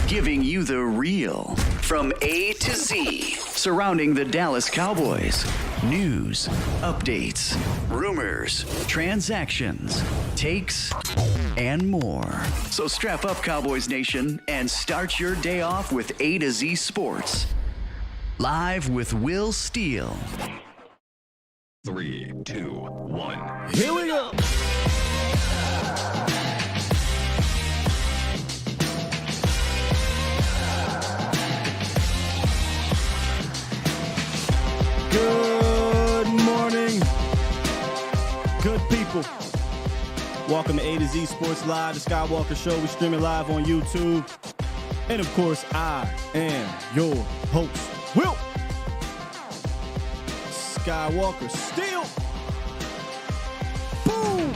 giving you the real from A to Z surrounding the Dallas Cowboys. News, updates, rumors, transactions, takes, and more. So strap up, Cowboys Nation, and start your day off with A to Z Sports. Live with Will Steele. 3, 2, 1. Here we go. Good morning, good people. Welcome to A to Z Sports Live, the Skywalker Show. We streaming live on YouTube. And of course, I am your host, Will Skywalker Steele. Boom!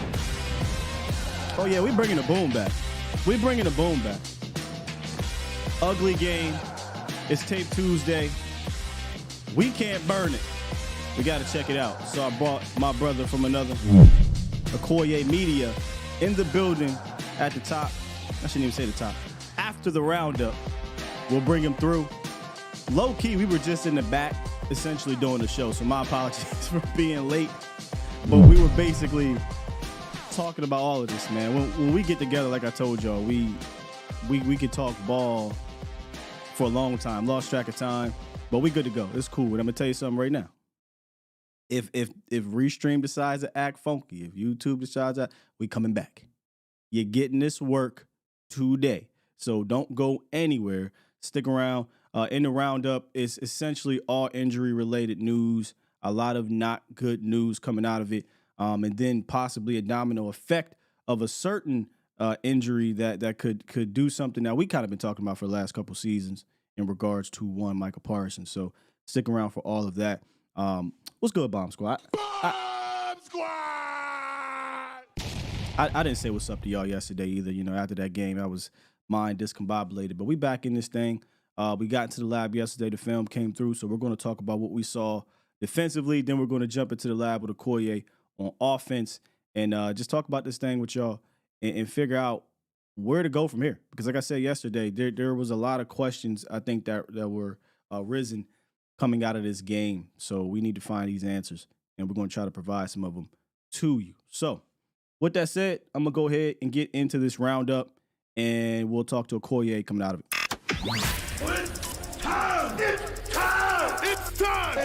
Oh yeah, we bringing the boom back. We bringing the boom back. Ugly game. It's Tape Tuesday. We can't burn it. We got to check it out. So I brought my brother from another, Akoye Media, in the building at the top. I shouldn't even say the top. After the roundup, we'll bring him through. Low key, we were just in the back, essentially doing the show. So my apologies for being late. But we were basically talking about all of this, man. When we get together, like I told y'all, we could talk ball for a long time. Lost track of time. But we good to go. It's cool. And I'm gonna tell you something right now. If Restream decides to act funky, if YouTube decides that, we coming back. You're getting this work today. So don't go anywhere. Stick around. In the roundup, it's essentially all injury-related news. A lot of not good news coming out of it. And then possibly a domino effect of a certain injury that could do something that we kind of been talking about for the last couple seasons in regards to one Michael Parsons. So stick around for all of that. What's good, Bomb Squad? Bomb Squad! I didn't say what's up to y'all yesterday either. You know, after that game, I was mind discombobulated. But we back in this thing. We got into the lab yesterday. The film came through, so we're going to talk about what we saw defensively. Then we're going to jump into the lab with Akoye on offense and just talk about this thing with y'all and figure out where to go from here. Because like I said yesterday, there was a lot of questions, I think, that were risen coming out of this game. So we need to find these answers, and we're going to try to provide some of them to you. So with that said, I'm going to go ahead and get into this roundup, and we'll talk to Akoye coming out of it. It's time! It's time! It's time!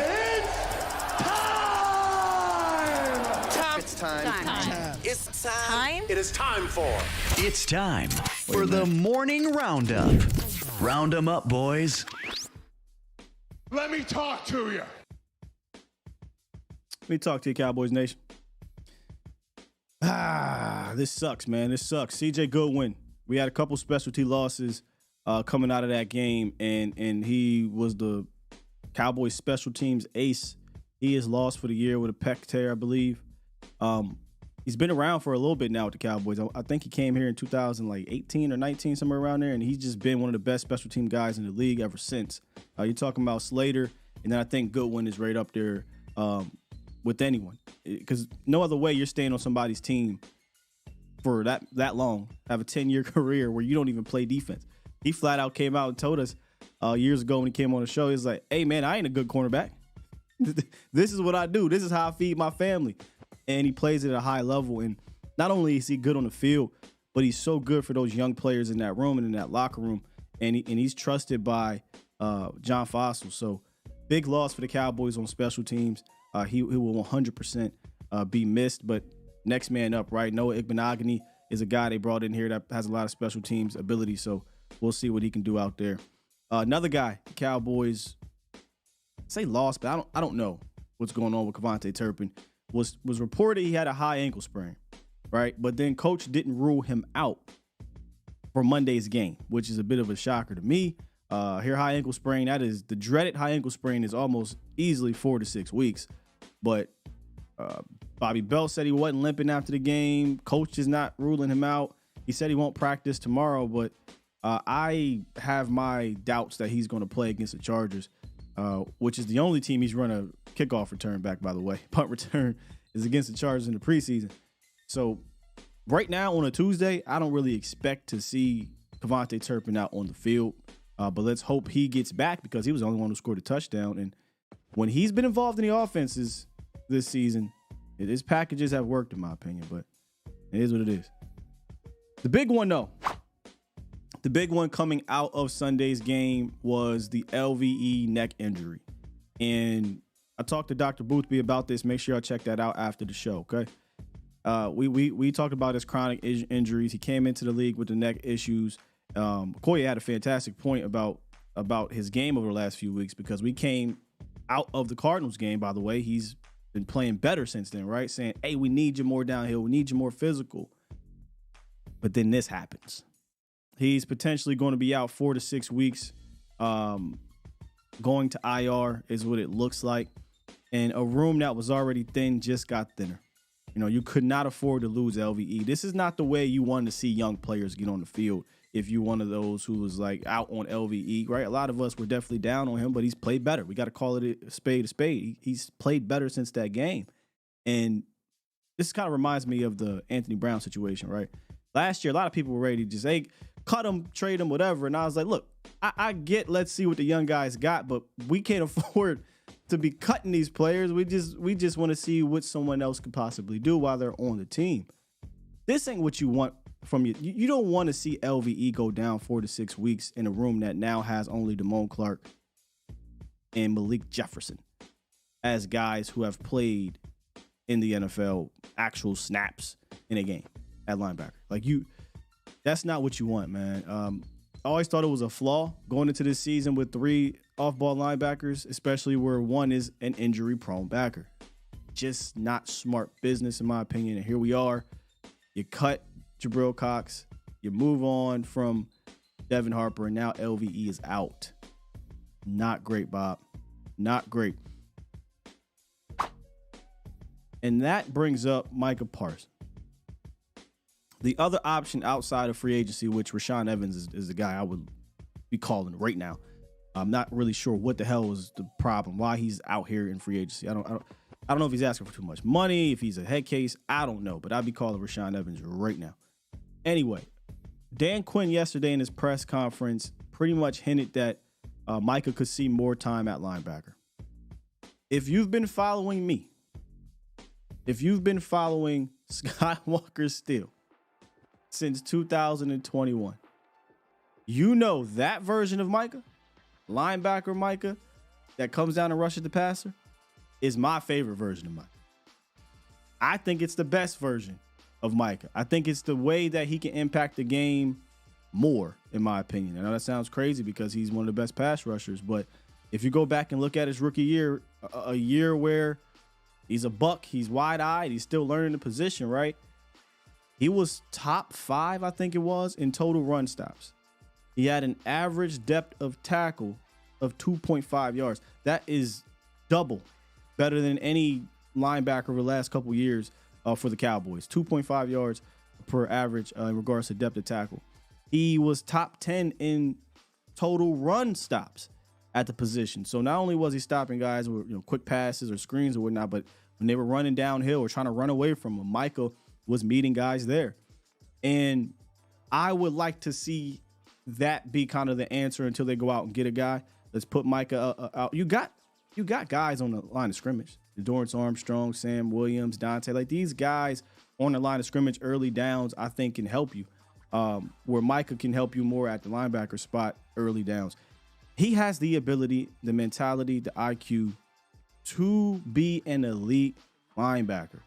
It's time! Time. It's time! It is time for... It's time for the morning roundup. Round 'em up, boys. Let me talk to you! Let me talk to you, Cowboys Nation. This sucks, man. This sucks. CJ Goodwin. We had a couple specialty losses coming out of that game, and he was the Cowboys special teams ace. He is lost for the year with a pec tear, I believe. He's been around for a little bit now with the Cowboys. I think he came here in 2018 or 19, somewhere around there, and he's just been one of the best special team guys in the league ever since. You're talking about Slater, and then I think Goodwin is right up there with anyone, because no other way you're staying on somebody's team for that long, have a 10-year career where you don't even play defense. He flat out came out and told us years ago when he came on the show, he was like, hey, man, I ain't a good cornerback. This is what I do. This is how I feed my family. And he plays it at a high level. And not only is he good on the field, but he's so good for those young players in that room and in that locker room. And he's trusted by John Fossil. So big loss for the Cowboys on special teams. He will 100% be missed. But next man up, right? Noah Igbenogany is a guy they brought in here that has a lot of special teams ability. So we'll see what he can do out there. Another guy, the Cowboys, say lost, but I don't know what's going on with Kevontae Turpin. Was reported he had a high ankle sprain, right? But then coach didn't rule him out for Monday's game, which is a bit of a shocker to me. Here, high ankle sprain, that is the dreaded high ankle sprain, is almost easily 4 to 6 weeks. But Bobby Bell said he wasn't limping after the game. Coach is not ruling him out. He said he won't practice tomorrow, but I have my doubts that he's going to play against the Chargers, which is the only team he's run a kickoff return back, by the way. Punt return is against the Chargers in the preseason. So right now on a Tuesday, I don't really expect to see Kevontae Turpin out on the field. But let's hope he gets back because he was the only one who scored a touchdown. And when he's been involved in the offenses this season, his packages have worked, in my opinion. But it is what it is. The big one, though. The big one coming out of Sunday's game was the LVE neck injury. And I talked to Dr. Boothby about this. Make sure y'all check that out after the show, okay? We talked about his chronic injuries. He came into the league with the neck issues. Akoye had a fantastic point about his game over the last few weeks because we came out of the Cardinals game, by the way. He's been playing better since then, right? Saying, hey, we need you more downhill. We need you more physical. But then this happens. He's potentially going to be out 4 to 6 weeks. Going to IR is what it looks like. And a room that was already thin just got thinner. You know, you could not afford to lose LVE. This is not the way you want to see young players get on the field if you're one of those who was like out on LVE, right? A lot of us were definitely down on him, but he's played better. We got to call it a spade a spade. He's played better since that game. And this kind of reminds me of the Anthony Brown situation, right? Last year, a lot of people were ready to just, hey, cut him, trade him, whatever. And I was like, look, I get, let's see what the young guys got, but we can't afford to be cutting these players. We just want to see what someone else could possibly do while they're on the team. This ain't what you want from you. You don't want to see LVE go down 4 to 6 weeks in a room that now has only Damone Clark and Malik Jefferson as guys who have played in the NFL actual snaps in a game at linebacker. Like that's not what you want, man. I always thought it was a flaw going into this season with 3 off-ball linebackers, especially where one is an injury-prone backer. Just not smart business, in my opinion. And here we are. You cut Jabril Cox. You move on from Devin Harper, and now LVE is out. Not great, Bob. Not great. And that brings up Micah Parsons. The other option outside of free agency, which Rashaan Evans is the guy I would be calling right now. I'm not really sure what the hell was the problem, why he's out here in free agency. I don't know if he's asking for too much money, if he's a head case. I don't know, but I'd be calling Rashaan Evans right now. Anyway, Dan Quinn yesterday in his press conference pretty much hinted that Micah could see more time at linebacker. If you've been following me, if you've been following Skywalker Steele since 2021, you know that version of Micah, linebacker Micah, that comes down and rushes the passer, is my favorite version of Micah. I think it's the best version of Micah. I think it's the way that he can impact the game more, in my opinion. I know that sounds crazy because he's one of the best pass rushers, but if you go back and look at his rookie year, a year where he's a buck, he's wide-eyed, he's still learning the position, right? He was top 5, I think it was, in total run stops. He had an average depth of tackle of 2.5 yards. That is double better than any linebacker over the last couple years for the Cowboys. 2.5 yards per average in regards to depth of tackle. He was top 10 in total run stops at the position. So not only was he stopping guys with quick passes or screens or whatnot, but when they were running downhill or trying to run away from him, Micah was meeting guys there. And I would like to see that be kind of the answer until they go out and get a guy. Let's put Micah out. You got guys on the line of scrimmage. Dorrance Armstrong, Sam Williams, Dante. Like these guys on the line of scrimmage early downs, I think can help you. Where Micah can help you more at the linebacker spot early downs. He has the ability, the mentality, the IQ to be an elite linebacker.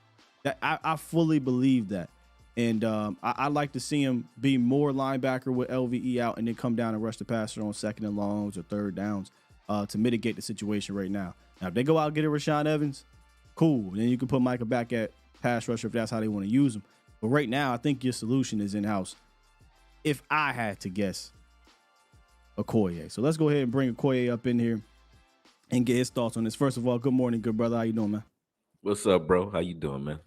That I fully believe that. And I'd like to see him be more linebacker with LVE out and then come down and rush the passer on 2nd and longs or 3rd downs to mitigate the situation right now. Now, if they go out and get a Rashaan Evans, cool. Then you can put Micah back at pass rusher if that's how they want to use him. But right now, I think your solution is in-house. If I had to guess, Akoye. So let's go ahead and bring Akoye up in here and get his thoughts on this. First of all, good morning, good brother. How you doing, man? What's up, bro? How you doing, man?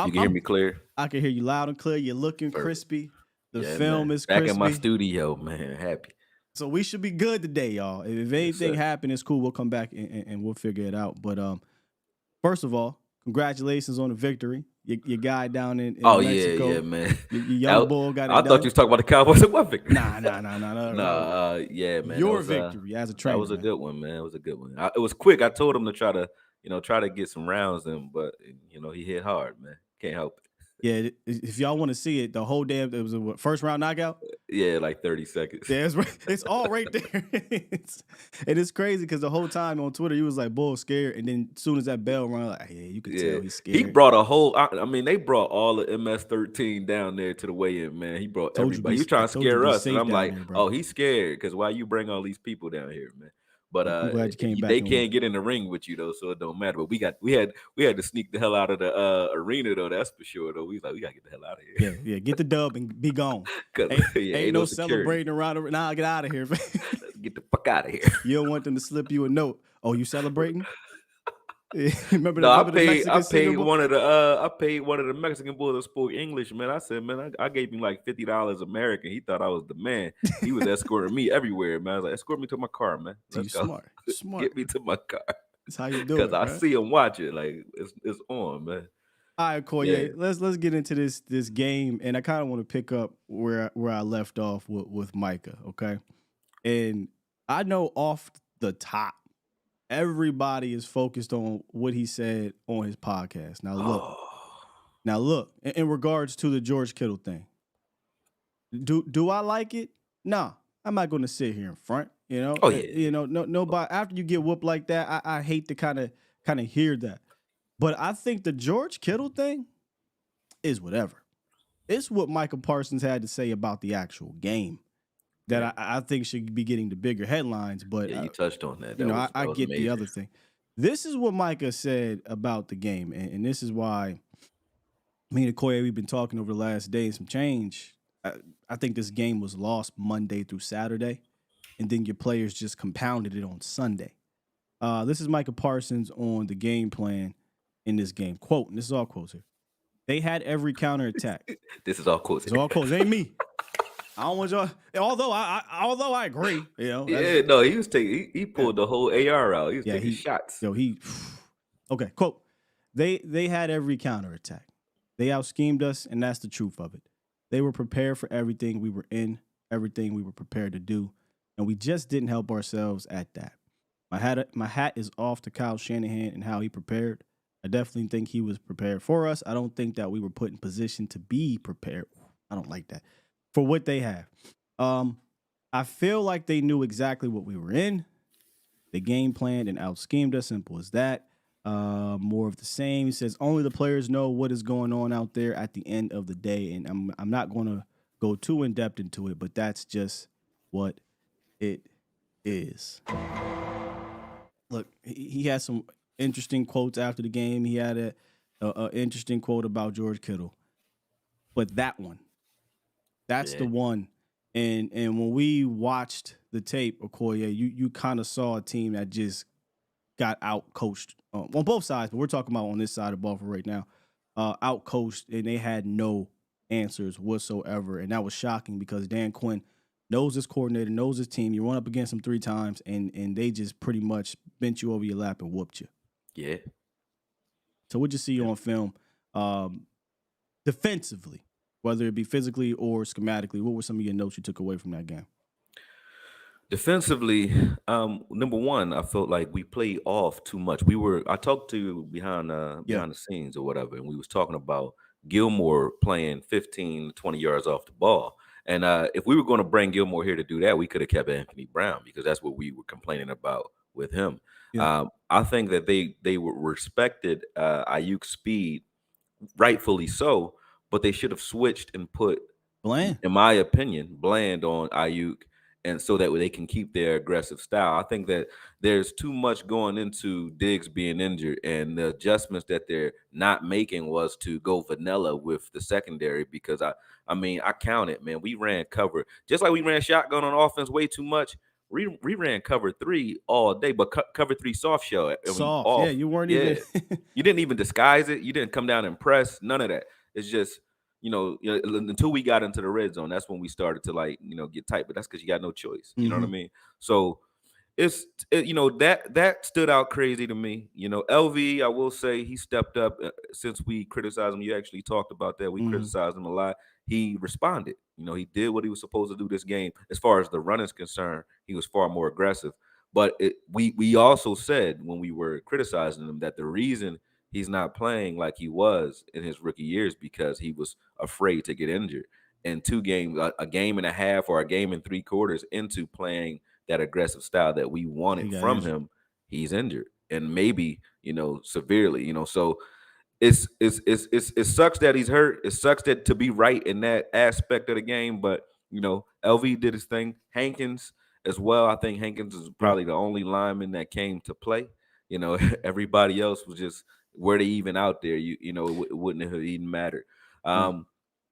You can hear me clear? I can hear you loud and clear. You're looking crispy. The film man. is crispy. Back in my studio, man. Happy. So we should be good today, y'all. If anything happens, it's cool. We'll come back and we'll figure it out. But first of all, congratulations on the victory your guy down in Oh Mexico. yeah, man. Your young bull got it I done. thought you was talking about the Cowboys. What victory? Nah. Yeah, man. Your victory as a trainer. That was a good one, man. It was a good one. It was quick. I told him to try to get some rounds in, but he hit hard, man. Can't help it. Yeah, if y'all want to see it, the whole damn it was a first round knockout. Yeah, like 30 seconds. Yeah, it's all right there. It's crazy because the whole time on Twitter, he was like, "Bull scared," and then as soon as that bell rang, like, yeah, you could tell he's scared. He brought a whole. I mean, they brought all the MS-13 down there to the weigh-in, man. He brought everybody. He was trying to scare us, and I'm like, "Oh, he's scared because why you bring all these people down here, man?" But I'm glad you came back. They can't get in the ring with you though, so it don't matter. But we had to sneak the hell out of the arena though. That's for sure though. We gotta get the hell out of here. Yeah. Get the dub and be gone. Ain't no celebrating around. Nah, get out of here. Let's get the fuck out of here. You don't want them to slip you a note. Oh, you celebrating? Remember I paid one of the Mexican boys that spoke English, man. I said, man, I gave him like $50 American. He thought I was the man. He was escorting me everywhere, man. I was like, escort me to my car, man. Let's go. Smart. Get me to my car. That's how you do it. Because I see him watch it. Like it's on, man. All right, Akoye, let's get into this game, and I kind of want to pick up where I left off with Micah, okay? And I know off the top, everybody is focused on what he said on his podcast. Now look, in regards to the George Kittle thing, do I like it? Nah, I'm not going to sit here in front. Oh yeah. Nobody. After you get whooped like that, I hate to kind of hear that. But I think the George Kittle thing is whatever. It's what Michael Parsons had to say about the actual game that I think should be getting the bigger headlines. But you touched on that. I get the other thing. This is what Micah said about the game, and this is why me and Akoye, we've been talking over the last day and some change. I think this game was lost Monday through Saturday, and then your players just compounded it on Sunday. This is Micah Parsons on the game plan in this game. Quote, and this is all quotes here. They had every counterattack. This is all quotes. It's all quotes. It ain't me. I don't want y'all. Although I agree, he pulled the whole AR out. He was taking shots. Okay, quote. They had every counterattack. They out-schemed us, and that's the truth of it. They were prepared for everything we were in, everything we were prepared to do, and we just didn't help ourselves at that. My hat is off to Kyle Shanahan and how he prepared. I definitely think he was prepared for us. I don't think that we were put in position to be prepared. I don't like that. For what they have. I feel like they knew exactly what we were in. They game planned and out-schemed us. Simple as that. More of the same. He says only the players know what is going on out there at the end of the day. And I'm not going to go too in-depth into it, but that's just what it is. Look, he had some interesting quotes after the game. He had a interesting quote about George Kittle. But that one, that's the one. And when we watched the tape, Akoye, you kind of saw a team that just got out-coached on both sides, but we're talking about on this side of the ball for right now, out-coached, and they had no answers whatsoever. And that was shocking because Dan Quinn knows his coordinator, knows his team. You run up against them 3 times, and they just pretty much bent you over your lap and whooped you. Yeah. So what'd you see on film defensively, whether it be physically or schematically? What were some of your notes you took away from that game? Defensively, number one, I felt like we played off too much. I talked to behind the scenes or whatever, and we was talking about Gilmore playing 15 to 20 yards off the ball. And if we were going to bring Gilmore here to do that, we could have kept Anthony Brown because that's what we were complaining about with him. Yeah. I think that they respected Ayuk's speed, rightfully so, but they should have switched and put Bland, in my opinion, Bland on Ayuk, and so that they can keep their aggressive style. I think that there's too much going into Diggs being injured, and the adjustments that they're not making was to go vanilla with the secondary because I mean, I counted, man. We ran cover. Just like we ran shotgun on offense way too much, we ran cover 3 all day, but cover 3 soft shell. Soft, you weren't even. You didn't even disguise it. You didn't come down and press. None of that. It's just, until we got into the red zone, that's when we started to get tight. But that's because you got no choice. You know what I mean? So that stood out crazy to me. LV, I will say he stepped up since we criticized him. You actually talked about that. We Mm-hmm. criticized him a lot. He responded. He did what he was supposed to do this game. As far as the run is concerned, he was far more aggressive. But we also said when we were criticizing him that the reason he's not playing like he was in his rookie years because he was afraid to get injured. And 2 games, a game and a half or a game and 3/4 into playing that aggressive style that we He wanted got from injured. him, he's injured and maybe severely. So it sucks that he's hurt. It sucks that to be right in that aspect of the game, but LV did his thing. Hankins as well. I think Hankins is Yep. probably the only lineman that came to play. Everybody else was just were they even out there? It wouldn't have even mattered.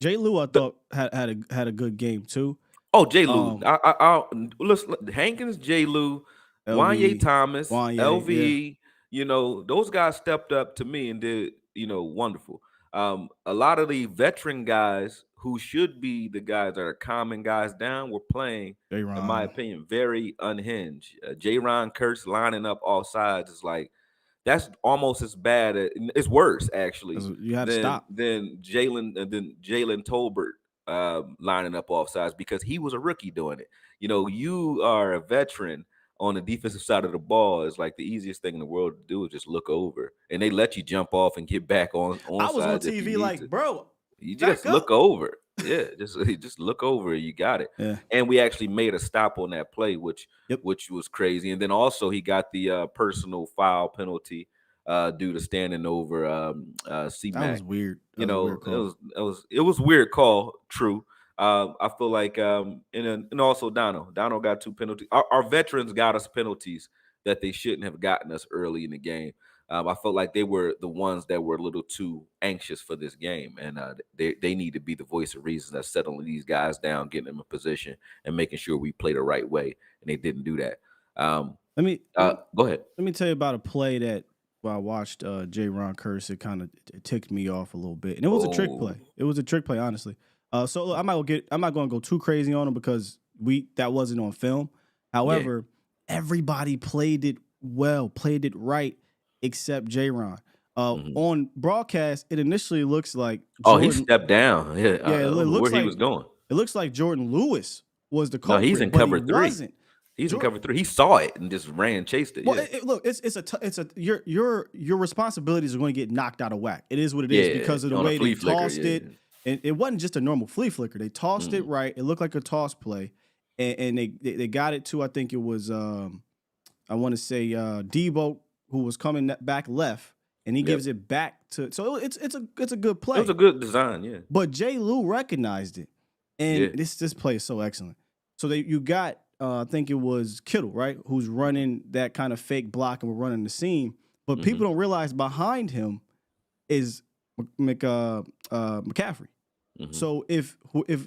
Jay Lou, I thought had a good game too. Oh, J. Lou. Um, Hankins, J. Lou, Wanye LV, Thomas, Wanye, yeah, LV. Those guys stepped up to me and did wonderful. A lot of the veteran guys who should be the guys that are calming guys down were playing, in my J-Ron. opinion, very unhinged. J-Ron Kurtz lining up all sides is like that's almost as bad. It's worse actually You had to than stop. Jalen Tolbert lining up off sides because he was a rookie doing it. You are a veteran on the defensive side of the ball. It's like the easiest thing in the world to do is just look over, and they let you jump off and get back on I was on sides if you TV need like, to. bro, You back just up. look over. Yeah, just look over. You got it. Yeah. And we actually made a stop on that play, which Yep. was crazy. And then also he got the personal foul penalty due to standing over C-Mac. That was weird. That was a weird call. It was weird call. True. I feel like and also Dono got 2 penalties. Our veterans got us penalties that they shouldn't have gotten us early in the game. I felt like they were the ones that were a little too anxious for this game, and they need to be the voice of reason that's settling these guys down, getting them in position, and making sure we play the right way. And they didn't do that. Let me Go ahead. Let me tell you about a play that I watched J-Ron Curse. It kind of ticked me off a little bit, and it was a trick play. It was a trick play, honestly. So look, I'm not going to go too crazy on him because that wasn't on film. However, everybody played it well, played it right, except J-Ron. On broadcast, it initially looks like he stepped down. Yeah, it looks where like he was going. It looks like Jordan Lewis was the No, culprit. he's in but cover he 3. Wasn't. He's in cover 3. He saw it and just ran and chased it. Well, Yeah. look, your responsibilities are going to get knocked out of whack. It is what it is because of the on a way they flea flicker, tossed it. And it wasn't just a normal flea flicker. They tossed it right. It looked like a toss play, and they got it to, I think it was I want to say Debo, who was coming back left, and he gives it back to. So it's a good play. It was a good design, yeah. But Jay Lou recognized it, and this play is so excellent. So you got I think it was Kittle, right, who's running that kind of fake block and we're running the seam, but people don't realize behind him is McCaffrey. So if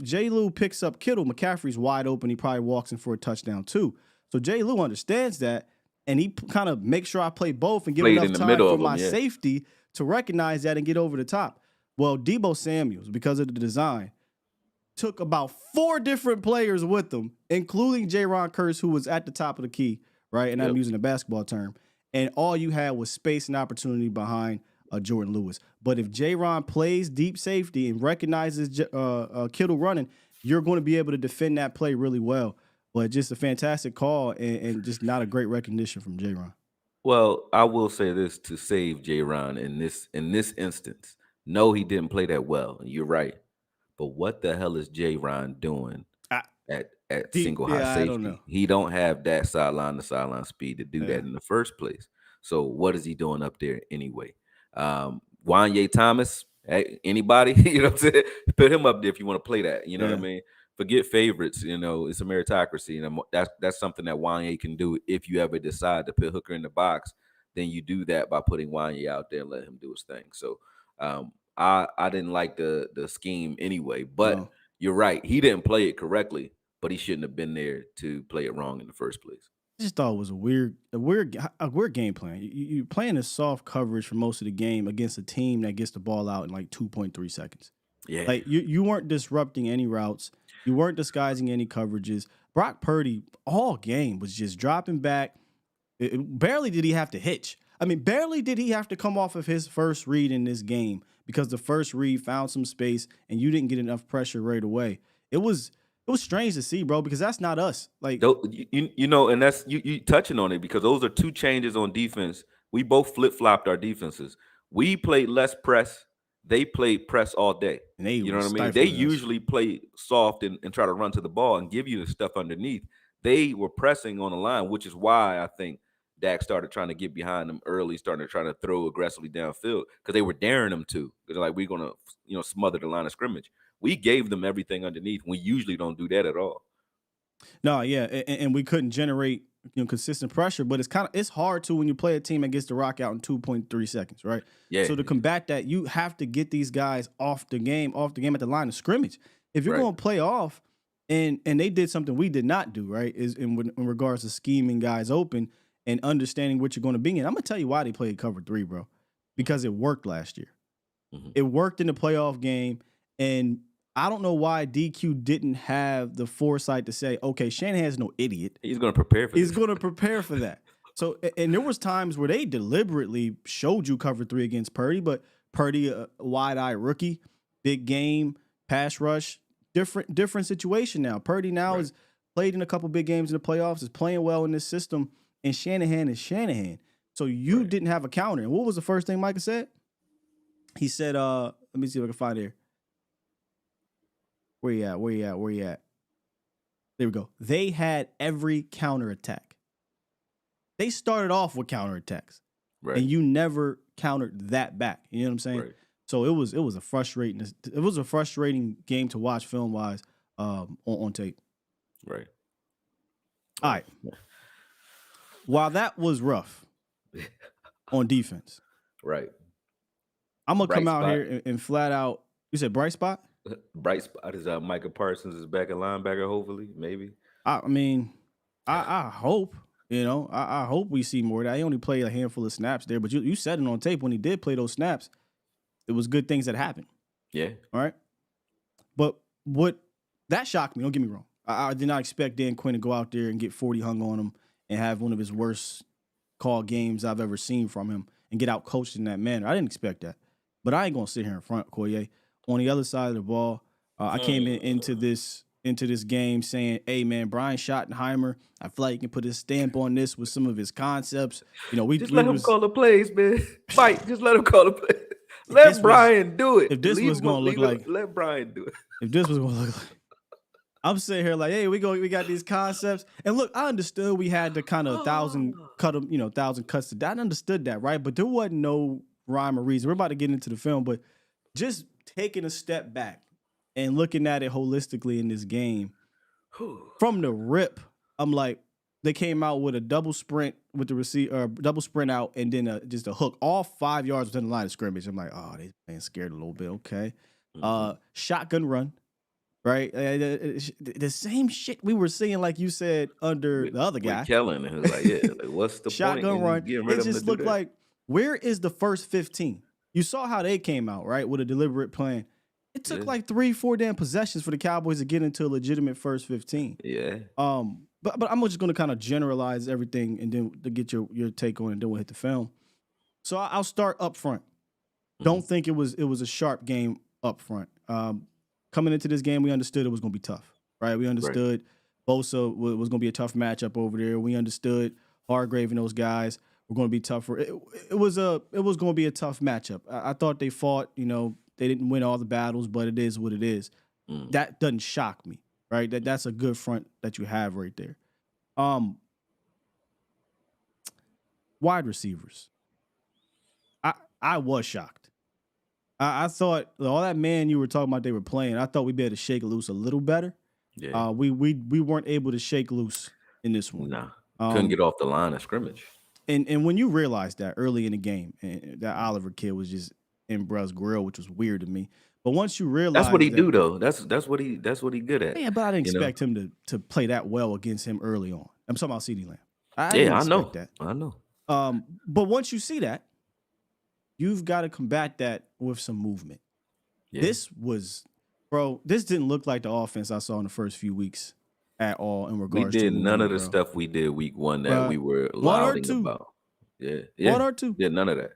Jay Lou picks up Kittle, McCaffrey's wide open. He probably walks in for a touchdown too. So Jay Lou understands that, and he kind of makes sure I play both and give enough time for my safety to recognize that and get over the top. Well, Debo Samuels, because of the design, took about 4 different players with them, including J-Ron Curse, who was at the top of the key, right? And I'm using a basketball term. And all you had was space and opportunity behind Jordan Lewis. But if J-Ron plays deep safety and recognizes Kittle running, you're going to be able to defend that play really well. But just a fantastic call and just not a great recognition from J-Ron. Well, I will say this to save J-Ron in this instance. No, he didn't play that well. You're right. But what the hell is J-Ron doing at single high safety? I don't know. He don't have that sideline to sideline speed to do that in the first place. So what is he doing up there anyway? Wanye Thomas, anybody, you know what I'm saying? Put him up there if you want to play that. You know what I mean? Forget favorites. It's a meritocracy, and that's something that Wanye can do. If you ever decide to put Hooker in the box, then you do that by putting Wanye out there and let him do his thing. So I didn't like the scheme anyway, but you're right. He didn't play it correctly, but he shouldn't have been there to play it wrong in the first place. I just thought it was a weird game plan. You're playing a soft coverage for most of the game against a team that gets the ball out in like 2.3 seconds. Yeah. Like you weren't disrupting any routes. You weren't disguising any coverages. Brock Purdy all game was just dropping back. Barely did he have to hitch. I mean, barely did he have to come off of his first read in this game because the first read found some space and you didn't get enough pressure right away. It was strange to see, bro, because that's not us. Like, you know, and that's you touching on it because those are two changes on defense. We both flip-flopped our defenses. We played less press. They played press all day. and they You know were what I mean? They stifling us. usually play soft and try to run to the ball and give you the stuff underneath. They were pressing on the line, which is why I think Dak started trying to get behind them early, starting to try to throw aggressively downfield because they were daring them to. They're like, we're gonna, smother the line of scrimmage. We gave them everything underneath. We usually don't do that at all. No, yeah, and we couldn't generate consistent pressure, but it's hard to when you play a team that gets the rock out in 2.3 seconds, right? Yeah. So to combat that, you have to get these guys off the game at the line of scrimmage. If you're going to play off, and they did something we did not do, right? Is in regards to scheming guys open and understanding what you're going to be in. I'm gonna tell you why they played cover 3, bro, because it worked last year. Mm-hmm. It worked in the playoff game, and I don't know why DQ didn't have the foresight to say, okay, Shanahan's no idiot. He's going to prepare for He's this. going to prepare for that. So, and there was times where they deliberately showed you cover 3 against Purdy, but Purdy, a wide-eyed rookie, big game, pass rush, different situation now. Purdy now is played in a couple big games in the playoffs, is playing well in this system, and Shanahan is Shanahan. So you didn't have a counter. And what was the first thing Micah said? He said, let me see if I can find it here. Where you at? There we go. They had every counterattack. They started off with counterattacks. Right. And you never countered that back. You know what I'm saying? Right. So it was a frustrating game to watch film-wise on tape. Right. All right. While that was rough on defense, Right. I'm going to come Bright out spot. here and flat out. You said bright spot? Bright spot is Micah Parsons is back at linebacker, hopefully, maybe. I mean, I hope, I hope we see more of that. He only played a handful of snaps there, but you said it on tape when he did play those snaps, it was good things that happened. Yeah. All right. But that shocked me. Don't get me wrong. I did not expect Dan Quinn to go out there and get 40 hung on him and have one of his worst call games I've ever seen from him and get out coached in that manner. I didn't expect that. But I ain't going to sit here in front, Akoye. On the other side of the ball, I came into this game saying, hey, man, Brian Schottenheimer, I feel like he can put his stamp on this with some of his concepts. Just let him call the plays, man. Mike, just let him call the plays. Let Brian do it. If this was going to look like, let Brian do it. If this was going to look like, I'm sitting here like, hey, we got these concepts. And look, I understood we had to kind of 1,000 cuts to that. I understood that, right? But there wasn't no rhyme or reason. We're about to get into the film, but just taking a step back and looking at it holistically in this game, from the rip, I'm like, they came out with a double sprint with the receiver, double sprint out, and then just a hook, all 5 yards within the line of scrimmage. I'm like, oh, they playing scared a little bit, okay. Shotgun run, right? The same shit we were seeing, like you said, under the other guy. With Kellen, and it was like, yeah, like, what's the Shotgun point? Shotgun run. It just looked like, where is the first 15? You saw how they came out, right, with a deliberate plan. It took like 3-4 damn possessions for the Cowboys to get into a legitimate first 15. Yeah. But I'm just going to kind of generalize everything and then to get your take on it, and then we'll hit the film. So I'll start up front. Don't think it was a sharp game up front. Coming into this game, we understood it was going to be tough, right? We understood Bosa was going to be a tough matchup over there. We understood Hargrave and those guys were going to be tougher. It was going to be a tough matchup. I thought they fought, they didn't win all the battles, but it is what it is. That doesn't shock me, right? That's a good front that you have right there. Wide receivers. I was shocked. I thought all that man you were talking about they were playing, I thought we'd be able to shake loose a little better. Yeah. We weren't able to shake loose in this one. Nah. Couldn't get off the line of scrimmage. And when you realize that early in the game, and that Oliver kid was just in Bruh's grill, which was weird to me. But once you realize that's what he do though. That's what he good at. Yeah, but I didn't expect him to play that well against him early on. I'm talking about CeeDee Lamb. I know that. I know. But once you see that, you've got to combat that with some movement. Yeah. This didn't look like the offense I saw in the first few weeks at all in We regards to did none movement, of the bro. stuff we did week 1 that Bruh, we were one or louding two, about. Yeah, one yeah, or two. did none of that.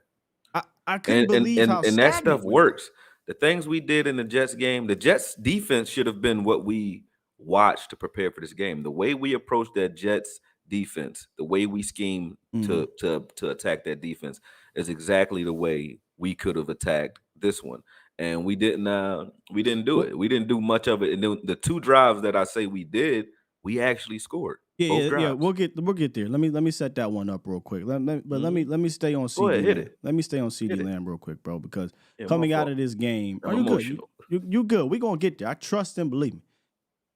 I couldn't believe how And that stuff stagnant we were. works. The things we did in the Jets game, the Jets defense should have been what we watched to prepare for this game. The way we approached that Jets defense, the way we schemed to attack that defense is exactly the way we could have attacked this one. And we didn't do it. We didn't do much of it. And the 2 drives that I say we did, we actually scored. Both Yeah. drives. We'll get there. Let me set that one up real quick. Let me stay on Go CD ahead, hit Lamb. it. Let me stay on CD Hit it. Lamb real quick, bro, because Yeah, my coming out fault. of this game, I'm you emotional. good. You good. We gonna get there. I trust him. Believe me.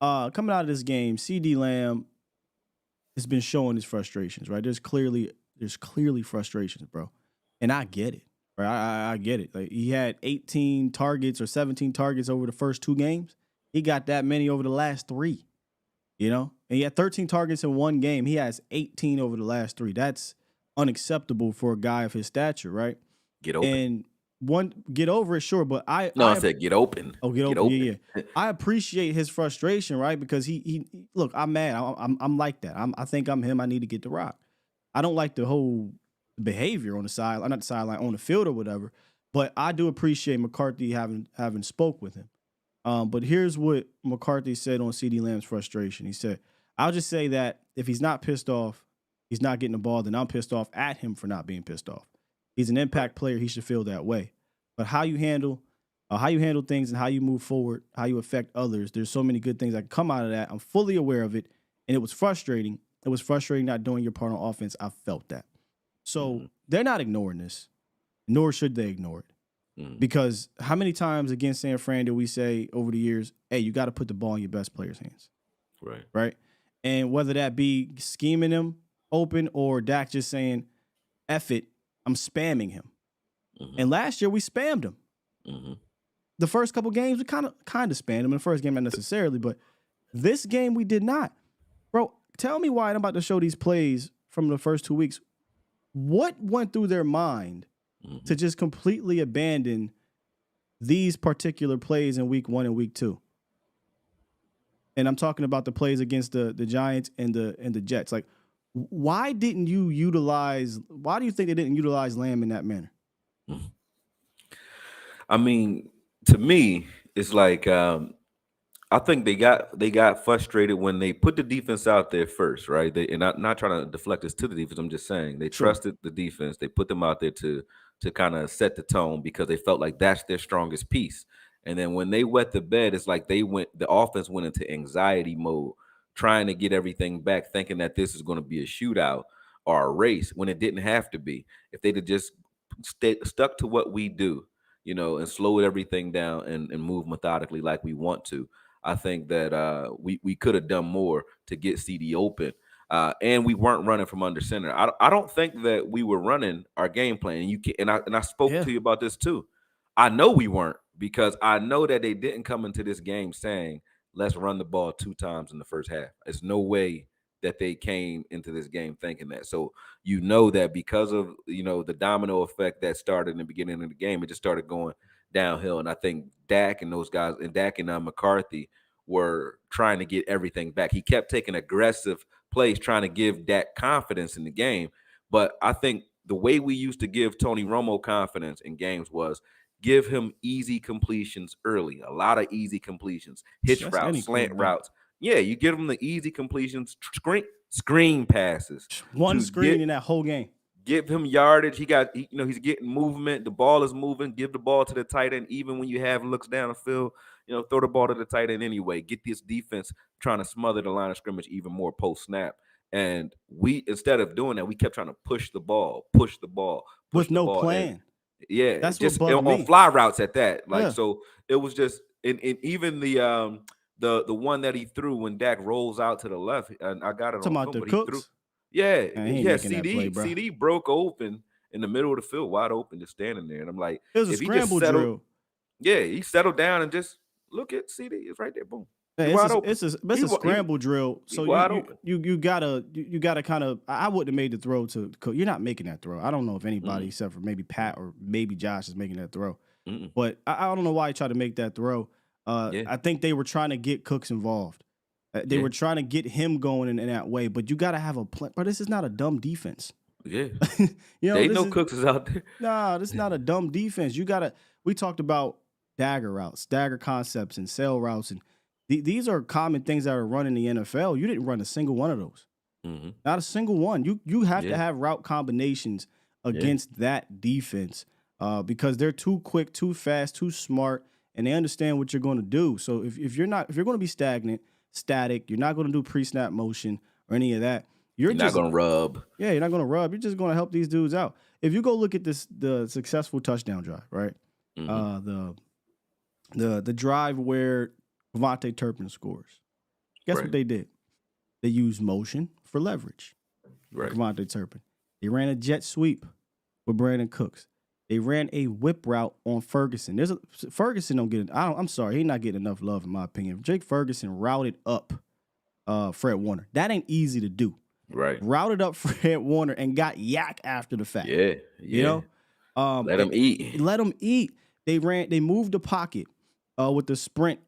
Coming out of this game, CD Lamb has been showing his frustrations. Right. There's clearly frustrations, bro, and I get it. Right. I get it. Like, he had 18 targets or 17 targets over the first 2 games. He got that many over the last 3. You know, and he had 13 targets in 1 game. He has 18 over the last 3. That's unacceptable for a guy of his stature, right? Get open. And get over it, sure, but I said get open. Oh, get open. Yeah. I appreciate his frustration, right? Because he look, I'm mad. I'm like that. I think I'm him. I need to get the rock. I don't like the whole behavior on the sideline, not the sideline, on the field or whatever. But I do appreciate McCarthy having spoke with him. But here's what McCarthy said on CD Lamb's frustration. He said, "I'll just say that if he's not pissed off, he's not getting the ball, then I'm pissed off at him for not being pissed off. He's an impact player. He should feel that way. But how you handle things and how you move forward, how you affect others, there's so many good things that come out of that. I'm fully aware of it, and it was frustrating. It was frustrating not doing your part on offense. I felt that. So they're not ignoring this, nor should they ignore it. Because how many times against San Fran did we say over the years, hey, you got to put the ball in your best player's hands? Right? And whether that be scheming him open or Dak just saying, F it, I'm spamming him. And last year we spammed him. The first couple games we kind of spammed him. In the first game, not necessarily, but this game we did not. Bro, tell me why I'm about to show these plays from the first 2 weeks. What went through their mind to just completely abandon these particular plays in week 1 and week 2? And I'm talking about the plays against the Giants and the Jets. Like, why do you think they didn't utilize Lamb in that manner? I mean, to me, it's like I think they got frustrated when they put the defense out there first, right? And not trying to deflect this to the defense. I'm just saying they trusted the defense. They put them out there to kind of set the tone because they felt like that's their strongest piece. And then when they wet the bed, it's like the offense went into anxiety mode, trying to get everything back, thinking that this is going to be a shootout or a race when it didn't have to be. If they'd have just stuck to what we do, and slowed everything down and move methodically like we want to, I think that we could have done more to get CD open. And we weren't running from under center. I don't think that we were running our game plan. And I spoke to you about this too. I know we weren't, because I know that they didn't come into this game saying, let's run the ball 2 times in the first half. There's no way that they came into this game thinking that. So that because of the domino effect that started in the beginning of the game, it just started going downhill. And I think Dak and those guys, and Dak and McCarthy, were trying to get everything back. He kept taking aggressive plays, trying to give Dak confidence in the game. But I think the way we used to give Tony Romo confidence in games was give him easy completions early, a lot of easy completions, hitch routes, slant routes. Yeah, you give him the easy completions, screen passes. One screen in that whole game. Give him yardage. He's getting movement. The ball is moving. Give the ball to the tight end, even when you have looks down the field. Throw the ball to the tight end anyway. Get this defense trying to smother the line of scrimmage even more post snap. And we, instead of doing that, we kept trying to push the ball with no plan. Yeah, that's just what bugged me. On fly routes at that. So it was just, and even the one that he threw when Dak rolls out to the left, and I got it on film, but he threw. Yeah, CD broke open in the middle of the field, wide open, just standing there, and I'm like, it was a scramble drill. Yeah, he settled down and just look at CD. It's right there, boom. It's a scramble drill. So you gotta kind of. I wouldn't have made the throw to. You're not making that throw. I don't know if anybody except for maybe Pat or maybe Josh is making that throw. But I don't know why he tried to make that throw. I think they were trying to get Cooks involved. They were trying to get him going in that way, but you got to have a plan. But this is not a dumb defense. Yeah. They know Cooks is out there. Nah, this is not a dumb defense. We talked about dagger routes, dagger concepts, and sail routes, and these are common things that are run in the NFL. You didn't run a single one of those. Mm-hmm. Not a single one. You have to have route combinations against that defense because they're too quick, too fast, too smart, and they understand what you're going to do. So if you're going to be static, you're not going to do pre-snap motion or any of that. You're not going to rub. Yeah, you're not going to rub. You're just going to help these dudes out. If you go look at the successful touchdown drive, right? Mm-hmm. The drive where Devontae Turpin scores. Guess what they did? They used motion for leverage. Right. Devontae Turpin. They ran a jet sweep with Brandon Cooks. They ran a whip route on Ferguson. Ferguson don't get it. I'm sorry, he's not getting enough love in my opinion. Jake Ferguson routed up Fred Warner. That ain't easy to do. Right. Routed up Fred Warner and got yak after the fact. Yeah. You know? Let him eat. Let him eat. They moved the pocket with a sprint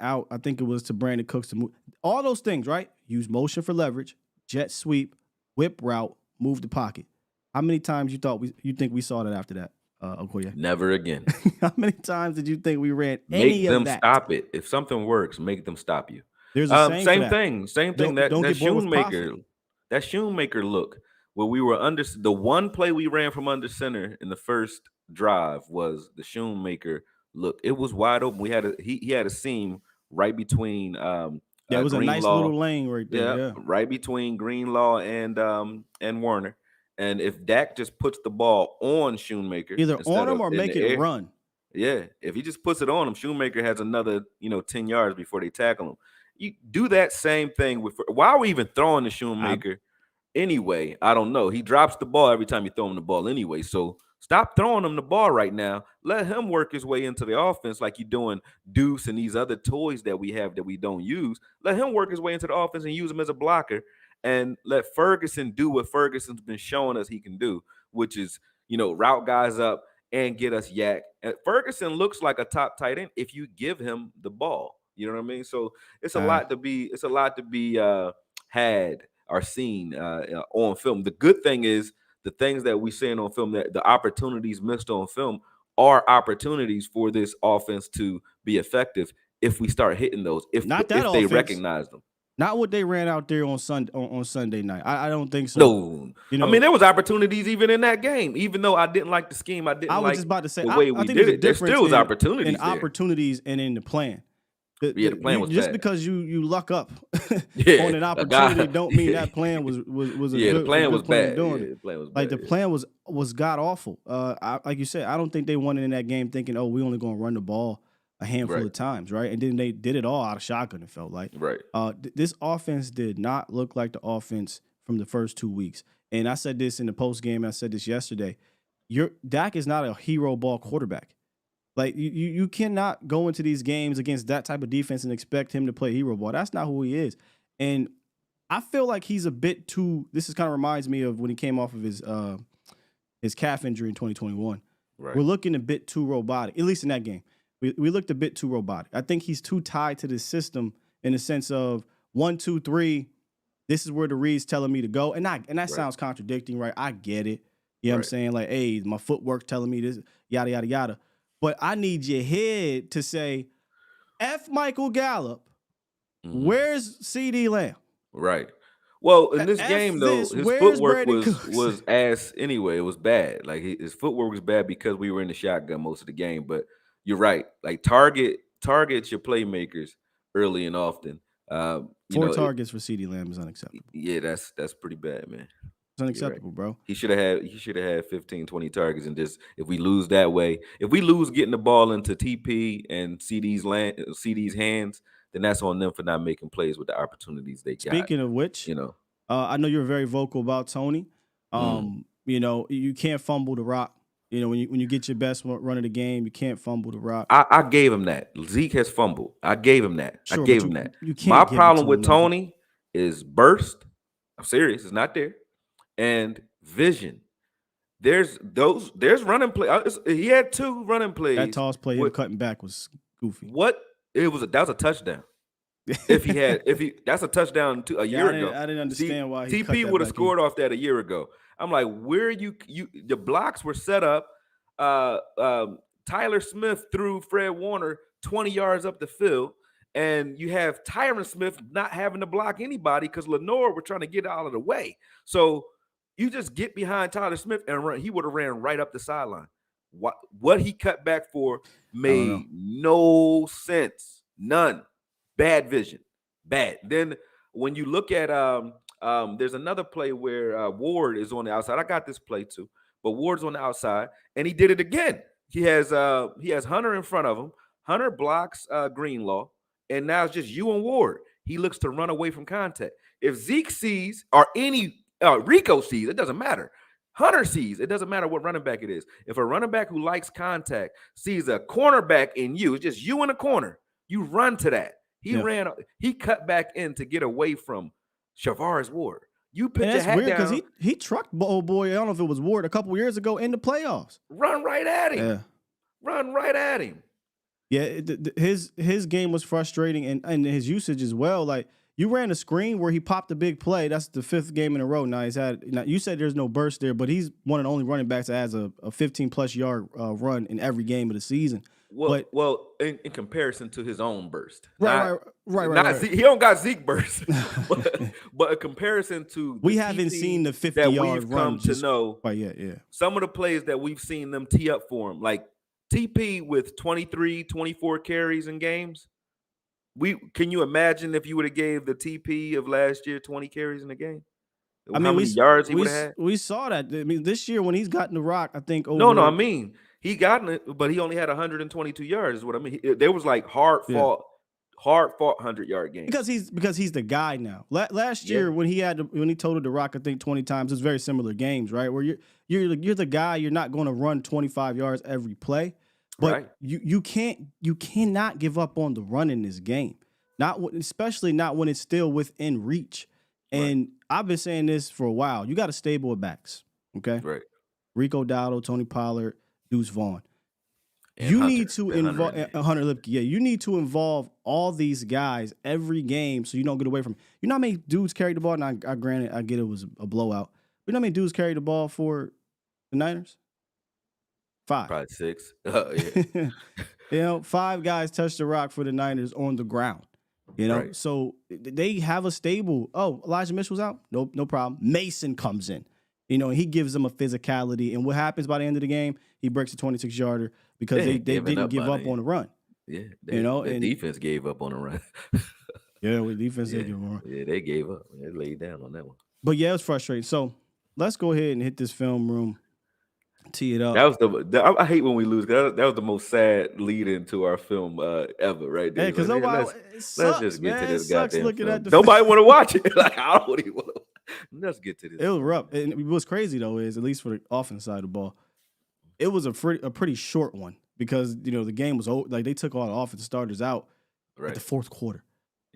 out. I think it was to Brandon Cooks to move. All those things, right? Use motion for leverage, jet sweep, whip route, move the pocket. How many times you think we saw that after that, Akoye? Never again. How many times did you think we ran any of that? Make them stop it. If something works, make them stop you. There's a same thing. That Shoemaker look where we were under the one play we ran from under center in the first drive was the Shoemaker look. It was wide open. We had he had a seam right between it was Greenlaw, a nice little lane right there. Yeah, right between Greenlaw and Warner. And if Dak just puts the ball on Shoemaker, either on him or make it run. Yeah, if he just puts it on him, Shoemaker has another 10 yards before they tackle him. You do that same thing with. Why are we even throwing the Shoemaker anyway? I don't know. He drops the ball every time you throw him the ball anyway. So stop throwing him the ball right now. Let him work his way into the offense like you're doing Deuce and these other toys that we have that we don't use. Let him work his way into the offense and use him as a blocker. And let Ferguson do what Ferguson's been showing us he can do, which is, route guys up and get us yak. And Ferguson looks like a top tight end if you give him the ball. You know what I mean? So it's a lot to be had or seen on film. The good thing is the things that we seeing on film, that the opportunities missed on film are opportunities for this offense to be effective if we start hitting those. If they recognize them. Not what they ran out there on Sunday night. I don't think so. No, I mean there was opportunities even in that game. Even though I didn't like the scheme, I was just about to say the way we did it. There still was opportunities in opportunities and in the plan. The plan was just bad. Because you luck up on an opportunity don't mean that plan was a good, the plan was bad. The plan was bad. The plan was god awful. Like you said, I don't think they went in that game thinking, we only going to run the ball a handful of times, right? And then they did it all out of shotgun, it felt like. Right. This offense did not look like the offense from the first 2 weeks. And I said this in the post game, and I said this yesterday. Dak is not a hero ball quarterback. Like, you cannot go into these games against that type of defense and expect him to play hero ball. That's not who he is. And I feel like he's a bit too – this kind of reminds me of when he came off of his calf injury in 2021. Right. We're looking a bit too robotic, at least in that game. We looked a bit too robotic. I think he's too tied to this system in the sense of 1, 2, 3. This is where the read's telling me to go, and that sounds contradicting, right? I get it. You know what I'm saying? Like, hey, my footwork's telling me this, yada yada yada. But I need your head to say, F Michael Gallup. Mm-hmm. Where's CD Lamb? Right. Well, in this game though, his footwork was ass anyway. It was bad. Like his footwork was bad because we were in the shotgun most of the game, but. You're right. Like target your playmakers early and often. 4 targets for CeeDee Lamb is unacceptable. Yeah, that's pretty bad, man. It's unacceptable, bro. He should have had 15, 20 targets, and just if we lose that way, if we lose getting the ball into TP and CD's hands, then that's on them for not making plays with the opportunities they got. Speaking of which, I know you're very vocal about Tony. You can't fumble the rock. When you get your best run of the game, you can't fumble the rock. I gave him that. Zeke has fumbled. I gave him that. Sure, I gave him that. My problem with Tony is burst. I'm serious. It's not there. And vision. There's running plays. He had 2 running plays. That toss play, him cutting back was goofy. That was a touchdown. That's a touchdown a year ago. I didn't understand why he cut TP that would have back scored off that a year ago. I'm like, where the blocks were set up. Tyler Smith threw Fred Warner 20 yards up the field, and you have Tyron Smith not having to block anybody because Lenore were trying to get out of the way. So you just get behind Tyler Smith and run. He would have ran right up the sideline. What he cut back for made no sense. None. Bad vision. Bad. Then when you look at there's another play where Ward is on the outside. I got this play too, but Ward's on the outside, and he did it again. He has Hunter in front of him. Hunter blocks Greenlaw, and now it's just you and Ward. He looks to run away from contact. If Zeke sees, or any Rico sees, it doesn't matter. Hunter sees, it doesn't matter what running back it is. If a running back who likes contact sees a cornerback in you, it's just you in the corner, you run to that. He cut back in to get away from Shavarius Ward. You put your hat down. Because he trucked old boy, I don't know if it was Ward, a couple years ago in the playoffs. Run right at him. Yeah. Run right at him. Yeah, his game was frustrating, and his usage as well. Like, you ran a screen where he popped a big play. That's the 5th game in a row. Now you said there's no burst there, but he's one of the only running backs that has a 15-plus yard run in every game of the season. Well, in comparison to his own burst, right. He don't got Zeke burst, but a comparison to we haven't seen the 50-yard run. To know, yeah. Some of the plays that we've seen them tee up for him, like TP with 23, 24 carries in games. Can you imagine if you would have gave the TP of last year 20 carries in a game? How many yards he would have had? We saw that. I mean, this year when he's gotten the rock, I think over. No, I mean he gotten it, but he only had 122 yards. Is what I mean. There was like hard fought 100-yard games because he's the guy now. Last year when he totaled the rock, I think 20 times. It's very similar games, right? Where you're the guy. You're not going to run 25 yards every play. But you cannot give up on the run in this game, especially not when it's still within reach. And I've been saying this for a while. You got a stable of backs, okay? Right. Rico Dowdle, Tony Pollard, Deuce Vaughn. And you Hunter, need to involve Hunter Lipke. Yeah, you need to involve all these guys every game so you don't get away from. You know how many dudes carried the ball? And granted, I get it was a blowout. But you know how many dudes carried the ball for the Niners? 5. Probably 6. Yeah. 5 guys touched the rock for the Niners on the ground. So they have a stable. Oh, Elijah Mitchell's out? Nope, no problem. Mason comes in. And he gives them a physicality. And what happens by the end of the game? He breaks a 26-yarder because they didn't give up on the run. Yeah, and defense gave up on the run. Yeah, with defense they gave up on the run. Yeah, they gave up. They laid down on that one. But yeah, it was frustrating. So let's go ahead and hit this film room. Tee it up. That was I hate when we lose. That was the most sad lead into our film ever, right there. Yeah, because let's just get to this goddamn looking film. at the Nobody want to watch it. Like, I don't even want to. Let's get to this. It was rough. And what's crazy though is, at least for the offense side of the ball, it was a pretty short one because the game was like they took all the offensive starters out at the 4th quarter.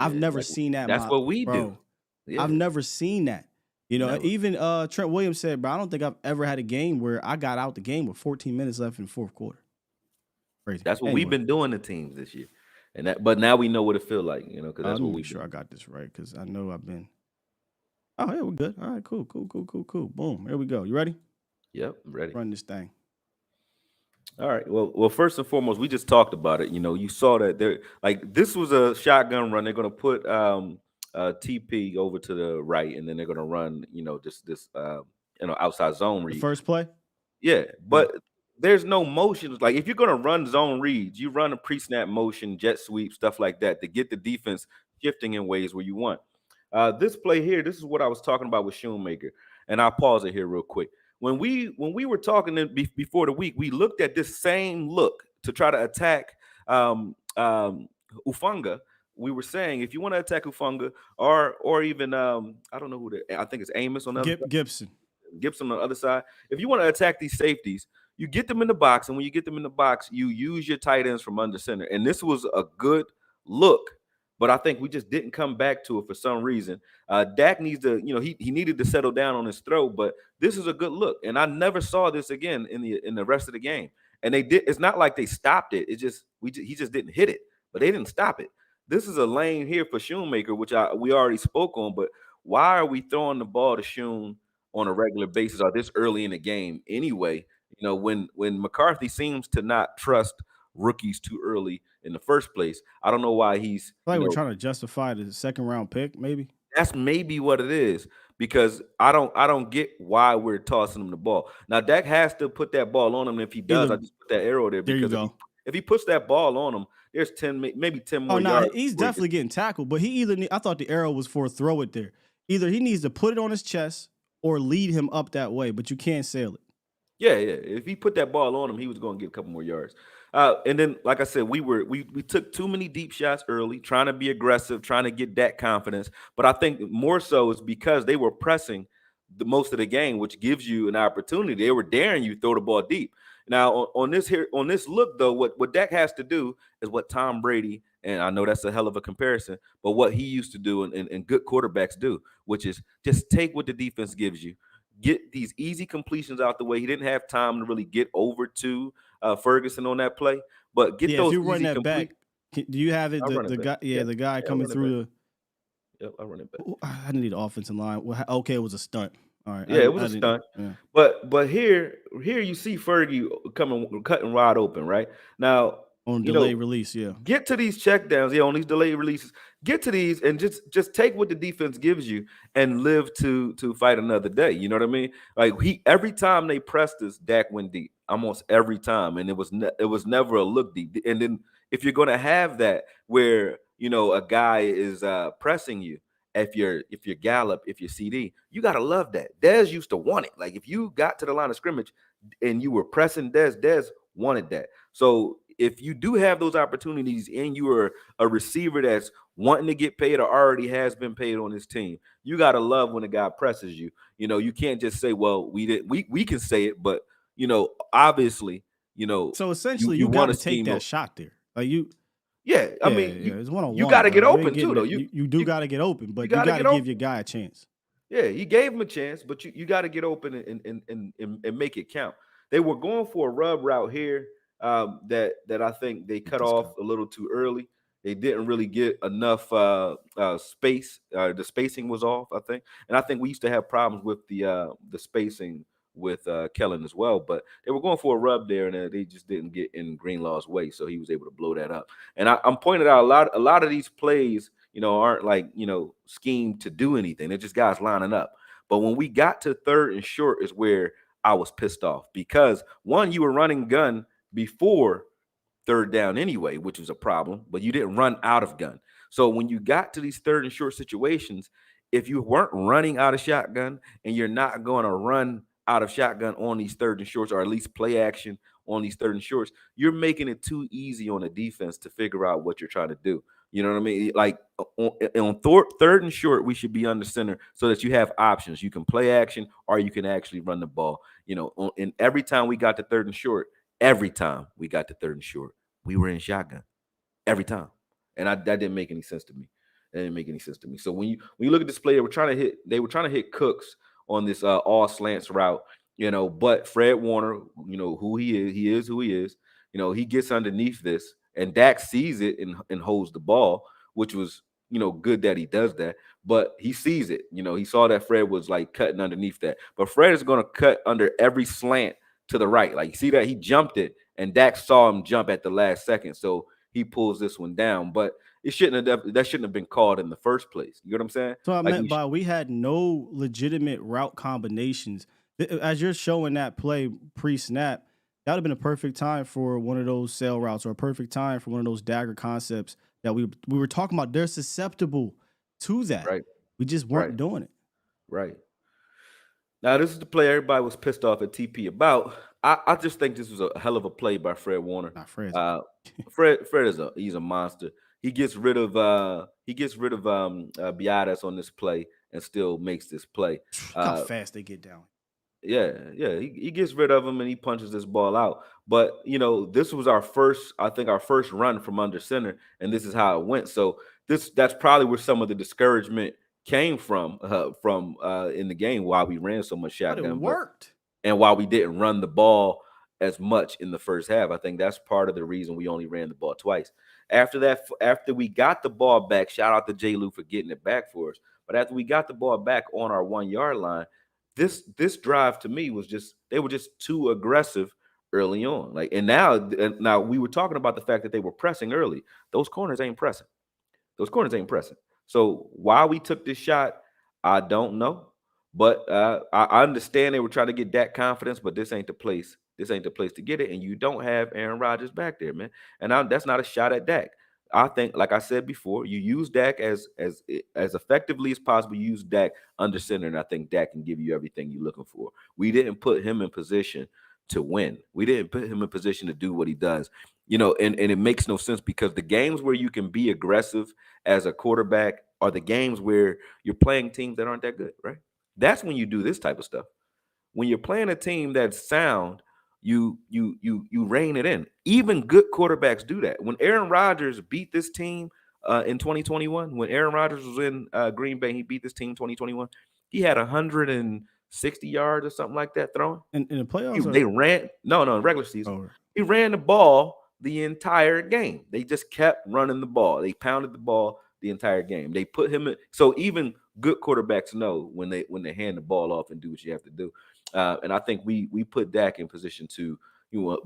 Yeah, I've never seen that. That's what we do. Yeah. I've never seen that. Even Trent Williams said, bro, I don't think I've ever had a game where I got out the game with 14 minutes left in the 4th quarter. Crazy. That's what we've been doing to teams this year. But now we know what it feels like, because that's what we sure I got this right because I know I've been. Oh, yeah, we're good. All right, cool. Boom. Here we go. You ready? Yep, I'm ready. Run this thing. All right. Well, first and foremost, we just talked about it. You saw that this was a shotgun run. They're going to put TP over to the right, and then they're going to run, just this, outside zone read. The first play? Yeah, but there's no motion. Like, if you're going to run zone reads, you run a pre-snap motion, jet sweep, stuff like that to get the defense shifting in ways where you want. This play here, this is what I was talking about with Shoemaker, and I'll pause it here real quick. When we were talking before the week, we looked at this same look to try to attack Ufunga. We were saying if you want to attack Ufunga or even I don't know I think it's Amos on the other Gibson on the other side. If you want to attack these safeties, you get them in the box, and when you get them in the box, you use your tight ends from under center. And this was a good look, but I think we just didn't come back to it for some reason. Dak needs to, he needed to settle down on his throw, but this is a good look, and I never saw this again in the rest of the game. And they did. It's not like they stopped it. He just didn't hit it, but they didn't stop it. this is a lane here for Shoemaker, which we already spoke on. But why are we throwing the ball to Shoon on a regular basis or this early in the game anyway? When McCarthy seems to not trust rookies too early in the first place, I don't know why he's I feel like we're trying to justify the second round pick, maybe. that's maybe what it is, because I don't get why we're tossing him the ball. Now Dak has to put that ball on him. And if he does, I just put that arrow there There you because go. if he puts that ball on him, there's 10, maybe 10 Oh more no, yards. he's definitely getting tackled. But I thought the arrow was for a throw it there. Either he needs to put it on his chest or lead him up that way. But you can't sail it. Yeah. If he put that ball on him, he was going to get a couple more yards. And then, like I said, we took too many deep shots early, trying to be aggressive, trying to get that confidence. But I think more so is because they were pressing the most of the game, which gives you an opportunity. They were daring you throw the ball deep. Now on this look though, what Dak has to do is what Tom Brady, and I know that's a hell of a comparison, but what he used to do and good quarterbacks do, which is just take what the defense gives you. Get these easy completions out the way. He didn't have time to really get over to Ferguson on that play, but get those. If you run easy that back, do you have it? The guy, the guy coming through the. Yep, I run it back. I didn't need offensive line. Okay, it was a stunt. All right. Yeah, it was a stunt. Yeah. But here you see Fergie cutting wide open right now. On delayed release, yeah. Get to these checkdowns, on these delayed releases. Get to these and just take what the defense gives you and live to fight another day. You know what I mean? Like every time they pressed us, Dak went deep, almost every time, and it was never a look deep. And then if you're gonna have that where a guy is pressing you, if you're Gallup, if you're CD, you gotta love that. Dez used to want it. Like if you got to the line of scrimmage and you were pressing Dez wanted that. So if you do have those opportunities and you are a receiver that's wanting to get paid or already has been paid on this team, you got to love when a guy presses you. You can't just say, well, we can say it, but obviously, So essentially you got to take that shot there. Like I mean, it's one-on-one. You got to get open too, though. You do got to get open, but you got to give your guy a chance. Yeah, he gave him a chance, but you got to get open and make it count. They were going for a rub route here. That I think they cut off a little too early. They didn't really get enough space. The spacing was off, I think, and I think we used to have problems with the spacing with Kellen as well. But they were going for a rub there, and they just didn't get in Greenlaw's way, so he was able to blow that up. And I'm pointing out a lot of these plays, aren't like schemed to do anything. They're just guys lining up. But when we got to third and short is where I was pissed off, because one, you were running gun before third down anyway, which was a problem, but you didn't run out of gun. So when you got to these third and short situations, if you weren't running out of shotgun and you're not going to run out of shotgun on these third and shorts, or at least play action on these third and shorts, you're making it too easy on the defense to figure out what you're trying to do. You know what I mean? Like on third and short, we should be under center so that you have options. You can play action or you can actually run the ball. And every time we got to third and short, we were in shotgun every time. And that didn't make any sense to me. So when you look at this play, they were trying to hit Cooks on this all slants route, but Fred Warner, who he is who he is. He gets underneath this, and Dak sees it and holds the ball, which was, good that he does that. But he sees it. He saw that Fred was like cutting underneath that. But Fred is going to cut under every slant to the right. Like, you see that he jumped it, and Dak saw him jump at the last second, so he pulls this one down. But that shouldn't have been called in the first place. You know what I'm saying? So I meant by we had no legitimate route combinations. As you're showing that play pre-snap, that would have been a perfect time for one of those sail routes, or a perfect time for one of those dagger concepts that we were talking about. They're susceptible to that. Right. We just weren't doing it. Right. Now, this is the play everybody was pissed off at TP about. I just think this was a hell of a play by Fred Warner. Not Fred. Fred he's a monster. He gets rid of Biadasz on this play and still makes this play. How fast they get down. Yeah. He gets rid of him and he punches this ball out. But this was our first run from under center, and this is how it went. So that's probably where some of the discouragement came from in the game, why we ran so much shotgun. But it worked. And why we didn't run the ball as much in the first half. I think that's part of the reason we only ran the ball twice. After we got the ball back, shout out to J. Lou for getting it back for us. But after we got the ball back on our 1 yard line, this drive to me was just they were just too aggressive early on. Like, and now we were talking about the fact that they were pressing early. Those corners ain't pressing. Those corners ain't pressing. So why we took this shot, I don't know. But I understand they were trying to get that confidence, but this ain't the place. This ain't the place to get it. And you don't have Aaron Rodgers back there, man. And that's not a shot at Dak. I think, like I said before, you use Dak as effectively as possible. You use Dak under center, and I think Dak can give you everything you're looking for. We didn't put him in position to win. We didn't put him in position to do what he does. And it makes no sense because the games where you can be aggressive as a quarterback are the games where you're playing teams that aren't that good, right? That's when you do this type of stuff. When you're playing a team that's sound, you rein it in. Even good quarterbacks do that. When Aaron Rodgers beat this team in 2021, when Aaron Rodgers was in Green Bay, he beat this team in 2021. He had 160 yards or something like that throwing. In the playoffs, they ran regular season. He ran the ball the entire game. They just kept running the ball. They pounded the ball the entire game. They put him in. So even good quarterbacks know when they hand the ball off and do what you have to do. And I think we put Dak in position to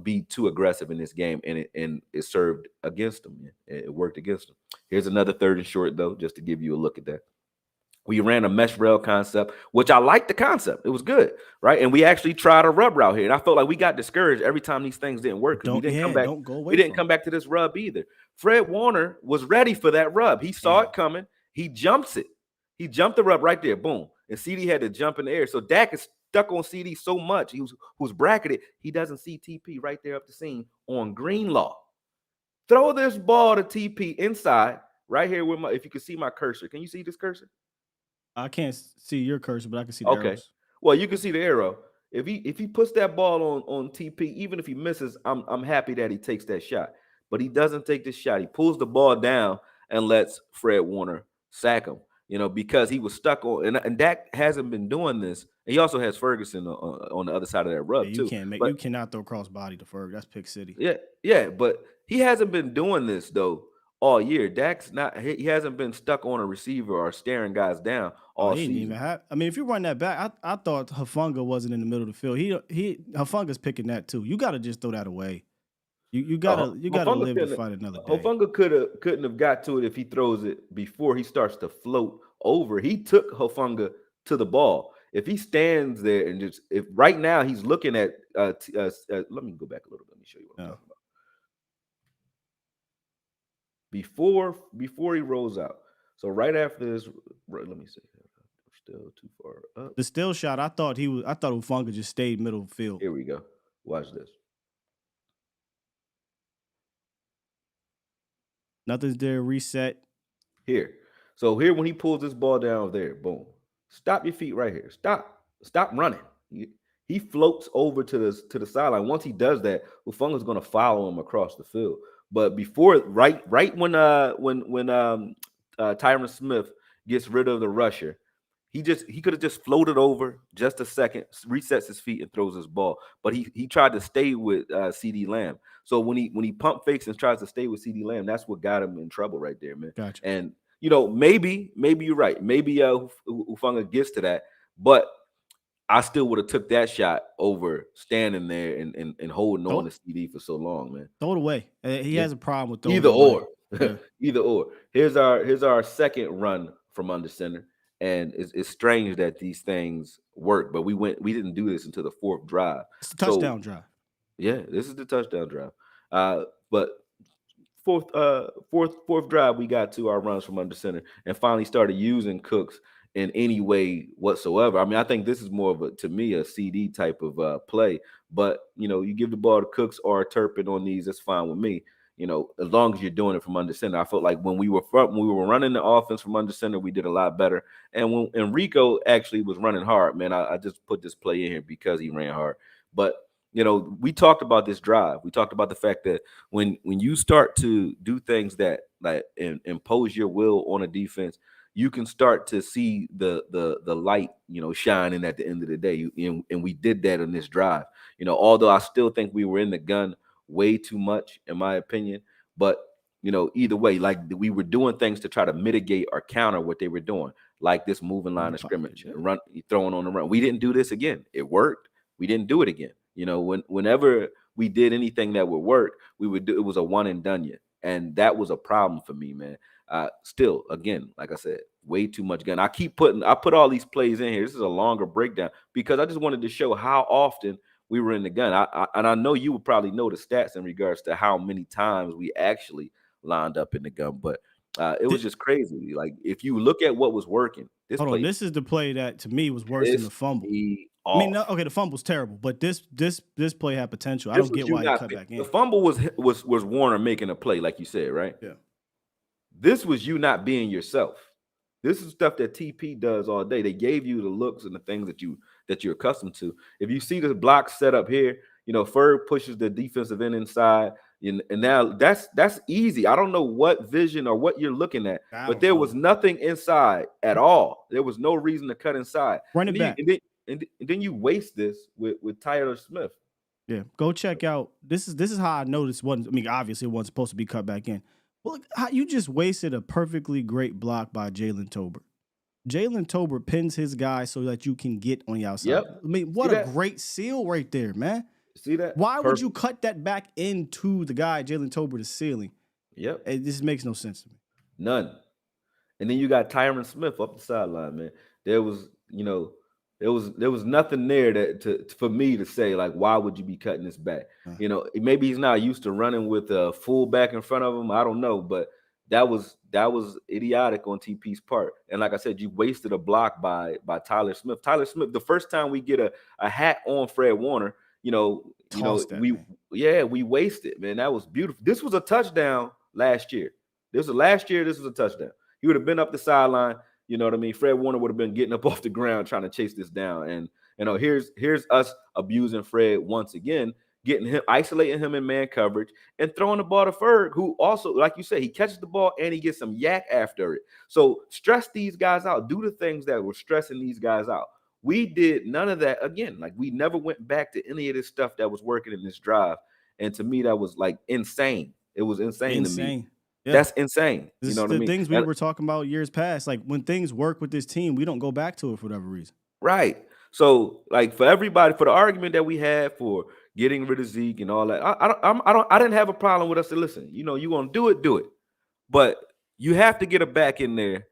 be too aggressive in this game, and it served against him. It worked against him. Here's another 3rd and short though, just to give you a look at that. We ran a mesh rail concept, which I liked the concept. It was good, right? And we actually tried a rub route here. And I felt like we got discouraged every time these things didn't work. We didn't come back. We didn't come back to this rub either. Fred Warner was ready for that rub. He saw it coming. He jumps it. He jumped the rub right there. Boom. And CD had to jump in the air. So Dak is stuck on CD so much. He was bracketed. He doesn't see TP right there up the seam on Greenlaw. Throw this ball to TP inside right here with if you can see my cursor. Can you see this cursor? I can't see your cursor, but I can see the arrows. Well, you can see the arrow. If he puts that ball on TP, even if he misses, I'm happy that he takes that shot. But he doesn't take this shot. He pulls the ball down and lets Fred Warner sack him. Because he was stuck on, and Dak hasn't been doing this. And he also has Ferguson on the other side of that rub too. You cannot throw cross body to Ferg. That's pick city. Yeah, but he hasn't been doing this though all year. Dak's not. He hasn't been stuck on a receiver or staring guys down all season. Even have. I mean, if you run that back, I thought Hufanga wasn't in the middle of the field. Hufanga's picking that too. You got to just throw that away. You gotta live to fight another day. Hufanga couldn't have got to it if he throws it before he starts to float over. He took Hufanga to the ball. If he stands there and if right now he's looking at let me go back a little bit. Let me show you what I'm talking about. Before he rolls out. So right after this, let me see. Still too far up. The still shot, I thought Hufanga just stayed middle of the field. Here we go. Watch this. Nothing's there. Reset. Here. So here when he pulls this ball down there, boom. Stop your feet right here. Stop running. He floats over to the sideline. Once he does that, Hufanga's going to follow him across the field. But before right when Tyron Smith gets rid of the rusher, he could have just floated over just a second, resets his feet and throws his ball. But he tried to stay with CD Lamb. So when he pump fakes and tries to stay with CD Lamb, that's what got him in trouble right there, man. Gotcha. And maybe you're right. Maybe Hufanga gets to that, but I still would have took that shot over standing there and holding on to CD for so long, man. Throw it away. He has a problem with throwing either or. Yeah. Either or. Here's our second run from under center, and it's strange that these things work, but we didn't do this until the 4th drive. It's a touchdown drive. Yeah, this is the touchdown drive. But fourth drive, we got to our runs from under center and finally started using Cooks in any way whatsoever. I mean, I think this is more of to me, a CD type of play. But you give the ball to Cooks or Turpin on these, that's fine with me. As long as you're doing it from under center. I felt like when we were running the offense from under center, we did a lot better. And when Enrico actually was running hard, man, I just put this play in here because he ran hard. But we talked about this drive. We talked about the fact that when you start to do things that like impose your will on a defense, you can start to see the light, shining at the end of the day. And we did that on this drive. Although I still think we were in the gun way too much, in my opinion. But either way, like we were doing things to try to mitigate or counter what they were doing, like this moving line of scrimmage, run, throwing on the run. We didn't do this again. It worked. We didn't do it again. Whenever we did anything that would work, we would do. It was a one and done yet, and that was a problem for me, man. Still, again, like I said, way too much gun. I put all these plays in here. This is a longer breakdown because I just wanted to show how often we were in the gun. I know you would probably know the stats in regards to how many times we actually lined up in the gun, but it was just crazy. Like if you look at what was working, this is the play that to me was worse than the fumble. I mean, the fumble's terrible, but this play had potential. I don't get why he cut back in. The fumble was Warner making a play, like you said, right? Yeah. This was you not being yourself. This is stuff that TP does all day. They gave you the looks and the things that you're accustomed to. If you see the block set up here, Ferg pushes the defensive end inside, and now that's easy. I don't know what vision or what you're looking at, but there was nothing inside at all. There was no reason to cut inside. Run it back. And then you waste this with Tyler Smith. Yeah, go check out. This is how I noticed one. I mean, obviously it wasn't supposed to be cut back in. Well, look, how you just wasted a perfectly great block by Jalen Tolbert. Jalen Tolbert pins his guy so that you can get on the outside. Yep. I mean, what a great seal right there, man. See that? Why would you cut that back into the guy Jalen Tolbert is sealing? Yep. This makes no sense to me. None. And then you got Tyron Smith up the sideline, man. There was nothing there for me to say, like, why would you be cutting this back? Maybe he's not used to running with a fullback in front of him. I don't know, but that was idiotic on TP's part. And like I said, you wasted a block by Tyler Smith. Tyler Smith, the first time we get a hat on Fred Warner, we wasted, man. That was beautiful. This was a touchdown last year. This was a touchdown. He would have been up the sideline. You know what I mean? Fred Warner would have been getting up off the ground trying to chase this down. And, here's us abusing Fred once again, isolating him in man coverage and throwing the ball to Ferg, who also, like you said, he catches the ball and he gets some yak after it. So stress these guys out. Do the things that were stressing these guys out. We did none of that again. Like we never went back to any of this stuff that was working in this drive. And to me, that was like insane. It was insane to me. Yeah. That's insane. This what I mean? Things we were talking about years past. Like when things work with this team, we don't go back to it for whatever reason. Right. So, like for everybody, for the argument that we had for getting rid of Zeke and all that, I didn't have a problem with us to listen. You gonna do it. But you have to get a back in there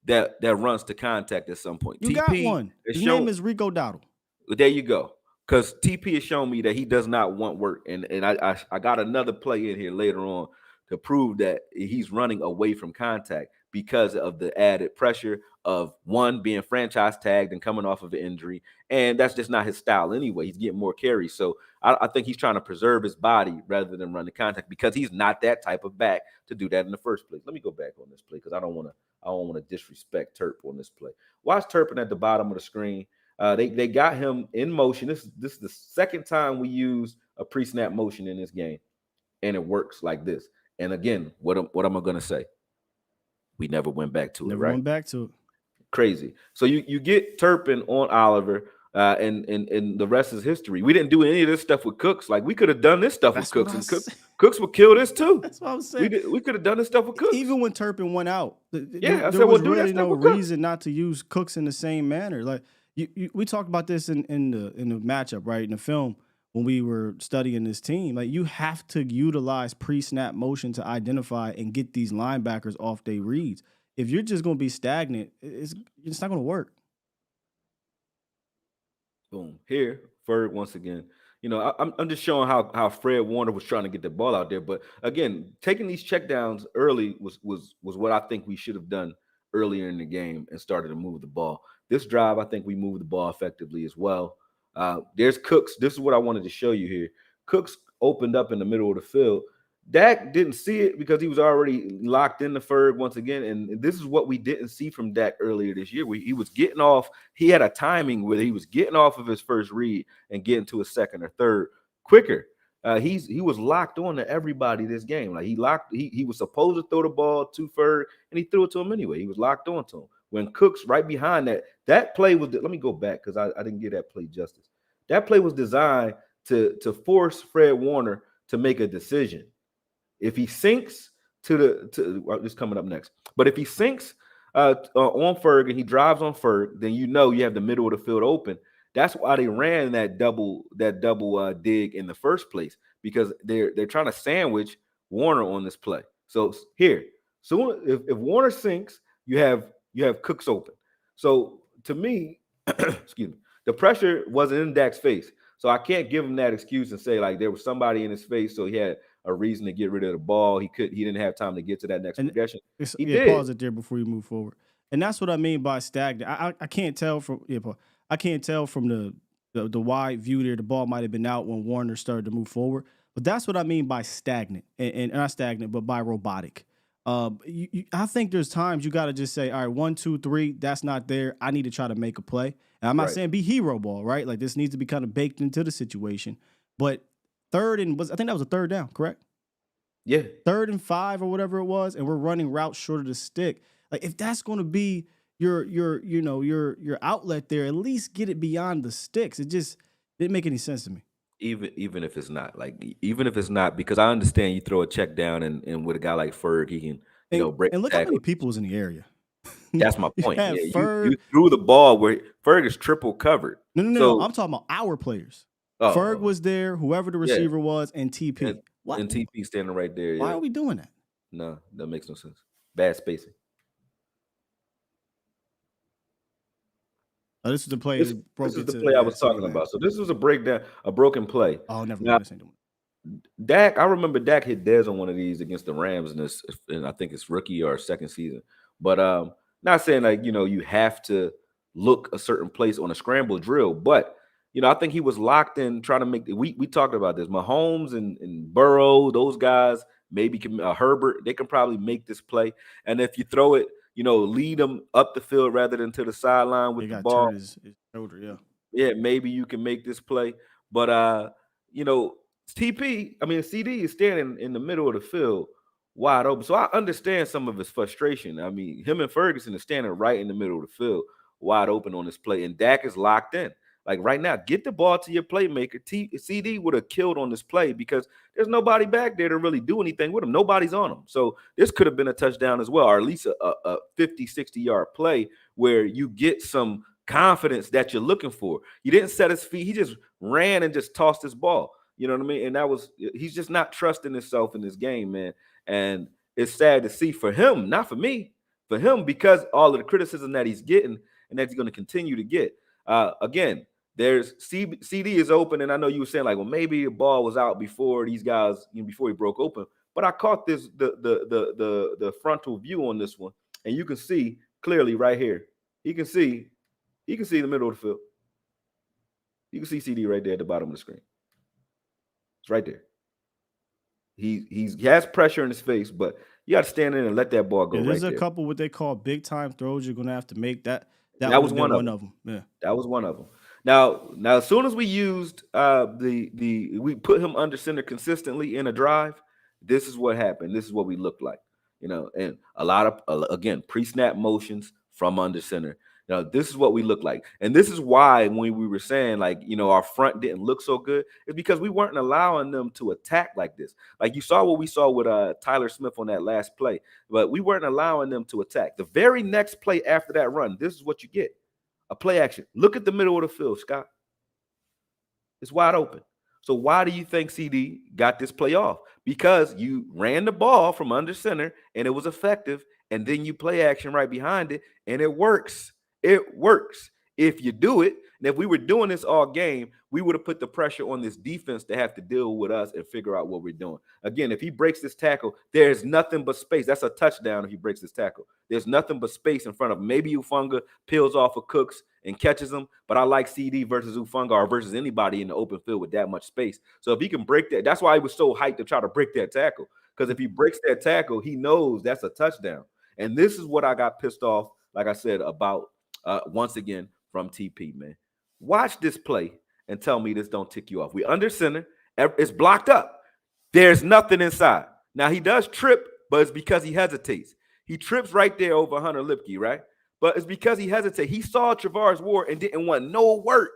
that runs to contact at some point. You got one. His name is Rico Dowdle. There you go. Because TP has shown me that he does not want work, and I got another play in here later on to prove that he's running away from contact because of the added pressure of one being franchise tagged and coming off of an injury. And that's just not his style anyway. He's getting more carries. So I think he's trying to preserve his body rather than run the contact because he's not that type of back to do that in the first place. Let me go back on this play because I don't want to disrespect Turp on this play. Watch Turpin at the bottom of the screen. They got him in motion. This is the second time we use a pre-snap motion in this game, and it works like this. And again, what am I going to say? We never went back to it, right? Never went back to it. Crazy. So you get Turpin on Oliver, and the rest is history. We didn't do any of this stuff with Cooks. Like we could have done this stuff with Cooks, and Cooks would kill this too. That's what I was saying. We could have done this stuff with Cooks. Even when Turpin went out, there was really no reason not to use Cooks in the same manner. Like we talked about this in the matchup, right? In the film. When we were studying this team, like you have to utilize pre-snap motion to identify and get these linebackers off their reads. If you're just going to be stagnant, it's not going to work. Boom. Here, Ferg once again. I'm just showing how Fred Warner was trying to get the ball out there. But again, taking these checkdowns early was what I think we should have done earlier in the game and started to move the ball. This drive, I think we moved the ball effectively as well. There's Cooks. This is what I wanted to show you here. Cooks opened up in the middle of the field. Dak didn't see it because he was already locked in the Ferg once again. And this is what we didn't see from Dak earlier this year. He was getting off. He had a timing where he was getting off of his first read and getting to a second or third quicker. He was locked on to everybody this game. Like he was supposed to throw the ball to Ferg, and he threw it to him anyway. He was locked on to him. When Cooks right behind that play was, let me go back because I didn't give that play justice. That play was designed to force Fred Warner to make a decision. If he sinks just coming up next. But if he sinks on Ferg and he drives on Ferg, then you have the middle of the field open. That's why they ran that double dig in the first place, because they're trying to sandwich Warner on this play. So here, soon if Warner sinks, you have Cooks open. So to me, excuse me, the pressure wasn't in Dak's face. So I can't give him that excuse and say like there was somebody in his face, so he had a reason to get rid of the ball. He didn't have time to get to that next progression. He did. Pause it there before you move forward. And that's what I mean by stagnant. I can't tell from I can't tell from the wide view there. The ball might have been out when Warner started to move forward, but that's what I mean by stagnant and not stagnant, but by robotic. I think there's times you got to just say, all right, 1, 2, 3, that's not there. I need to try to make a play. And I'm not saying be hero ball, right? Like this needs to be kind of baked into the situation. But I think that was a third down, correct? Yeah. 3rd and 5 or whatever it was, and we're running routes short of the stick. Like if that's going to be your outlet there, at least get it beyond the sticks. It just didn't make any sense to me. Even if it's not, because I understand you throw a check down and with a guy like Ferg, he can break. And look how many people was in the area. That's my point. Yeah, you threw the ball where Ferg is triple covered. No. I'm talking about our players. Ferg was there, whoever the receiver was, and TP. And TP standing right there. Why are we doing that? No, that makes no sense. Bad spacing. Oh, this is the play. This is the play I was talking about. So this was a breakdown, a broken play. Oh, never mind. Dak, I remember Dak hit Dez on one of these against the Rams in I think it's rookie or second season. But not saying like you have to look a certain place on a scramble drill, but I think he was locked in trying to make. We talked about this. Mahomes and Burrow, those guys, maybe Herbert, they can probably make this play. And if you throw it, lead them up the field rather than to the sideline with the ball. His shoulder, yeah, maybe you can make this play. But CD is standing in the middle of the field, wide open. So I understand some of his frustration. I mean, him and Ferguson are standing right in the middle of the field, wide open on this play, and Dak is locked in. Like right now, get the ball to your playmaker. CD would have killed on this play because there's nobody back there to really do anything with him. Nobody's on him. So this could have been a touchdown as well, or at least a 50, 60-yard play where you get some confidence that you're looking for. He didn't set his feet. He just ran and just tossed his ball. You know what I mean? And he's just not trusting himself in this game, man. And it's sad to see for him, not for me, for him, because all of the criticism that he's getting and that he's going to continue to get. Again, there's CD is open, and I know you were saying like, well, maybe the ball was out before these guys, before he broke open. But I caught the frontal view on this one, and you can see clearly right here. He can see the middle of the field. You can see CD right there at the bottom of the screen. It's right there. He has pressure in his face, but you got to stand in and let that ball go. There's a couple what they call big time throws you're going to have to make. That was one of them. Yeah, that was one of them. Now, as soon as we used we put him under center consistently in a drive, this is what happened. This is what we looked like, and a lot of again pre-snap motions from under center. This is what we look like, and this is why when we were saying like our front didn't look so good, is because we weren't allowing them to attack like this. Like you saw what we saw with Tyler Smith on that last play, but we weren't allowing them to attack. The very next play after that run, this is what you get. A play action. Look at the middle of the field, Scott. It's wide open. So why do you think CD got this play off? Because you ran the ball from under center and it was effective, and then you play action right behind it, and it works. It works. If you do it, and if we were doing this all game, we would have put the pressure on this defense to have to deal with us and figure out what we're doing. Again, if he breaks this tackle, there's nothing but space. That's a touchdown if he breaks this tackle. There's nothing but space in front of him. Maybe Ufunga peels off of Cooks and catches him, but I like CD versus Ufunga or versus anybody in the open field with that much space. So if he can break that, that's why he was so hyped to try to break that tackle, because if he breaks that tackle, he knows that's a touchdown. And this is what I got pissed off, like I said, about once again from TP, man. Watch this play and tell me this don't tick you off. We under center. It's blocked up. There's nothing inside. Now, he does trip, but it's because he hesitates. He trips right there over Hunter Lipke, right? But it's because he hesitates. He saw Travaris Ward and didn't want no work.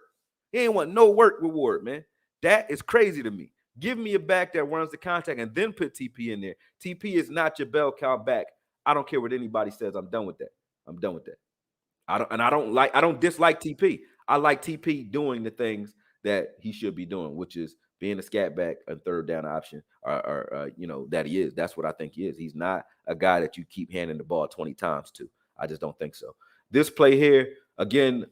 He didn't want no work with Ward, man. That is crazy to me. Give me a back that runs the contact and then put TP in there. TP is not your bell cow back. I don't care what anybody says. I'm done with that. I'm done with that. I don't dislike TP. I like TP doing the things that he should be doing, which is being a scat back and third down option, or that he is. That's what I think he is. He's not a guy that you keep handing the ball 20 times to. I just don't think so. This play here, again,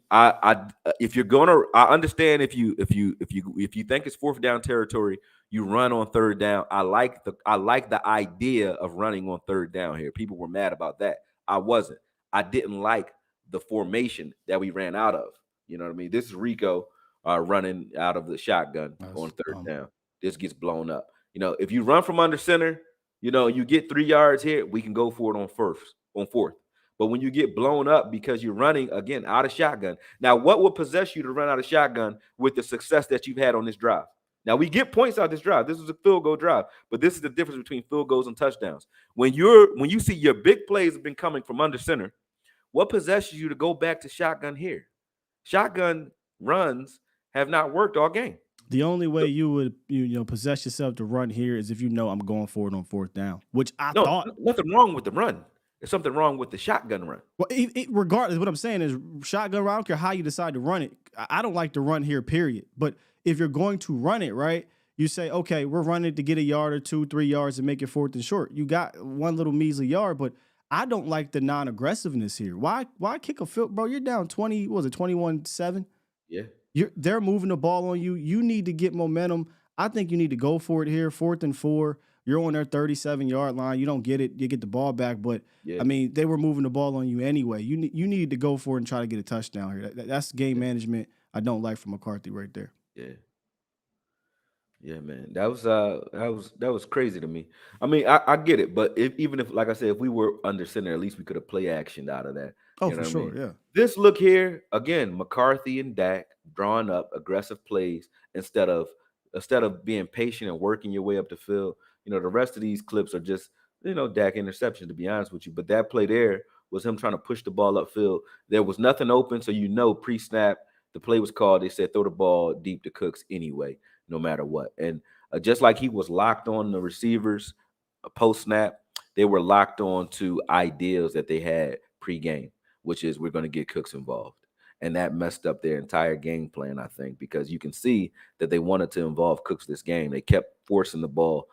if you're gonna, I understand if you think it's fourth down territory, you run on third down. I like the idea of running on third down here. People were mad about that. I wasn't. I didn't like the formation that we ran out of. You know what I mean? This is Rico running out of the shotgun on third down. This gets blown up. If you run from under center, you get 3 yards here, we can go for it on fourth. But when you get blown up because you're running, again, out of shotgun. Now, what would possess you to run out of shotgun with the success that you've had on this drive? Now, we get points out of this drive. This is a field goal drive, but this is the difference between field goals and touchdowns. When you see your big plays have been coming from under center, what possesses you to go back to shotgun here? Shotgun runs have not worked all game. The only way you would possess yourself to run here is if I'm going for it on fourth down, which I thought. Nothing wrong with the run. There's something wrong with the shotgun run. Well, regardless, what I'm saying is shotgun run, I don't care how you decide to run it. I don't like to run here, period. But if you're going to run it, right, you say, okay, we're running to get a yard or 2, 3 yards and make it fourth and short. You got one little measly yard, but I don't like the non-aggressiveness here. Why kick a field, bro? You're down 21-7? Yeah. They're moving the ball on you. You need to get momentum. I think you need to go for it here, 4th and 4. You're on their 37-yard line. You don't get it. You get the ball back. But, yeah. I mean, they were moving the ball on you anyway. You need to go for it and try to get a touchdown here. That's game management I don't like from McCarthy right there. Yeah. Yeah, man. That was crazy to me. I mean, I get it. But even if, like I said, if we were under center, at least we could have play action out of that. Oh, for sure, yeah. This look here, again, McCarthy and Dak drawing up aggressive plays instead of being patient and working your way up the field. The rest of these clips are just, Dak interceptions, to be honest with you. But that play there was him trying to push the ball upfield. There was nothing open, so pre-snap, the play was called. They said throw the ball deep to Cooks anyway, no matter what. And just like he was locked on the receivers post-snap, they were locked on to ideas that they had pre-game, which is we're going to get Cooks involved. And that messed up their entire game plan, I think, because you can see that they wanted to involve Cooks this game. They kept forcing the ball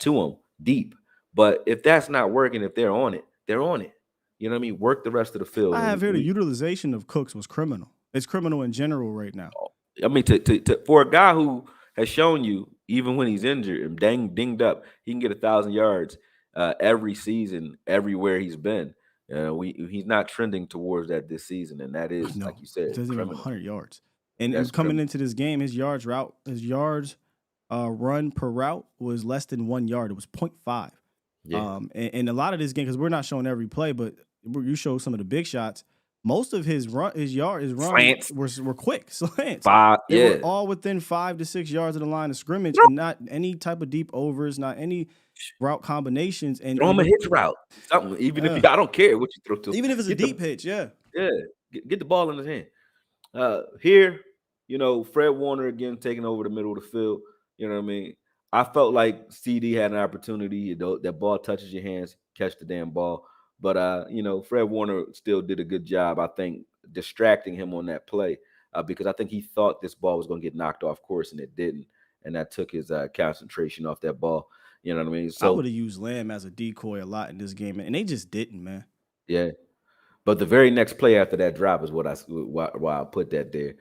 to him deep. But if that's not working, if they're on it, they're on it. You know what I mean? Work the rest of the field. I have heard the utilization of Cooks was criminal. It's criminal in general right now. I mean, for a guy who has shown you, even when he's injured and dinged up, he can get 1,000 yards every season, everywhere he's been. He's not trending towards that this season, and that is, like you said, he doesn't even have 100 yards. And coming into this game, his yards run per route was less than 1 yard. It was 0.5. Yeah. And a lot of this game, because we're not showing every play, but you show some of the big shots. Most of his runs were quick slants. They were all within 5 to 6 yards of the line of scrimmage, and not any type of deep overs, not any route combinations. And throw him a hitch route, something. Even if I don't care what you throw to, even if it's a deep hitch, yeah. Get the ball in his hand. Here, Fred Warner again taking over the middle of the field. You know what I mean? I felt like CD had an opportunity. That ball touches your hands, catch the damn ball. But, Fred Warner still did a good job, I think, distracting him on that play because I think he thought this ball was going to get knocked off course, and it didn't. And that took his concentration off that ball. You know what I mean? So I would have used Lamb as a decoy a lot in this game, and they just didn't, man. Yeah. But the very next play after that drop is why I put that there.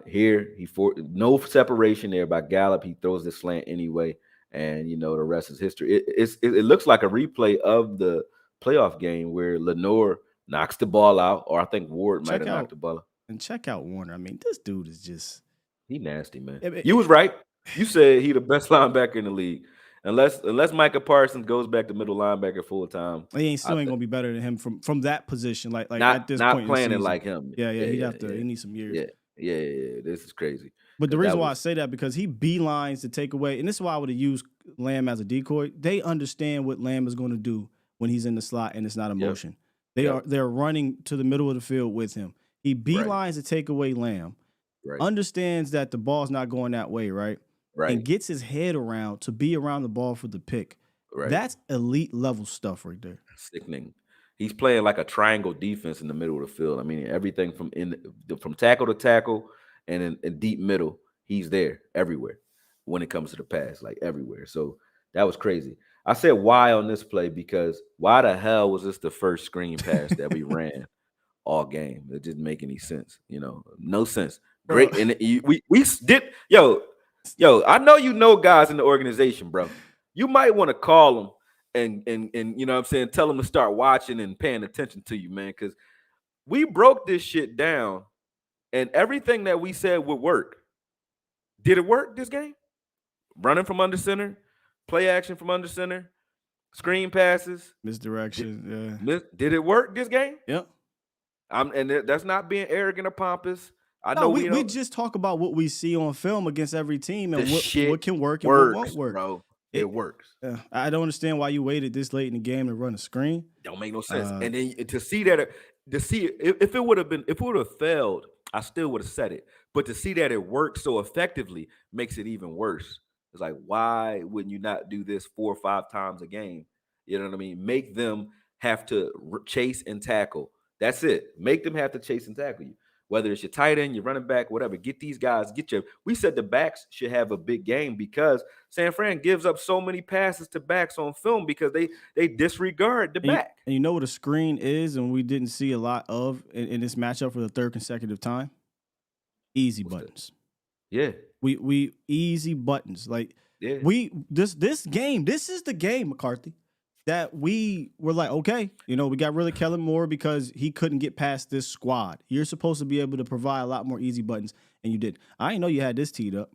Here, no separation there by Gallup. He throws the slant anyway, and, the rest is history. It looks like a replay of the playoff game where Lenore knocks the ball out, or I think Ward might have knocked the ball out. And check out Warner. I mean, this dude is just he nasty, man. You was right. You said he the best linebacker in the league. Unless Micah Parsons goes back to middle linebacker full time, he ain't gonna be better than him from that position. Like not, at this not point, playing it like him. Yeah. He needs some years. Yeah. This is crazy. But the reason why I say that because he beelines to take away, and this is why I would have used Lamb as a decoy. They understand what Lamb is going to do when he's in the slot and it's not a motion. They're running to the middle of the field with him. He beelines to take away Lamb. Right. Understands that the ball's not going that way, right? and gets his head around to be around the ball for the pick. Right. That's elite level stuff right there. Sickening. He's playing like a triangle defense in the middle of the field. I mean, everything from tackle to tackle and in deep middle, he's there everywhere when it comes to the pass, like everywhere. So that was crazy. I said why on this play because why the hell was this the first screen pass that we ran all game? It didn't make any sense. No sense. Great, Bro. and we did. Yo, I know you know guys in the organization, bro. You might want to call them and you know what I'm saying, tell them to start watching and paying attention to you, man, because we broke this shit down and everything that we said would work. Did it work this game? Running from under center, play action from under center, screen passes, Misdirection. Did it work this game? Yep. That's not being arrogant or pompous. I No, know we just talk about what we see on film against every team and what can work and what won't work. Bro. It works. I don't understand why you waited this late in the game to run a screen. Don't make no sense. And then to see if it would have failed, I still would have said it. But to see that it worked so effectively makes it even worse. It's like, why wouldn't you not do this 4 or 5 times a game? You know what I mean? Make them have to chase and tackle. That's it. Make them have to chase and tackle you. Whether it's your tight end, your running back, whatever, get these guys, we said the backs should have a big game because San Fran gives up so many passes to backs on film because they disregard the back. And you know what a screen is and we didn't see a lot of in this matchup for the third consecutive time? Easy buttons. Yeah. We easy buttons. Like this game, this is the game, McCarthy, that we were like, okay, we got rid of Kellen Moore because he couldn't get past this squad. You're supposed to be able to provide a lot more easy buttons, and you did. I didn't know you had this teed up.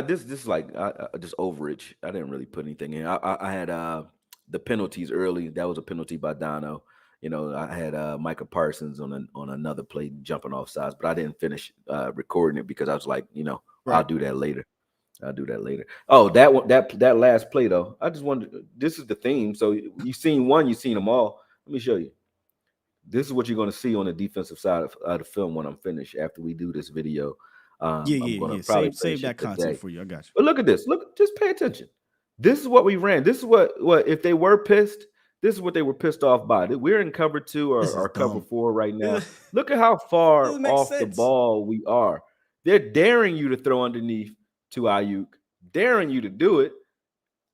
This is like just overage. I didn't really put anything in. I had the penalties early. That was a penalty by Dono. I had Micah Parsons on another play jumping off sides, but I didn't finish recording it because I was like, I'll do that later. Oh, that one, that last play though. I just wanted. This is the theme. So you've seen one, you've seen them all. Let me show you. This is what you're going to see on the defensive side of the film when I'm finished after we do this video. I'm gonna probably save that content for you. I got you. But look at this. Look, just pay attention. This is what we ran. This is what if they were pissed. This is what they were pissed off by. We're in cover 2 or cover 4 right now. Look at how far off the ball we are. They're daring you to throw underneath to Ayuk, daring you to do it,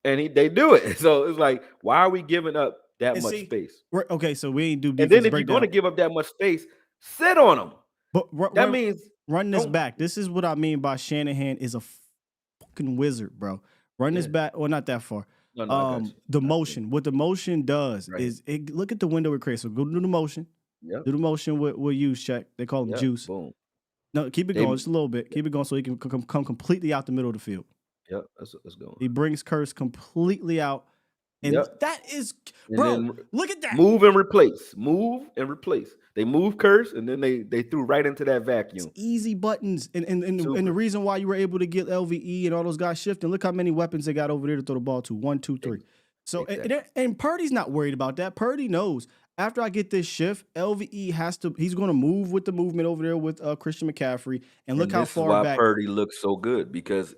and they do it. So it's like, why are we giving up that much space? Okay, so we ain't do defense. And then if you're going to give up that much space, sit on them. But that means run this back. This is what I mean by Shanahan is a fucking wizard, bro. Run this back. Well, not that far. No, the motion. What the motion does is look at the window it creates. So go do the motion. Yep. Do the motion with use check. They call them juice. Boom. No, keep it going just a little bit. Keep it going so he can come completely out the middle of the field. Yep, let's go. He brings Curse completely out. And that is, bro, look at that. Move and replace. They move Curse, and then they threw right into that vacuum. It's easy buttons. And the reason why you were able to get LVE and all those guys shifting, look how many weapons they got over there to throw the ball to. 1, 2, 3. So, exactly. and Purdy's not worried about that. Purdy knows. After I get this shift, LVE he's going to move with the movement over there with Christian McCaffrey. And look how far back. Purdy looks so good because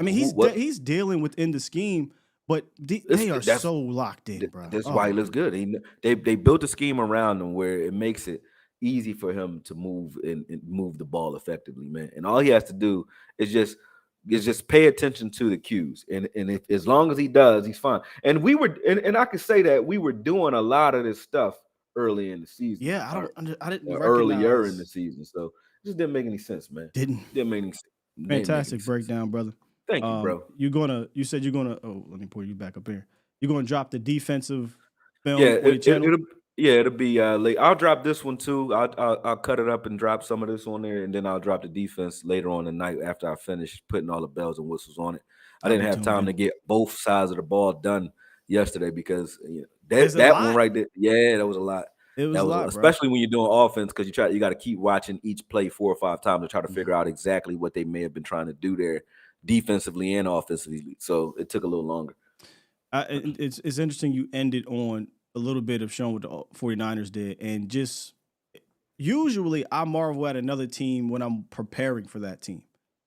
he's dealing within the scheme, but they are so locked in, bro. That's why he looks good. They built a scheme around him where it makes it easy for him to move and move the ball effectively, man. And all he has to do is just pay attention to the cues, and if as long as he does, he's fine. And we were, and I can say that we were doing a lot of this stuff early in the season. Yeah, I didn't earlier in the season, so it just didn't make any sense, man. Didn't make any sense. Fantastic breakdown, brother. Thank you, bro. You said you're gonna. Oh, let me pull you back up here. You're gonna drop the defensive film. It'll be late. I'll drop this one too. I'll cut it up and drop some of this on there, and then I'll drop the defense later on the night after I finish putting all the bells and whistles on it. I didn't have time to get both sides of the ball done yesterday because that one right there. Yeah, that was a lot. It was a lot, especially when you're doing offense because you got to keep watching each play 4 or 5 times to try to figure out exactly what they may have been trying to do there defensively and offensively. So it took a little longer. It's interesting you ended on a little bit of showing what the 49ers did. And just usually I marvel at another team when I'm preparing for that team.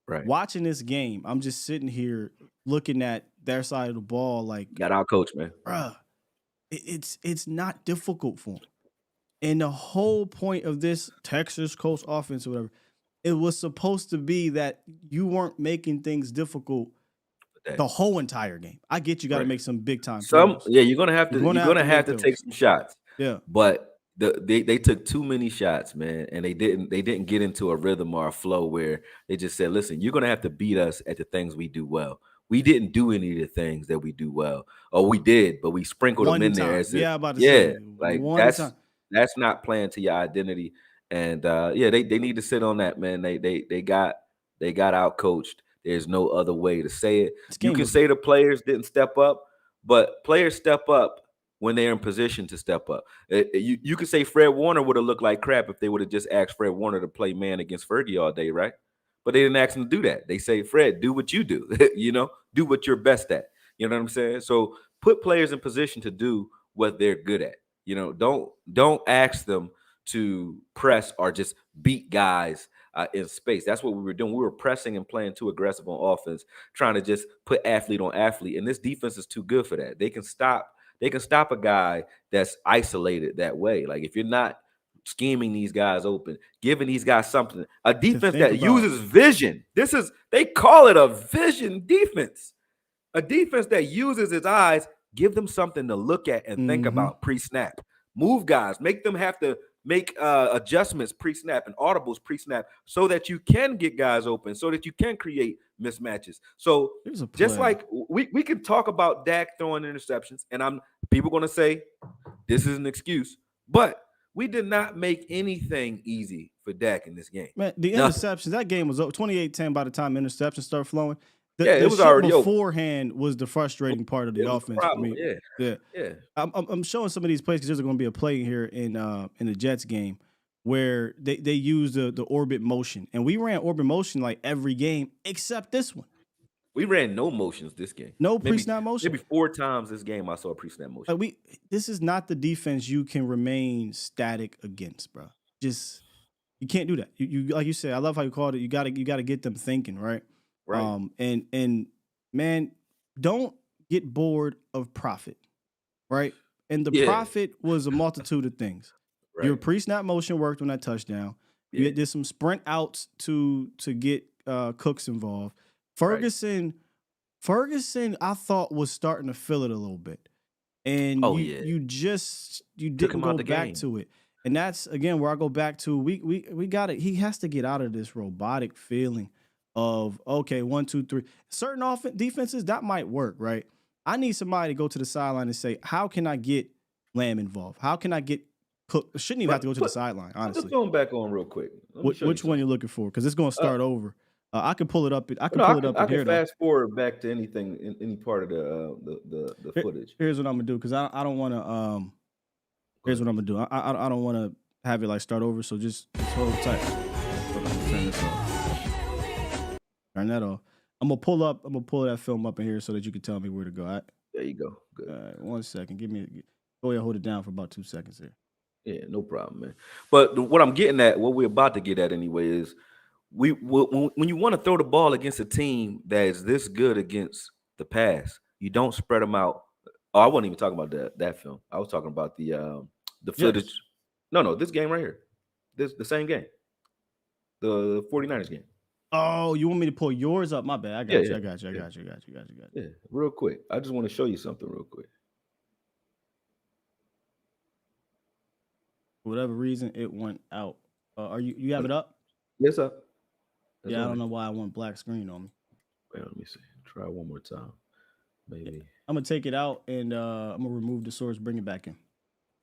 Right. Watching this game, I'm just sitting here looking at their side of the ball like, Got our coach, man. bruh, it's not difficult for them. And the whole point of this Texas Coast offense or whatever, it was supposed to be that you weren't making things difficult the whole entire game. I get you got to make some big time throws. You're gonna have to take some shots. Yeah. But they took too many shots, man, and they didn't get into a rhythm or a flow where they just said, listen, you're gonna have to beat us at the things we do well. We didn't do any of the things that we do well. Or we did, but we sprinkled them in there. That's not playing to your identity. And they need to sit on that, man. They got out coached. There's no other way to say it. You can say the players didn't step up, but players step up when they're in position to step up. You could say Fred Warner would have looked like crap if they would have just asked Fred Warner to play man against Fergie all day, right? But they didn't ask him to do that. They say, Fred, do what you do. Do what you're best at. You know what I'm saying? So put players in position to do what they're good at. Don't ask them to press or just beat guys in space. That's what we were doing. We were pressing and playing too aggressive on offense, trying to just put athlete on athlete. And this defense is too good for that. They can stop a guy that's isolated that way. Like if you're not scheming these guys open, giving these guys something, a defense that uses vision. They call it a vision defense. A defense that uses its eyes, give them something to look at and think about pre-snap. Move guys, make them have to make adjustments pre-snap and audibles pre-snap so that you can get guys open, so that you can create mismatches. So just like we can talk about Dak throwing interceptions, and people going to say this is an excuse, but we did not make anything easy for Dak in this game. Man, the interceptions, that game was 28-10 by the time interceptions started flowing. It was already beforehand was the frustrating part of the offense for me. Yeah. I'm showing some of these plays because there's going to be a play here in the Jets game where they use the orbit motion, and we ran orbit motion like every game except this one. We ran no motions this game. No pre-snap motion. Maybe 4 times this game I saw a pre-snap motion. This is not the defense you can remain static against, bro. Just you can't do that. You like you said. I love how you called it. You got to get them thinking, right? Right. And man, don't get bored of profit, right? And the profit was a multitude of things. Right. Your pre-snap motion worked on that touchdown. Yeah. You did some sprint outs to get Cooks involved. Ferguson, I thought was starting to feel it a little bit, and you didn't go back to it. And that's again where I go back to we got it. He has to get out of this robotic feeling of, okay, 1, 2, 3. Certain defenses, that might work, right? I need somebody to go to the sideline and say, how can I get Lamb involved? How can I get Cook? Shouldn't even have to go to the sideline, honestly. Just going back on real quick. Which one you're looking for? Because it's going to start over. I can pull it up. I can can fast forward back to anything in any part of the footage. Here's what I'm gonna do, because I don't want to. Here's what I'm gonna do. I don't want to have it like start over. So just hold tight. Turn this off. Turn that off. I'm gonna pull that film up in here so that you can tell me where to go. All right? There you go. Good. All right, 1 second. Go ahead, hold it down for about 2 seconds here. Yeah, no problem, man. But what I'm getting at, what we're about to get at anyway, is when you want to throw the ball against a team that is this good against the pass, you don't spread them out. Oh, I wasn't even talking about that film. I was talking about the footage. Yes. No, this game right here. The same game. The 49ers game. Oh, you want me to pull yours up? My bad. I got you. I got you. Yeah, real quick. I just want to show you something real quick. For whatever reason, it went out. Are you have it up? Yes, sir. I don't know why I want black screen on me. Wait, let me see. Try one more time. Maybe. Yeah. I'm gonna take it out and I'm gonna remove the source, bring it back in.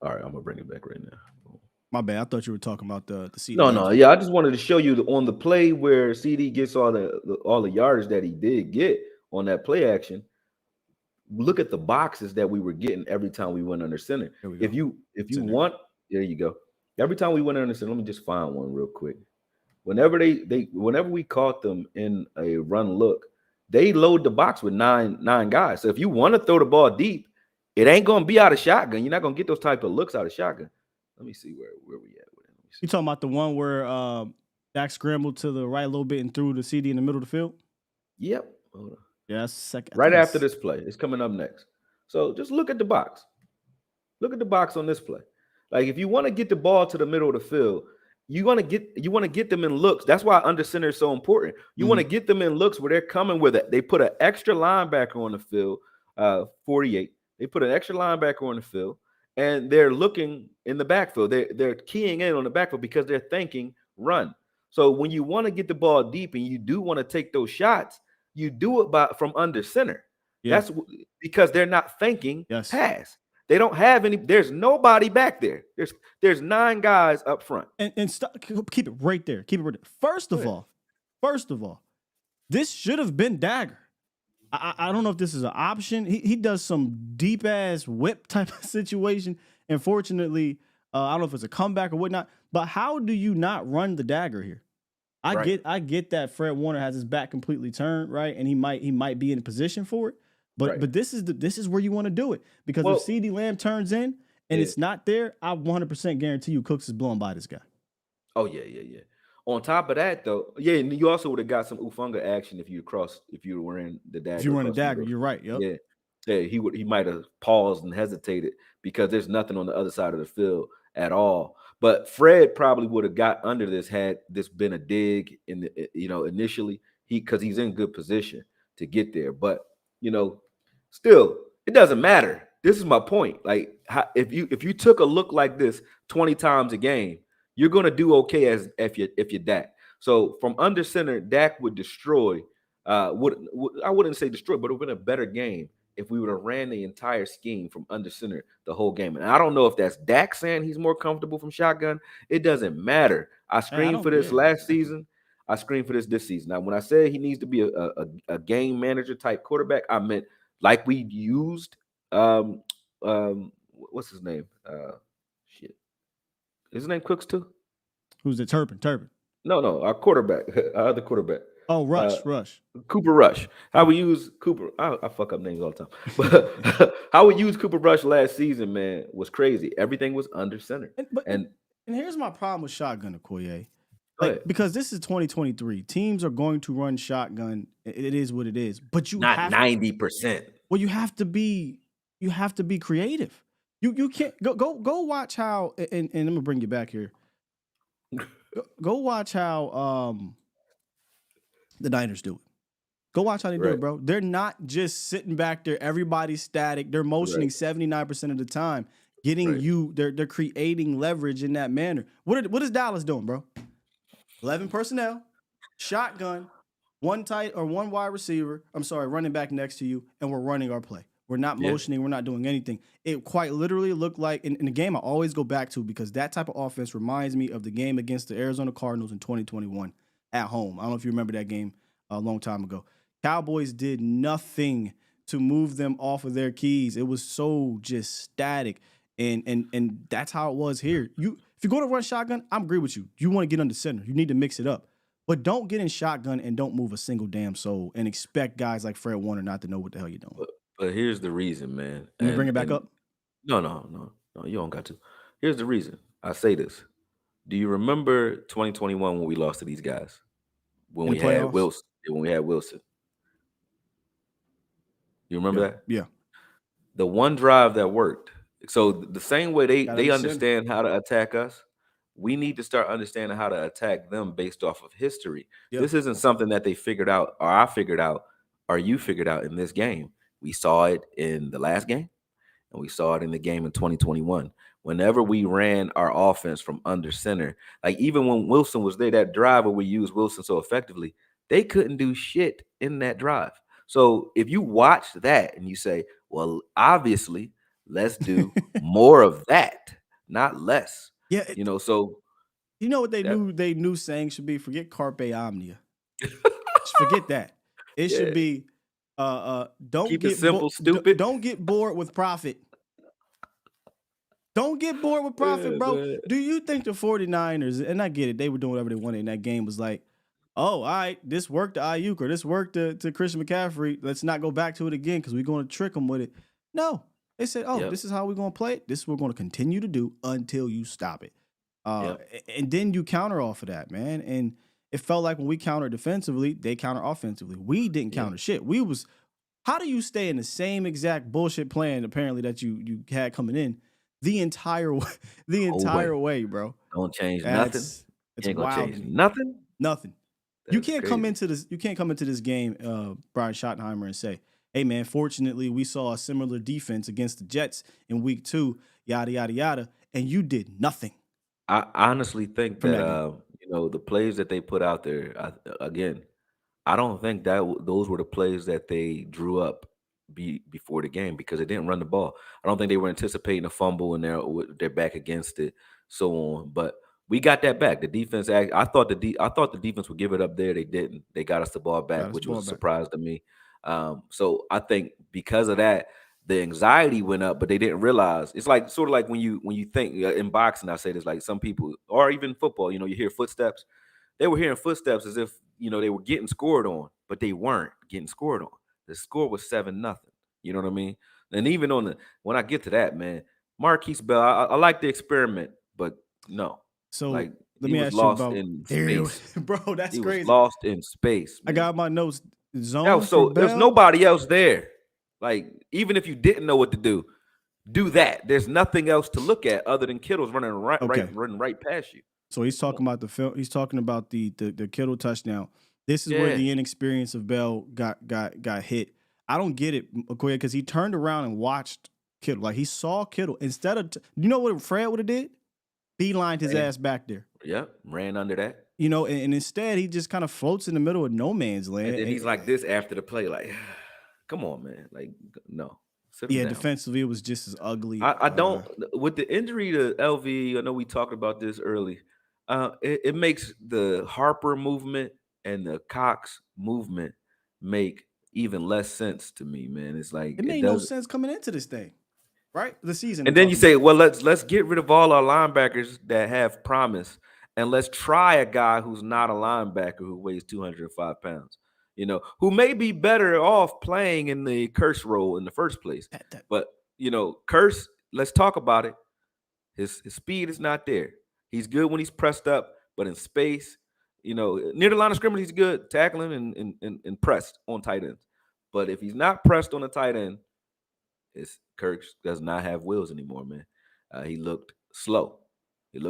All right, I'm gonna bring it back right now. My bad. I thought you were talking about the CD. No. Yeah, I just wanted to show you on the play where CD gets all the yardage that he did get on that play action. Look at the boxes that we were getting every time we went under center. If you want, there you go. Every time we went under center, let me just find one real quick. Whenever whenever we caught them in a run look, they load the box with nine guys. So if you want to throw the ball deep, it ain't gonna be out of shotgun. You're not gonna get those type of looks out of shotgun. Let me see where we at with it. You talking about the one where Dak scrambled to the right a little bit and threw the CD in the middle of the field. Yep. Hold on. Yeah, that's second. Right after this play. It's coming up next. So just look at the box. Look at the box on this play. Like if you want to get the ball to the middle of the field, you want to get them in looks. That's why under center is so important. You want to get them in looks where they're coming with it. They put an extra linebacker on the field, 48. They put an extra linebacker on the field, and they're looking in the backfield. They're keying in on the backfield because they're thinking run. So when you want to get the ball deep and you do want to take those shots, you do it from under center. Yeah. That's because they're not thinking Yes. pass. They don't have any. There's nobody back there. There's 9 guys up front. And keep it right there. Keep it right there. First of all, this should have been Dagger. I don't know if this is an option. He does some deep ass whip type of situation. Unfortunately, I don't know if it's a comeback or whatnot. But how do you not run the Dagger here? I get that Fred Warner has his back completely turned, right, and he might be in position for it. But this is where you want to do it, because if CeeDee Lamb turns in and it's not there, I 100% guarantee you Cooks is blown by this guy. Oh yeah. On top of that, though, and you also would have got some Ufunga action if you were in the Dagger. If you were in the Dagger, you're right. Yep. Yeah, he might have paused and hesitated because there's nothing on the other side of the field at all. But Fred probably would have got under this had this been a dig in the initially because he's in good position to get there. But still, it doesn't matter. This is my point. Like, if you took a look like this 20 times a game, you're gonna do okay as if you're Dak. So from under center, Dak would destroy. I wouldn't say destroy, but it would have been a better game if we would have ran the entire scheme from under center the whole game. And I don't know if that's Dak saying he's more comfortable from shotgun. It doesn't matter. I screamed for this last season. I screamed for this season. Now, when I say he needs to be a game manager type quarterback, I meant like we used what's his name? Shit. Is his name Cooks too? Who's the Turpin? No, our quarterback, our other quarterback. Oh, Rush. Cooper Rush. How we use Cooper. I fuck up names all the time. But how we used Cooper Rush last season, man, was crazy. Everything was under center. And here's my problem with shotgun, Akoye. Because this is 2023. Teams are going to run shotgun. It is what it is. But you not 90%. Well, you have to be creative. You can't go watch how and I'm gonna bring you back here. Go watch how the Niners do it. Go watch how they do it, bro. They're not just sitting back there, everybody's static. They're motioning 79% of the time, getting you, they're creating leverage in that manner. What is Dallas doing, bro? 11 personnel, shotgun, one tight or one wide receiver, running back next to you, and we're running our play. We're not motioning. We're not doing anything. It quite literally looked like, in the game I always go back to, because that type of offense reminds me of the game against the Arizona Cardinals in 2021 at home. I don't know if you remember that game a long time ago. Cowboys did nothing to move them off of their keys. It was so just static, and that's how it was here. If you're going to run shotgun, I agree with you. You want to get under center. You need to mix it up. But don't get in shotgun and don't move a single damn soul and expect guys like Fred Warner not to know what the hell you're doing. But here's the reason, man. Let me bring it back up. No, you don't got to. Here's the reason. I say this. Do you remember 2021 when we lost to these guys? When we had Wilson. You remember that? Yeah. The one drive that worked. So the same way they understand how to attack us, we need to start understanding how to attack them based off of history. Yep. This isn't something that they figured out, or I figured out, or you figured out in this game. We saw it in the last game, and we saw it in the game in 2021. Whenever we ran our offense from under center, like even when Wilson was there, that drive where we used Wilson so effectively, they couldn't do shit in that drive. So if you watch that and you say, well, obviously, let's do more of that, not less. Yeah. So you know what they knew saying should be? Forget Carpe Omnia. Just forget that. It should be don't keep get it simple, stupid. Don't get bored with profit. Don't get bored with profit, bro. Man. Do you think the 49ers, and I get it, they were doing whatever they wanted in that game, was like, oh, all right, this worked to Ayuk or this worked to Christian McCaffrey. Let's not go back to it again because we're going to trick them with it. No. They said, this is how we're going to play it. This is what we're going to continue to do until you stop it. And then you counter off of that, man. And it felt like when we countered defensively, they countered offensively. We didn't counter shit. How do you stay in the same exact bullshit plan apparently that you had coming in the entire way, bro? Don't change nothing. It's Ain't gonna wild change to me. nothing. Nothing. That's You can't come crazy. into this game, Brian Schottenheimer, and say, "Hey, man, fortunately, we saw a similar defense against the Jets in week 2, yada yada yada, and you did nothing I honestly think from that that game." the plays that they put out there again. I don't think that those were the plays that they drew up before the game because they didn't run the ball. I don't think they were anticipating a fumble and they're back against it, so on. But we got that back. The defense, I thought I thought the defense would give it up there. They didn't. They got us the ball back, Got us which ball was a back. surprise to me. So I think because of that, the anxiety went up, but they didn't realize. It's like sort of like when you think in boxing. I say this like some people, or even football. You hear footsteps. They were hearing footsteps as if they were getting scored on, but they weren't getting scored on. The score was 7-0. You know what I mean? And even when I get to that, man, Marquise Bell, I like the experiment, but no, So like let he me was ask you lost about in there, space. bro. That's He was crazy. lost in space, I man. got my notes. Yeah, Zone for so there's Bell. nobody else there. Like even if you didn't know what to do that. There's nothing else to look at other than Kittle's running Okay. running right past you. So he's Come talking on. about the film. He's talking about the Kittle touchdown. This is where Yeah. the inexperience of Bell got hit. I don't get it, Akoye, because he turned around and watched Kittle. Like he saw Kittle instead of you know what Fred would have did? Beelined his ass back there. Yeah, ran under that. And instead he just kind of floats in the middle of no man's land. And then he's like this after the play, like, come on, man. Like, no. Sit him yeah, down. defensively it was just as ugly. I don't with the injury to LV, I know we talked about this early. It makes the Harper movement and the Cox movement make even less sense to me, man. It's like It made no sense coming into this thing, right? The season. And then you say, well, let's get rid of all our linebackers that have promise, and let's try a guy who's not a linebacker who weighs 205 pounds. Who may be better off playing in the Curse role in the first place. But Curse, let's talk about it. His speed is not there. He's good when he's pressed up, but in space, near the line of scrimmage, he's good tackling and pressed on tight ends. But if he's not pressed on the tight end, Kirk does not have wheels anymore, man. He looked slow. I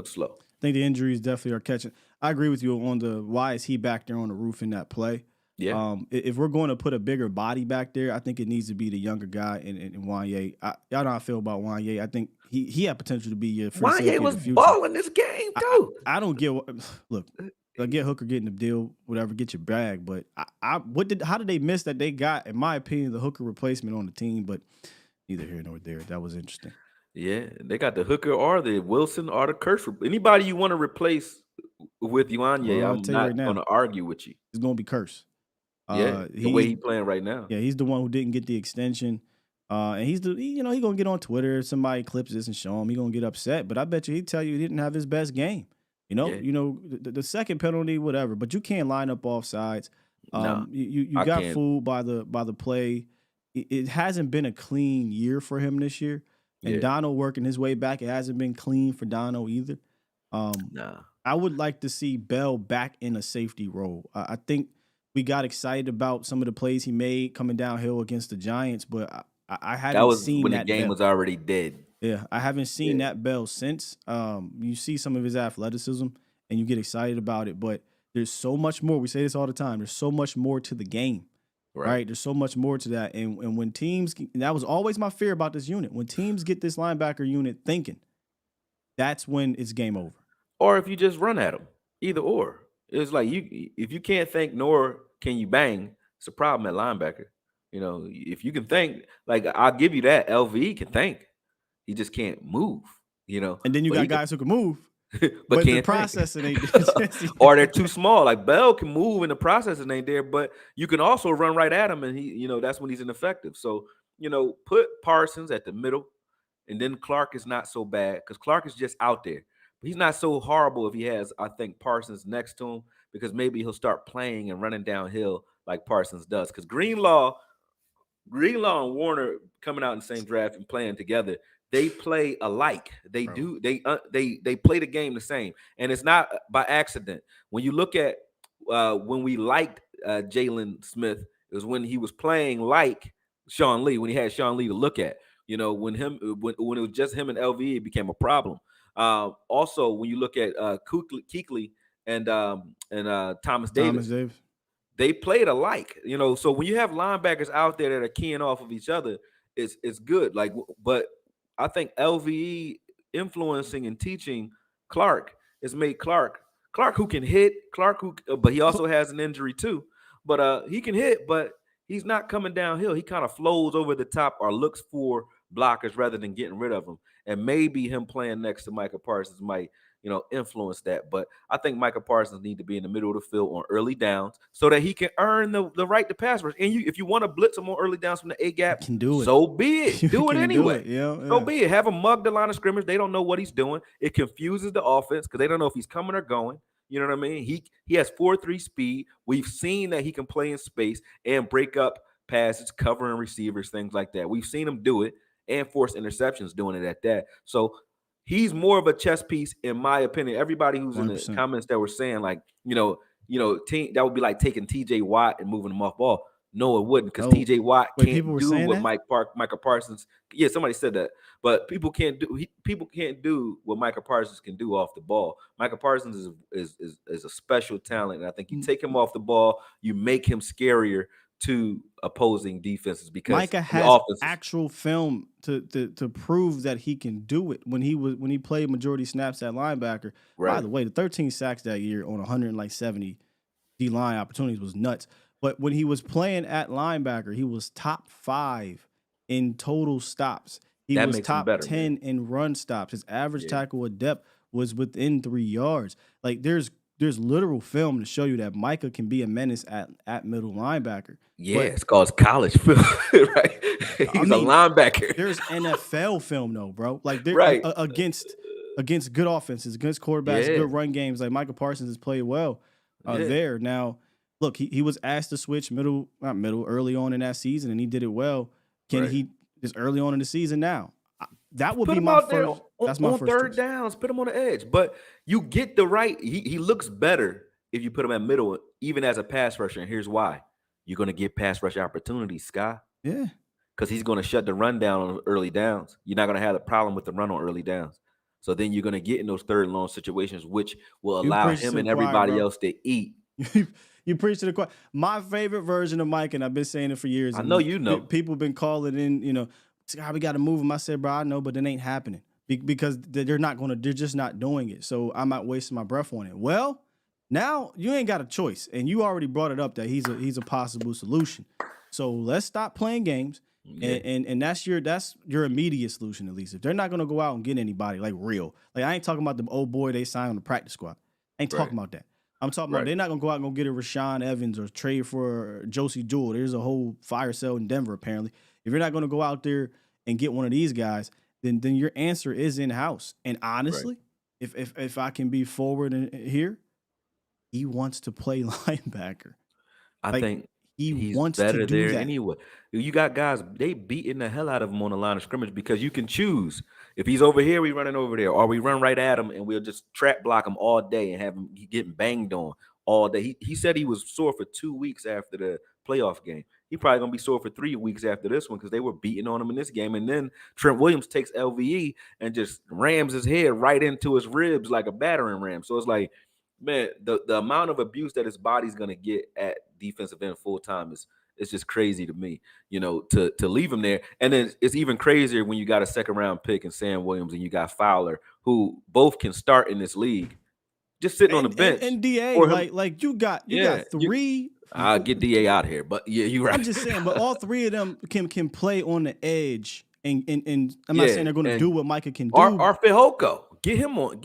think the injuries definitely are catching. I agree with you on the why is he back there on the roof in that play. Yeah. If we're going to put a bigger body back there, I think it needs to be the younger guy in Wanye. Y'all know how I feel about Wanye. I think he had potential to be your free safety Wanye in was the future. balling this game too. I don't get look. I get Hooker getting the deal, whatever, get your bag. But how did they miss that they got, in my opinion, the Hooker replacement on the team? But neither here nor there. That was interesting. Yeah, they got the Hooker or the Wilson or the Curse. Anybody you want to replace with Wanye, Well, I'm not going to argue with you. It's going to be Curse. Yeah, the way he's playing right now. Yeah, he's the one who didn't get the extension. And he's he's going to get on Twitter. Somebody clips this and show him. He's going to get upset. But I bet you he'd tell you he didn't have his best game. The second penalty, whatever. But you can't line up off sides. You got fooled by the play. It hasn't been a clean year for him this year. And Dono working his way back. It hasn't been clean for Dono either. I would like to see Bell back in a safety role. I think we got excited about some of the plays he made coming downhill against the Giants, but I haven't seen when that the game Bell. was already dead. Yeah, I haven't seen that Bell since. You see some of his athleticism, and you get excited about it, but there's so much more. We say this all the time. There's so much more to the game. Right. There's so much more to that. And when teams, and that was always my fear about this unit. When teams get this linebacker unit thinking, that's when it's game over. Or if you just run at them, either or. It's like if you can't think nor can you bang, it's a problem at linebacker. If you can think, like I'll give you that. LV can think. He just can't move, And then you got guys who can move. but the can't processing ain't or they're too small. Like Bell can move and the processing ain't there, but you can also run right at him, and he, that's when he's ineffective. So, put Parsons at the middle, and then Clark is not so bad because Clark is just out there. But he's not so horrible if he has, I think, Parsons next to him, because maybe he'll start playing and running downhill like Parsons does. Because Greenlaw and Warner coming out in the same draft and playing together, they play alike. They do. They play the game the same, and it's not by accident. When you look at when we liked Jalen Smith, it was when he was playing like Sean Lee, when he had Sean Lee to look at. When it was just him and LVE, it became a problem. Also, when you look at Kuechly and Thomas Thomas Davis, Davis. they played alike. So when you have linebackers out there that are keying off of each other, it's good. But I think LVE influencing and teaching Clark has made Clark who can hit, but he also has an injury too. But he can hit, but he's not coming downhill. He kind of flows over the top or looks for blockers rather than getting rid of them. And maybe him playing next to Micah Parsons might influence that. But I think Micah Parsons need to be in the middle of the field on early downs so that he can earn the right to pass rush. And if you want to blitz him on early downs from the A gap, can do it. So be it. Do it anyway. So be it. Have him mug the line of scrimmage. They don't know what he's doing. It confuses the offense because they don't know if he's coming or going. You know what I mean? He has 4.3 speed. We've seen that he can play in space and break up passes, covering receivers, things like that. We've seen him do it and force interceptions doing it at that. So he's more of a chess piece, in my opinion. Everybody who's 100%. In the comments that were saying, team that would be like taking TJ Watt and moving him off ball. No, it wouldn't, because TJ Watt can't do what Micah Parsons. Yeah, somebody said that, but people can't do what Micah Parsons can do off the ball. Micah Parsons is a special talent, and I think you take him off the ball, you make him scarier to opposing defenses, because Micah has actual film to prove that he can do it when he played majority snaps at linebacker. Right. By the way, the 13 sacks that year on 170 D-line opportunities was nuts. But when he was playing at linebacker, he was top 5 in total stops. He was top 10 in run stops. His average tackle at depth was within 3 yards. Like, there's literal film to show you that Micah can be a menace at middle linebacker. Yeah, it's called college film, right? He's a linebacker. There's NFL film though, bro. Like, against good offenses, against quarterbacks, good run games. Like, Micah Parsons has played well there. Now, look, he was asked to switch early on in that season, and he did it well. Can he just early on in the season now? That would be my first. That's my first third downs. Put him on the edge, but you get the right. He looks better if you put him at middle, even as a pass rusher. And here's why: you're going to get pass rush opportunities, Sky. Yeah, because he's going to shut the run down on early downs. You're not going to have a problem with the run on early downs. So then you're going to get in those third and long situations, which will allow him and everybody else to eat. You preach to the choir. My favorite version of Mike, and I've been saying it for years. I know you know. People have been calling in, we got to move him. I said, bro, I know, but it ain't happening because they're just not doing it. So I'm not wasting my breath on it. Well, now you ain't got a choice, and you already brought it up that he's a possible solution. So let's stop playing games, and that's your immediate solution, at least. If they're not gonna go out and get anybody like real, like I ain't talking about the old boy they signed on the practice squad. I ain't talking about that. I'm talking about they're not gonna go out and go get a Rashawn Evans or trade for Josie Jewell. There's a whole fire sale in Denver apparently. If you're not gonna go out there and get one of these guys, then your answer is in house. And honestly, if I can be forward here, he wants to play linebacker. I think he's wants better to do there that. Anyway. You got guys, they beating the hell out of him on the line of scrimmage because you can choose. If he's over here, we running over there, or we run right at him and we'll just trap block him all day and have him getting banged on all day. He said he was sore for 2 weeks after the playoff game. He probably gonna be sore for 3 weeks after this one because they were beating on him in this game. And then Trent Williams takes LVE and just rams his head right into his ribs like a battering ram. So it's like, man, the amount of abuse that his body's gonna get at defensive end full time is just crazy to me, to leave him there. And then it's even crazier when you got a second round pick in Sam Williams and you got Fowler, who both can start in this league, just sitting on the bench. And DA, like you got three. I'll get DA out here, but yeah, you're right. I'm just saying, but all three of them can play on the edge, and I'm not saying they're going to do what Micah can do. Or Fehoko. Get him on.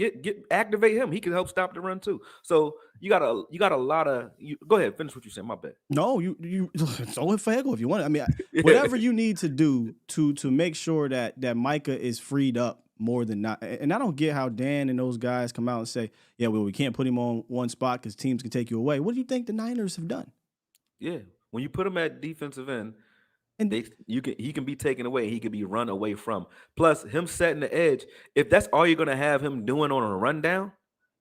Activate him. He can help stop the run too. So you got a lot of. Go ahead, finish what you said. My bad. No, you. It's only Fehoko if you want it. I mean, whatever you need to do to make sure that Micah is freed up more than not. And I don't get how Dan and those guys come out and say, yeah, well, we can't put him on one spot because teams can take you away. What do you think the Niners have done? Yeah, when you put him at defensive end. And he can be taken away. He can be run away from. Plus, him setting the edge. If that's all you're gonna have him doing on a rundown,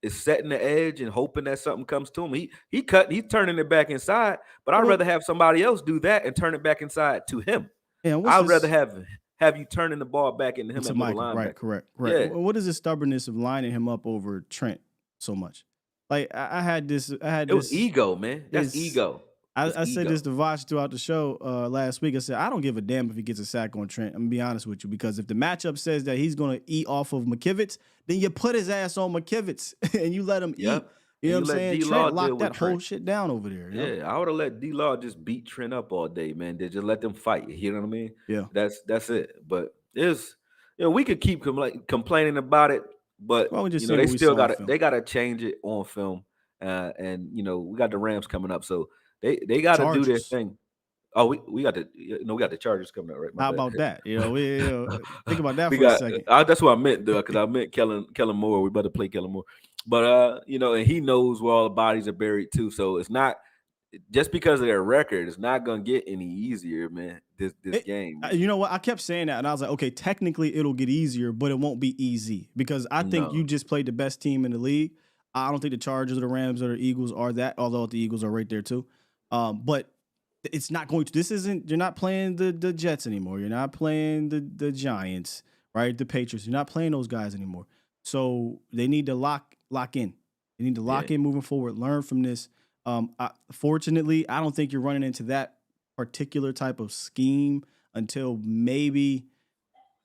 is setting the edge and hoping that something comes to him. He's turning it back inside, but I'd rather have somebody else do that and turn it back inside to him. Yeah, I'd rather have you turning the ball back into him to at middle Michael? linebacker. Right, correct. Yeah. What is the stubbornness of lining him up over Trent so much? Like I had this. It was ego, man. That's ego. I said this to Vosh throughout the show last week. I said, I don't give a damn if he gets a sack on Trent. I'm going to be honest with you, because if the matchup says that he's going to eat off of McKivitz, then you put his ass on McKivitz and you let him eat. You know what I'm saying? Trent locked that whole shit down over there. Yeah, I would have let D-Law just beat Trent up all day, man. They just let them fight. You know what I mean? Yeah. That's it. But we could keep complaining about it, but they still got to change it on film. And we got the Rams coming up, so they got to do their thing. Oh, we got the Chargers coming up, right? How about that? Think about that for a second. That's what I meant, though, because I meant Kellen Moore. We better play Kellen Moore, but and he knows where all the bodies are buried too. So it's not just because of their record. It's not gonna get any easier, man. This game. You know what? I kept saying that, and I was like, okay, technically it'll get easier, but it won't be easy because I think you just played the best team in the league. I don't think the Chargers or the Rams or the Eagles are that, although the Eagles are right there too. But it's not going to. You're not playing the Jets anymore. You're not playing the Giants, right? The Patriots. You're not playing those guys anymore. So they need to lock in. They need to lock in moving forward. Learn from this. Fortunately, I don't think you're running into that particular type of scheme until maybe.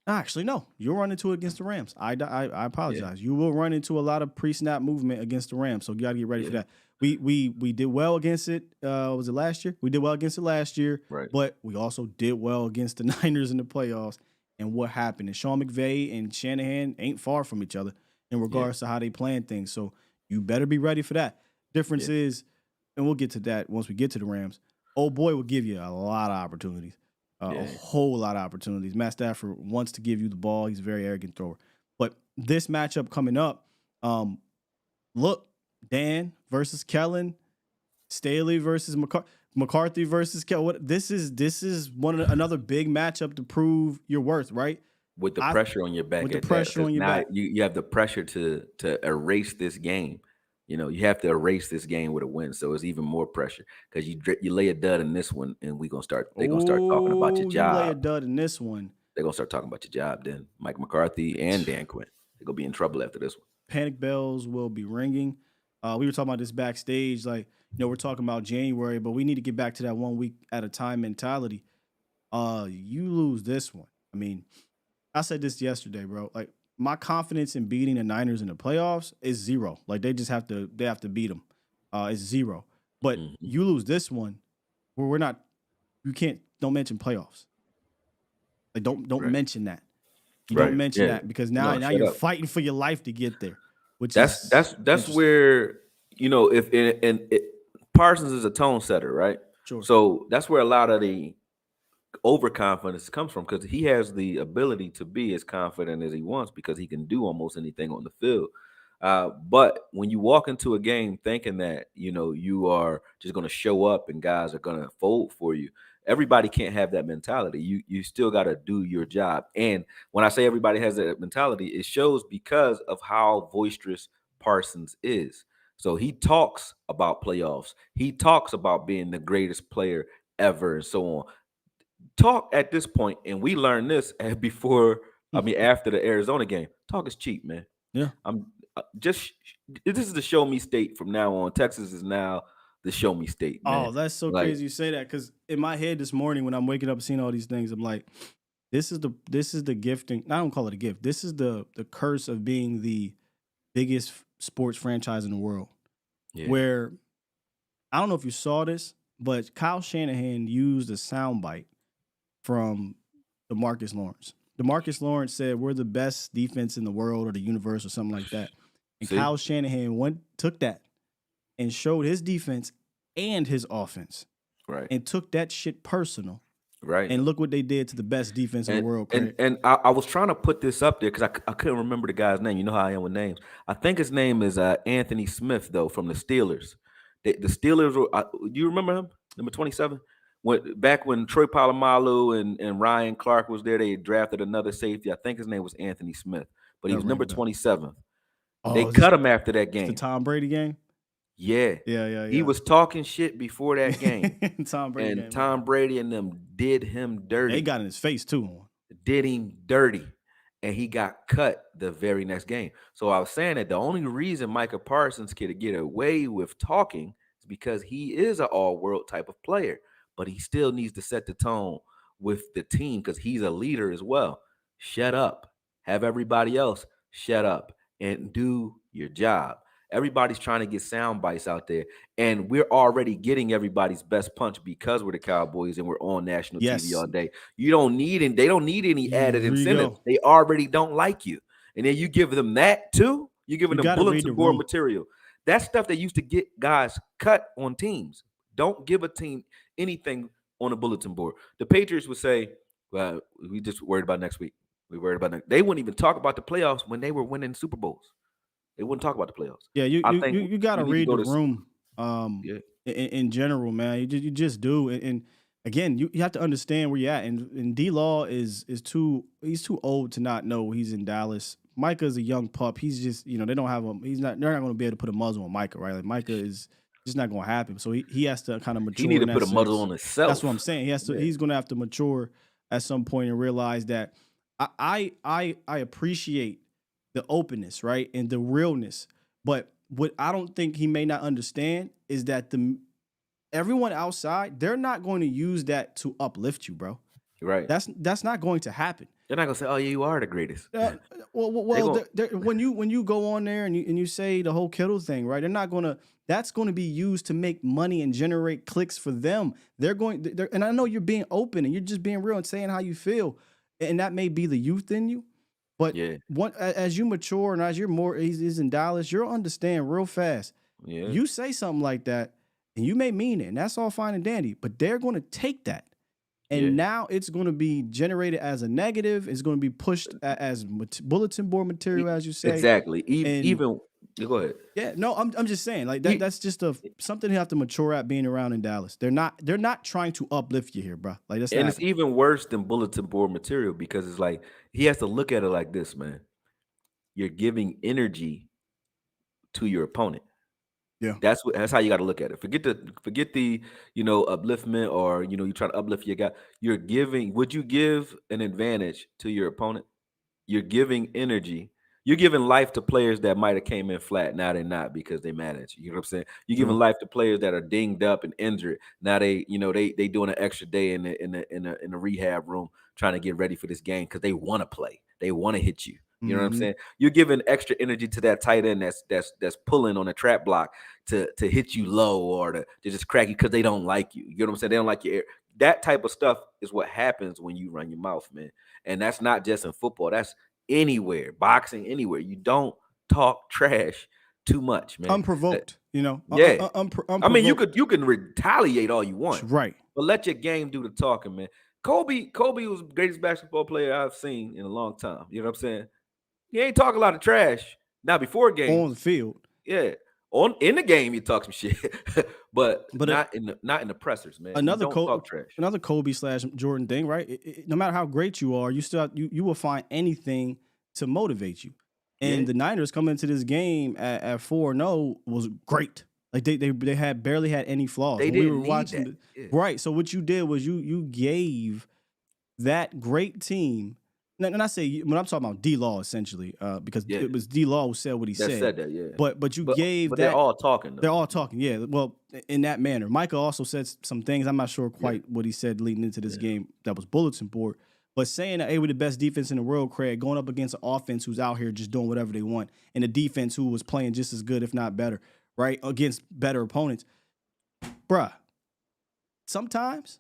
Actually, no. You'll run into it against the Rams. I apologize. You will run into a lot of pre-snap movement against the Rams, so you got to get ready for that. We did well against it. Was it last year? We did well against it last year, right? But we also did well against the Niners in the playoffs. And what happened? And Sean McVay and Shanahan ain't far from each other in regards to how they plan things. So you better be ready for that. Difference is, and we'll get to that once we get to the Rams. Old boy will give you a lot of opportunities. A whole lot of opportunities. Matt Stafford wants to give you the ball. He's a very arrogant thrower. But this matchup coming up, look, Dan versus Kellen, Staley versus McCarthy versus Kellen. This is another big matchup to prove your worth, right? With the pressure on your back. With the pressure on your back. You have the pressure to erase this game. You have to erase this game with a win, so it's even more pressure because you lay a dud in this one, and they're gonna start talking about your job. You lay a dud in this one, they're gonna start talking about your job. Then Mike McCarthy and Dan Quinn, they're gonna be in trouble after this one. Panic bells will be ringing. We were talking about this backstage, like we're talking about January, but we need to get back to that 1 week at a time mentality. You lose this one. I mean, I said this yesterday, bro. Like, my confidence in beating the Niners in the playoffs is zero. Like, they have to beat them. It's zero. But you lose this one where don't mention playoffs. Like, don't mention that. You don't mention that because now you're fighting for your life to get there. That's where, if Parsons is a tone setter, right? Sure. So that's where a lot of the overconfidence comes from, because he has the ability to be as confident as he wants because he can do almost anything on the field. But when you walk into a game thinking that, you are just going to show up and guys are going to fold for you, everybody can't have that mentality. You still got to do your job. And when I say everybody has that mentality, it shows because of how boisterous Parsons is. So he talks about playoffs. He talks about being the greatest player ever and so on. Talk at this point, and we learned this after the Arizona game. Talk is cheap, man. Yeah. This is the show me state from now on. Texas is now the show me state, man. Oh, that's so crazy you say that, because in my head this morning when I'm waking up seeing all these things, I'm like, this is the gifting. I don't call it a gift. This is the curse of being the biggest sports franchise in the world. Yeah. Where, I don't know if you saw this, but Kyle Shanahan used a soundbite from DeMarcus Lawrence. DeMarcus Lawrence said, "We're the best defense in the world or the universe," or something like that. And Kyle Shanahan took that and showed his defense and his offense. Right. And took that shit personal. Right. And look what they did to the best defense in the world. And I was trying to put this up there because I couldn't remember the guy's name. You know how I am with names. I think his name is Anthony Smith, though, from the Steelers. The Steelers were, do you remember him? Number 27? Back when Troy Polamalu and Ryan Clark was there, they drafted another safety. I think his name was Anthony Smith, but he was number 27. They Oh, cut him after that it's the game. Tom Brady game. Yeah. Yeah. He was talking shit before that game. Tom Brady And game. Tom Brady and them did him dirty. They got in his face too. Did him dirty. And he got cut the very next game. So I was saying that the only reason Micah Parsons could get away with talking is because he is an all-world type of player. But he still needs to set the tone with the team because he's a leader as well. Shut up. Have everybody else shut up and do your job. Everybody's trying to get sound bites out there, and we're already getting everybody's best punch because we're the Cowboys and we're on national TV all day. You don't need and they don't need any added incentives. They already don't like you, and then you give them that too. You're giving them bulletin board material. That's stuff that used to get guys cut on teams. Don't give a team anything on a bulletin board. The Patriots would say, "Well, we just worried about next week. We worried about next." They wouldn't even talk about the playoffs when they were winning Super Bowls. They wouldn't talk about the playoffs. Yeah, you got to read the room. In general, man, you just do. And again, you have to understand where you're at. And D-Law is too old to not know he's in Dallas. Micah's a young pup. He's just they don't have him. They're not going to be able to put a muzzle on Micah, right? Like Micah is just not going to happen. So he has to kind of mature. He need to put a muzzle on himself. That's what I'm saying. He has to. He's going to have to mature at some point and realize that I appreciate the openness, right, and the realness. But what I don't think he may not understand is that everyone outside, they're not going to use that to uplift you, bro. Right. That's not going to happen. They're not gonna say, "Oh yeah, you are the greatest." When you go on there and you say the whole Kittle thing, right? They're not gonna. That's going to be used to make money and generate clicks for them. And I know you're being open and you're just being real and saying how you feel, and that may be the youth in you. But as you mature and as you're more he's in Dallas, you'll understand real fast. Yeah. You say something like that, and you may mean it, and that's all fine and dandy. But they're going to take that, and now it's going to be generated as a negative. It's going to be pushed as bulletin board material, as you say. Exactly. Even go ahead. Yeah, no, I'm just saying like that. That's just something you have to mature at being around in Dallas. They're not trying to uplift you here, bro. Like that's and it's even worse than bulletin board material because it's like he has to look at it like this, man. You're giving energy to your opponent. Yeah, that's how you got to look at it. Forget the upliftment or you try to uplift your guy. You're giving. Would you give an advantage to your opponent? You're giving energy. You're giving life to players that might have came in flat. Now they're not because they mad at you. You know what I'm saying? You're giving life to players that are dinged up and injured. Now they doing an extra day in the rehab room trying to get ready for this game because they want to play. They want to hit you. You know what I'm saying? You're giving extra energy to that tight end that's pulling on a trap block to hit you low or to just crack you because they don't like you. You know what I'm saying? They don't like your air. That type of stuff is what happens when you run your mouth, man. And that's not just in football. That's anywhere, boxing, anywhere. You don't talk trash too much, man. Unprovoked, Yeah. I mean, you can retaliate all you want, right? But let your game do the talking, man. Kobe was the greatest basketball player I've seen in a long time. You know what I'm saying? He ain't talk a lot of trash. Now before game on the field, yeah. In the game, you talk some shit, but not in the pressers, man. Another Kobe / Jordan thing, right? No matter how great you are, you still you will find anything to motivate you. And the Niners coming into this game at 4-0 was great. Like they barely had any flaws. We were watching right. So what you did was you gave that great team. And I say when I'm talking about D-Law essentially, because it was D-Law who said what he said. That, yeah. But gave that. They're all talking. Though. They're all talking. Yeah. Well, in that manner, Micah also said some things. I'm not sure quite what he said leading into this game that was bulletin board. But saying that, hey, we're the best defense in the world, Craig, going up against an offense who's out here just doing whatever they want, and a defense who was playing just as good, if not better, right, against better opponents. Bruh, sometimes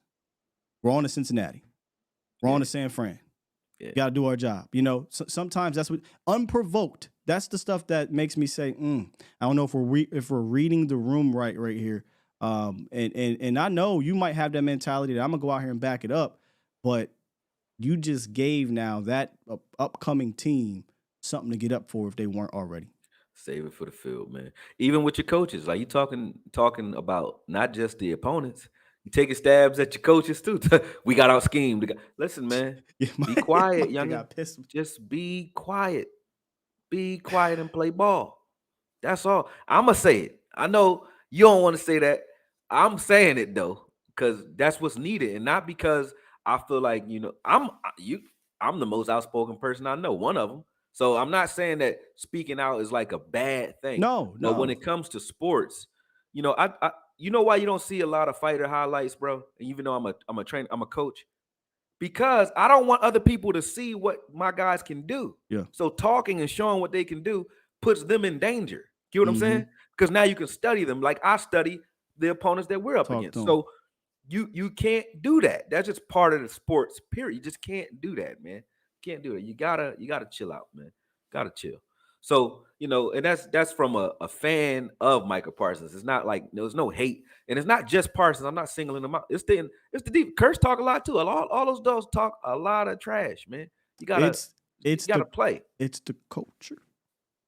we're on to Cincinnati. We're on to San Fran. Yeah. Got to do our job. Sometimes that's what unprovoked. That's the stuff that makes me say, I don't know if we're reading the room right here. And I know you might have that mentality that I'm gonna go out here and back it up, but you just gave now that upcoming team something to get up for if they weren't already. Save it for the field, man. Even with your coaches, like you talking about not just the opponents. You taking stabs at your coaches too. We got out schemed. Listen, man. Be quiet, young. Just be quiet. be quiet and play ball. That's all. I'ma say it. I know you don't want to say that. I'm saying it though, because that's what's needed, and not because I feel like I'm the most outspoken person I know, one of them. So I'm not saying that speaking out is like a bad thing. No, But when no. it comes to sports, I you know why you don't see a lot of fighter highlights, bro? And even though I'm a coach, because I don't want other people to see what my guys can do. Yeah. So talking and showing what they can do puts them in danger. You know what I'm Mm-hmm. saying? Because now you can study them like I study the opponents that we're up Talk to against. 'em. So you can't do that. That's just part of the sports, period. You just can't do that, man. Can't do it. You gotta chill out, man. Gotta chill. So, and that's from a fan of Michael Parsons. It's not like there's no hate. And it's not just Parsons. I'm not singling them out. It's the deep. Curse talk a lot too. All those dogs talk a lot of trash, man. You gotta play. It's the culture.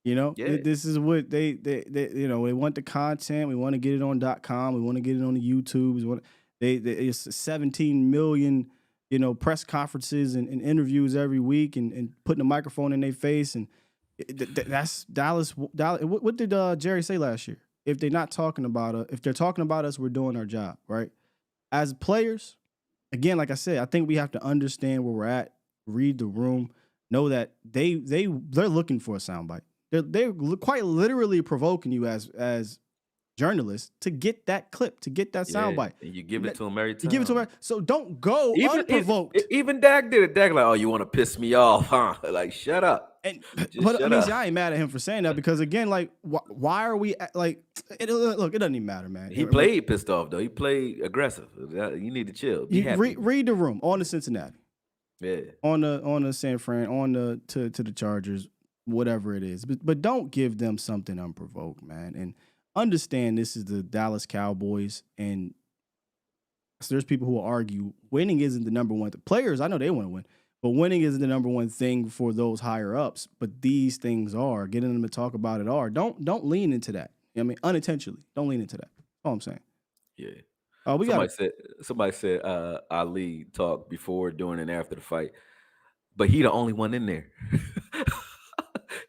Yeah. This is what they they want the content. We want to get it on .com. We want to get it on the YouTube. It's 17 million, press conferences and interviews every week and putting a microphone in their face. And that's Dallas. What did Jerry say last year? If they're not talking about us, if they're talking about us, we're doing our job, right? As players, again, like I said, I think we have to understand where we're at, read the room, know that they're looking for a soundbite. They're quite literally provoking you as journalists to get that clip, to get that soundbite. And you give it to them every time. You give it to them. So don't go unprovoked. Even Dak did it. Dak like, oh, you want to piss me off, huh? Like, shut up. But I mean, see, I ain't mad at him for saying that because again, like, why are we like? Look, it doesn't even matter, man. He played pissed off though. He played aggressive. You need to chill. Read the room on the Cincinnati. Yeah. On the San Fran, to the Chargers, whatever it is. But don't give them something unprovoked, man. And understand this is the Dallas Cowboys, and so there's people who will argue winning isn't the number one. The players, I know they want to win, but winning isn't the number one thing for those higher ups. But these things are. Getting them to talk about it are. Don't lean into that. I mean, unintentionally, don't lean into that. That's all I'm saying. Yeah. Somebody said Ali talked before, during, and after the fight, but he the only one in there.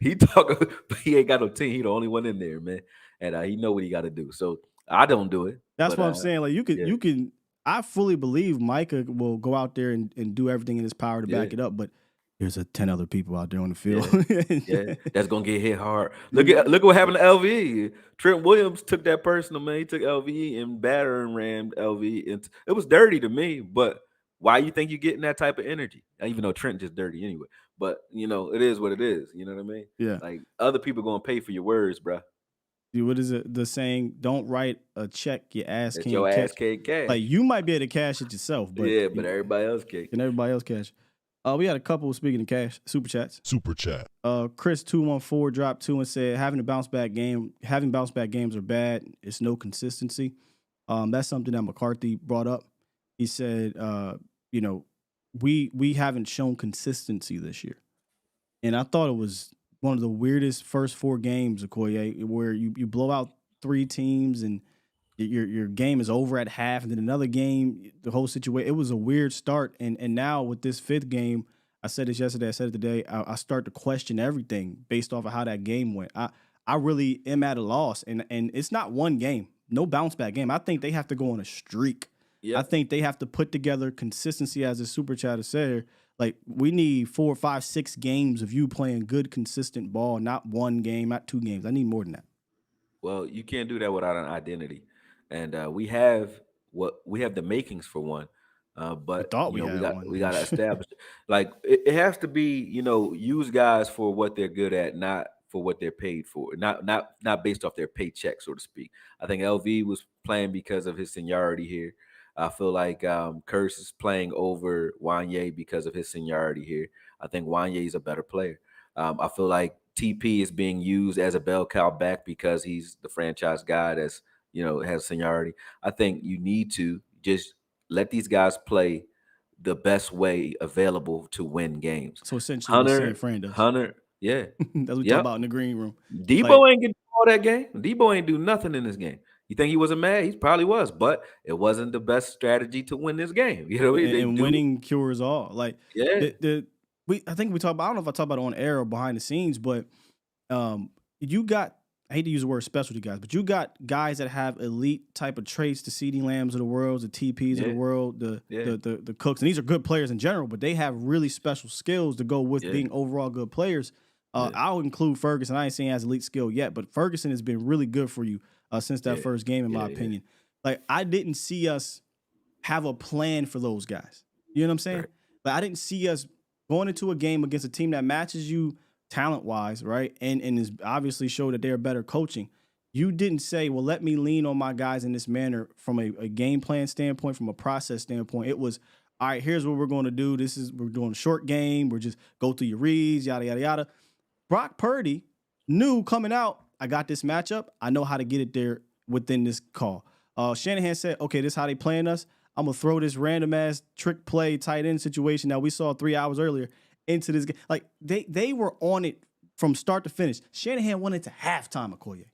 He talk, but he ain't got no team. He the only one in there, man, and he know what he got to do. So I don't do it. That's what I'm saying. Like you can. I fully believe Micah will go out there and do everything in his power to back it up, but there's 10 other people out there on the field. Yeah, that's gonna get hit hard. Look what happened to LVE. Trent Williams took that personal, man. He took LVE and battering rammed LVE. And it was dirty to me, but why you think you're getting that type of energy? Even though Trent just dirty anyway. But it is what it is. You know what I mean? Yeah. Like other people gonna pay for your words, bro. What is it? The saying, don't write a check your ass can't your cash. Ass can't cash. Like you might be able to cash it yourself, but but everybody else can't. And everybody else cash. We had a couple, speaking of cash, super chats. Super chat. Chris 214 dropped 2 and said having bounce back games are bad. It's no consistency. That's something that McCarthy brought up. He said, we haven't shown consistency this year. And I thought it was one of the weirdest first 4 games, Akoye, where you blow out 3 teams and your game is over at half, and then another game, the whole situation. It was a weird start, and now with this 5th game, I said this yesterday, I said it today. I start to question everything based off of how that game went. I really am at a loss, and it's not one game, no bounce back game. I think they have to go on a streak. Yep. I think they have to put together consistency, as the super chatter said. Like, we need 4, 5, 6 games of you playing good, consistent ball, not 1 game, not 2 games. I need more than that. Well, you can't do that without an identity, and we have the makings for one. But we got to establish like it has to be, use guys for what they're good at, not for what they're paid for, not based off their paycheck, so to speak. I think LV was playing because of his seniority here. I feel like Curse is playing over Wanye because of his seniority here. I think Wanye is a better player. I feel like TP is being used as a bell cow back because he's the franchise guy that's, has seniority. I think you need to just let these guys play the best way available to win games. So essentially, the same friend does. Hunter, yeah. That's what we talk about in the green room. Debo ain't getting all that game. Debo ain't do nothing in this game. You think he wasn't mad? He probably was, but it wasn't the best strategy to win this game. And winning cures all. Like, yeah. I think we talk about. I don't know if I talk about it on air or behind the scenes, but You got, I hate to use the word specialty guys, but you got guys that have elite type of traits, the CeeDee Lambs of the world, the TPs of the world, the Cooks, and these are good players in general, but they have really special skills to go with being overall good players. I'll include Ferguson. I ain't saying he has elite skill yet, but Ferguson has been really good for you since that first game, in my opinion. Like, I didn't see us have a plan for those guys. You know what I'm saying? Right. Like, I didn't see us going into a game against a team that matches you talent-wise, right? And is obviously showed that they're better coaching. You didn't say, well, let me lean on my guys in this manner from a game plan standpoint, from a process standpoint. It was, all right, here's what we're going to do. We're doing a short game. We're just go through your reads, yada, yada, yada. Brock Purdy knew coming out, I got this matchup. I know how to get it there within this call. Shanahan said, okay, this is how they playing us. I'm going to throw this random-ass trick play tight end situation that we saw 3 hours earlier into this game. Like, they were on it from start to finish. Shanahan went into halftime, Akoye.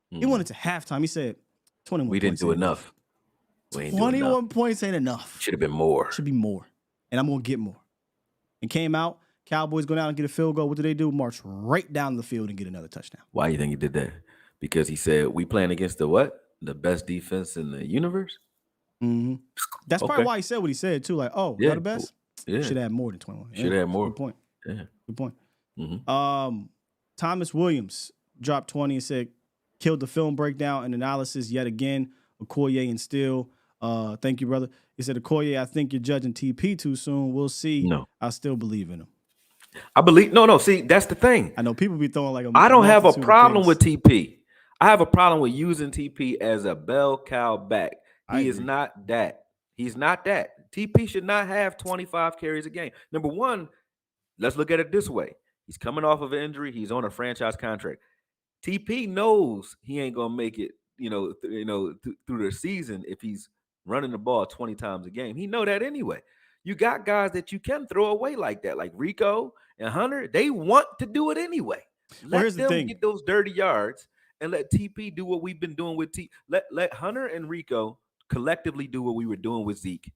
He went into halftime. He said, 21 We didn't points do ain't enough. 21 points ain't enough. Should have been more. Should be more. And I'm going to get more. And came out. Cowboys go down and get a field goal. What do they do? March right down the field and get another touchdown. Why do you think he did that? Because he said, we playing against the what? The best defense in the universe? Mm-hmm. That's probably why he said what he said, too. Like, oh, y'all the best? Yeah. Should have more than 21. Should have more. Good point. Yeah. Good point. Mm-hmm. Thomas Williams dropped 20 and said, killed the film breakdown and analysis yet again. Akoye and Steele. Thank you, brother. He said, Akoye, I think you're judging TP too soon. We'll see. No. I still believe in him. I believe. No. See, that's the thing. I know people be throwing like a I don't have a multitude of problem things. with TP. I have a problem with using TP as a bell cow back. He is not that. He's not that. TP should not have 25 carries a game. Number one, let's look at it this way. He's coming off of an injury. He's on a franchise contract. TP knows he ain't gonna make it, through the season if he's running the ball 20 times a game. He know that anyway. You got guys that you can throw away like that, like Rico and Hunter. They want to do it anyway. Here's the thing. Get those dirty yards and let TP do what we've been doing with Let Hunter and Rico collectively do what we were doing with Zeke,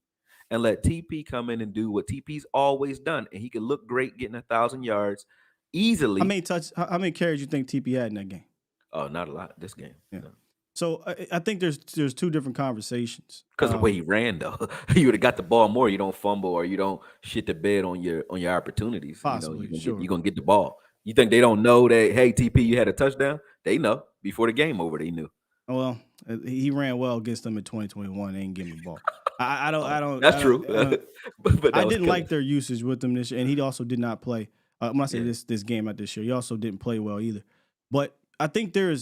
and let TP come in and do what TP's always done, and he can look great getting 1,000 yards easily. How many carries you think TP had in that game? Oh, not a lot this game. Yeah. No. So I think there's two different conversations. Because the way he ran, though, you would have got the ball more. You don't fumble or you don't shit the bed on your opportunities. Possibly, you're gonna get the ball. You think they don't know that? Hey, TP, you had a touchdown. They know before the game over. They knew. Well, he ran well against them in 2021. They ain't give him the ball. I don't. That's true. But I didn't like their usage with them this year, and he also did not play. When I say this game, not this year, he also didn't play well either. But I think he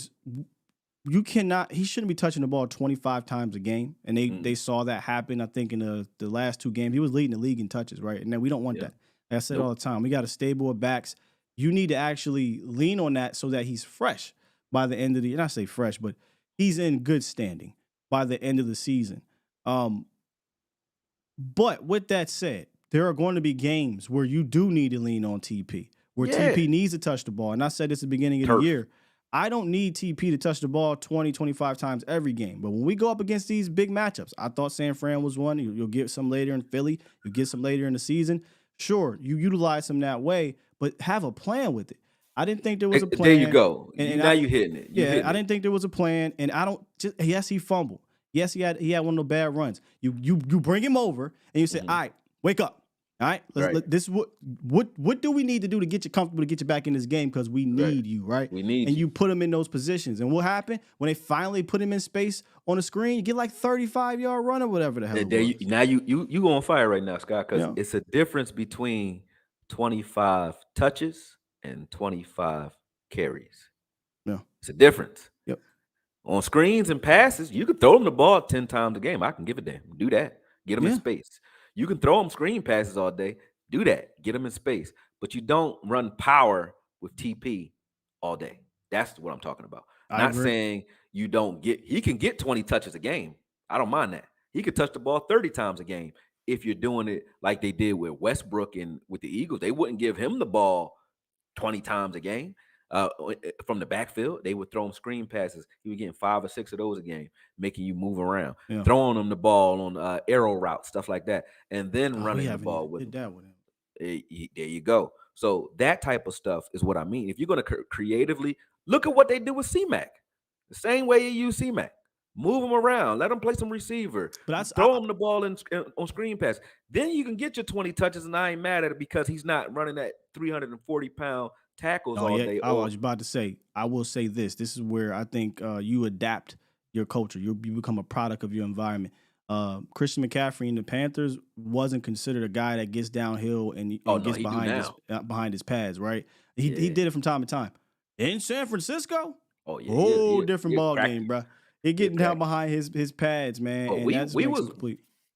shouldn't be touching the ball 25 times a game, and they saw that happen. I think in the last two games, he was leading the league in touches, right? And then we don't want that. Like I said all the time, we got a stable of backs. You need to actually lean on that so that he's fresh by the end of the year. Not say fresh, but he's in good standing by the end of the season. But with that said, there are going to be games where you do need to lean on TP, where TP needs to touch the ball. And I said this at the beginning of the year. I don't need TP to touch the ball 20, 25 times every game. But when we go up against these big matchups, I thought San Fran was one. You'll get some later in Philly. You'll get some later in the season. Sure, you utilize them that way, but have a plan with it. I didn't think there was a plan. There you go. And now you're hitting it. I didn't think there was a plan. And I don't just yes, he fumbled. Yes, he had one of the bad runs. You bring him over and you say, all right, wake up. All right, this what do we need to do to get you comfortable to get you back in this game? Because we need you, right? We need and you put him in those positions. And what happened when they finally put him in space on the screen? You get like 35-yard run or whatever the hell. Now you on fire right now, Scott, because it's a difference between 25 touches and 25 carries. Yeah, it's a difference. Yep. On screens and passes, you could throw them the ball 10 times a game. I can give a damn. Do that. Get them in space. You can throw them screen passes all day. Do that. Get them in space. But you don't run power with TP all day. That's what I'm talking about. Not saying you don't get – he can get 20 touches a game. I don't mind that. He could touch the ball 30 times a game if you're doing it like they did with Westbrook and with the Eagles. They wouldn't give him the ball 20 times a game from the backfield. They would throw him screen passes. He was getting 5 or 6 of those a game, making you move around, throwing him the ball on arrow routes, stuff like that, and then running the ball with him. That with him. There you go. So that type of stuff is what I mean. If you're going to creatively look at what they do with C-Mac, the same way you use C-Mac. Move him around. Let him play some receiver. But Throw him the ball on screen pass. Then you can get your 20 touches, and I ain't mad at it because he's not running that 340-pound tackles all day. I was about to say, I will say this. This is where I think you adapt your culture. You become a product of your environment. Christian McCaffrey in the Panthers wasn't considered a guy that gets downhill and gets behind his pads, right? He did it from time to time. In San Francisco, different ball game, bro. He getting down behind his pads, man. Oh, and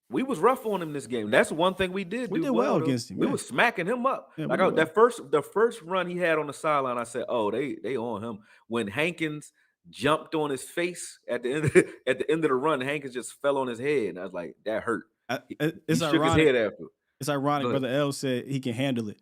we was rough on him this game. That's one thing we did. We did well against him. We was smacking him up. Yeah, like the first run he had on the sideline, I said, "Oh, they on him." When Hankins jumped on his face at the end of the run, Hankins just fell on his head, and I was like, "That hurt." He shook his head after. It's ironic. Brother L said he can handle it,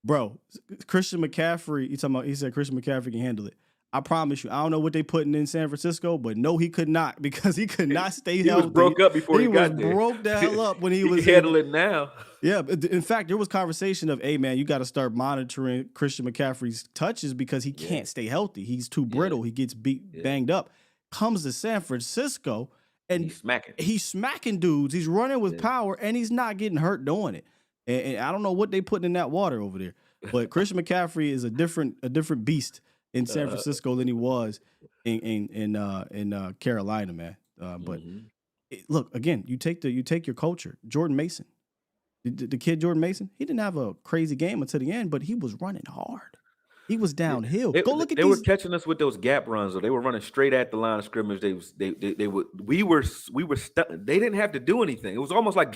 bro. Christian McCaffrey. He said Christian McCaffrey can handle it. I promise you, I don't know what they putting in San Francisco, but no, he could not because he could not stay healthy. He was broke up before he got there. He was broke the hell up when he was handle it now. Yeah, in fact, there was conversation of, hey man, you got to start monitoring Christian McCaffrey's touches because he can't stay healthy. He's too brittle. He gets banged up. Comes to San Francisco and he's smacking dudes. He's running with power and he's not getting hurt doing it. And I don't know what they putting in that water over there, but Christian McCaffrey is a different beast in San Francisco than he was in Carolina, man. But look, again, you take your culture. Jordan Mason, the kid Jordan Mason, he didn't have a crazy game until the end, but he was running hard. He was downhill. Go look at they were catching us with those gap runs, or they were running straight at the line of scrimmage. We were stuck. They didn't have to do anything. It was almost like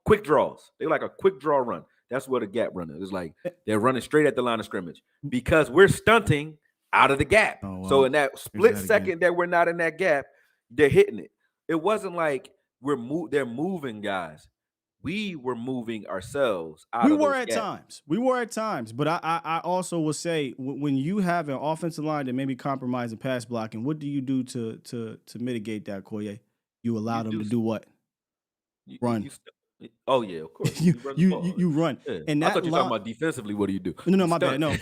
quick draws. They were like a quick draw run. That's what a gap run is. It's like they're running straight at the line of scrimmage because we're stunting out of the gap. Oh, wow. So in that split second that we're not in that gap, they're hitting it. It wasn't like they're moving guys. We were moving ourselves out of those gaps. We were at times. But I also will say when you have an offensive line that may be compromising pass blocking, what do you do to mitigate that, Akoye? You allow them to do what? Run. Oh yeah, of course. You run. Yeah. And I thought you were talking about defensively. What do you do? No, my bad. No,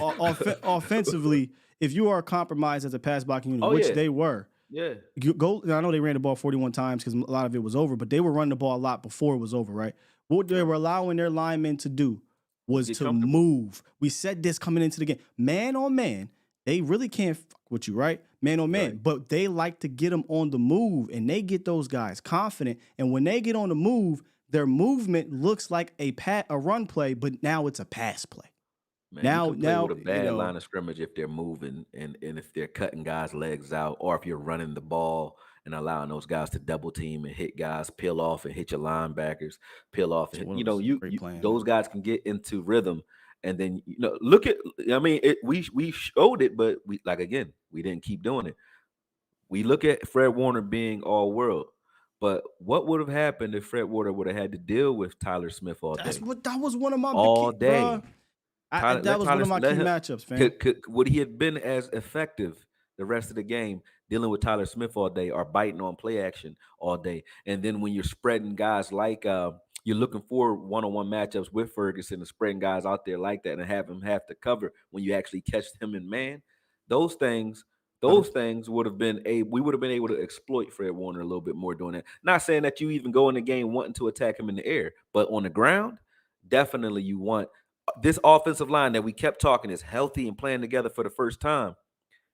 offensively, if you are compromised as a pass blocking unit, they were. Yeah. I know they ran the ball 41 times because a lot of it was over, but they were running the ball a lot before it was over, right? What they were allowing their linemen to do was to move. We said this coming into the game. Man on man, they really can't fuck with you, right? Man on man. Right. But they like to get them on the move, and they get those guys confident. And when they get on the move, their movement looks like a run play, but now it's a pass play. Man, now with a bad line of scrimmage if they're moving and if they're cutting guys' legs out, or if you're running the ball and allowing those guys to double team and hit guys, peel off and hit your linebackers, peel off. And, those guys can get into rhythm, and then look at. I mean, we showed it, but we didn't keep doing it. We look at Fred Warner being all world. But what would have happened if Fred Warner would have had to deal with Tyler Smith all day? That was one of my all day. That was one of my key matchups, man. Would he have been as effective the rest of the game dealing with Tyler Smith all day or biting on play action all day? And then when you're spreading guys like you're looking for one-on-one matchups with Ferguson and spreading guys out there like that and have him have to cover when you actually catch him in man, those things would have been we would have been able to exploit Fred Warner a little bit more doing that. Not saying that you even go in the game wanting to attack him in the air, but on the ground, definitely you want this offensive line that we kept talking is healthy and playing together for the first time.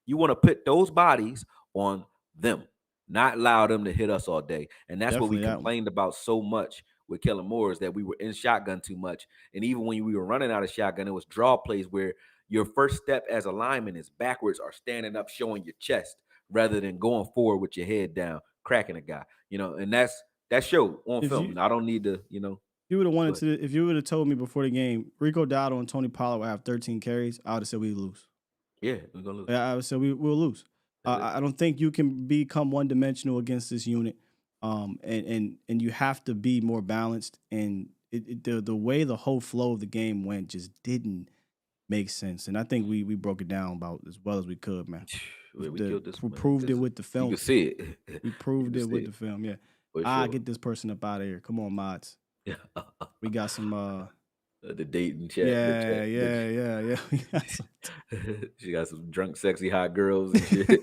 You want to put those bodies on them, not allow them to hit us all day. And that's definitely what we complained about so much with Kellen Moore, is that we were in shotgun too much. And even when we were running out of shotgun, it was draw plays where your first step as a lineman is backwards or standing up, showing your chest rather than going forward with your head down, cracking a guy, and that showed on film. I don't need to, If you would have told me before the game, Rico Dowdle and Tony Pollard would have 13 carries, I would have said we lose. Yeah, we're gonna lose. I would say we'll lose. I don't think you can become one-dimensional against this unit, and you have to be more balanced. And the way the whole flow of the game went just didn't make sense. And I think we broke it down about as well as we could, man. We proved it with the film. You can see it. We proved it with the film. Yeah. Get this person up out of here. Come on, mods. We got some The dating chat. Yeah. She got some drunk, sexy, hot girls and shit.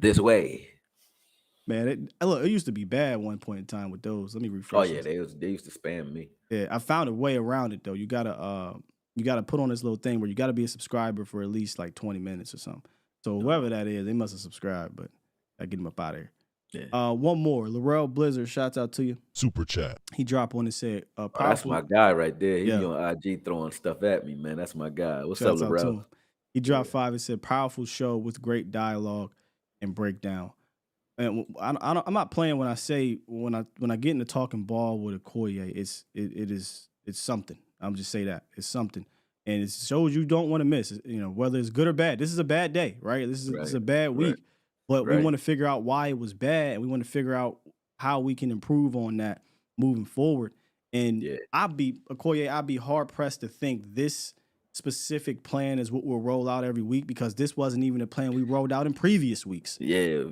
This way. Man, look, it used to be bad at one point in time with those. Let me Oh refresh yeah, this. they used to spam me. Yeah, I found a way around it though. You gotta put on this little thing where you gotta be a subscriber for at least like 20 minutes or something. So whoever that is, they must have subscribed, but I get them up out of here. Yeah. One more. Laurel Blizzard, shouts out to you. Super chat. He dropped one and said, That's my guy right there. He Yeah. be on IG throwing stuff at me, man. That's my guy. What's Shouts up, out to Laurel? him. He dropped 5 and said, powerful show with great dialogue and breakdown. And I'm not playing when I say when I get into talking ball with Akoye, it's something. I'm just say that it's something, and it shows you don't want to miss. You know, whether it's good or bad. This is a bad day, right? This is a bad week, but we want to figure out why it was bad, and we want to figure out how we can improve on that moving forward. And I'd be hard pressed to think this specific plan is what we'll roll out every week, because this wasn't even a plan we rolled out in previous weeks. Yeah,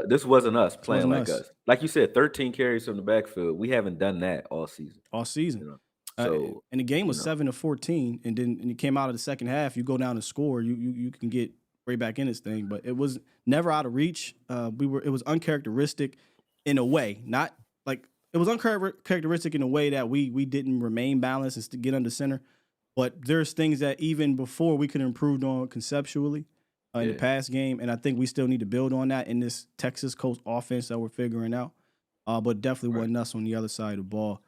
this wasn't us playing like us. Like you said, 13 carries from the backfield. We haven't done that all season. You know? So and the game was 7-14, and then you came out of the second half. You go down and score, you can get right back in this thing. But it was never out of reach. It was uncharacteristic in a way, not like it was uncharacteristic in a way that we didn't remain balanced and to get under center. But there's things that even before we could have improved on conceptually in the past game, and I think we still need to build on that in this Texas Coast offense that we're figuring out. But definitely wasn't us on the other side of the ball.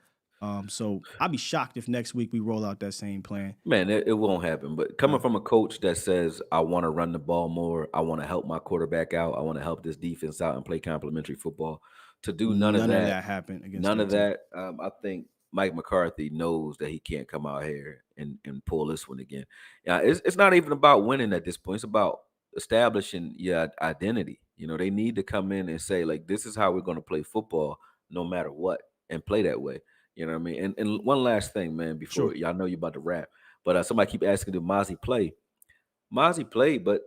So I'd be shocked if next week we roll out that same plan. Man, it won't happen. But coming from a coach that says, I want to run the ball more, I want to help my quarterback out, I want to help this defense out and play complementary football, to do none of that happened against none of that. I think Mike McCarthy knows that he can't come out here and pull this one again. Yeah, it's not even about winning at this point. It's about establishing your identity. You know, they need to come in and say, like, this is how we're going to play football no matter what, and play that way. You know what I mean? And one last thing, man, before y'all know you're about to wrap, but somebody keep asking, did Mozzie play? Mozzie played, but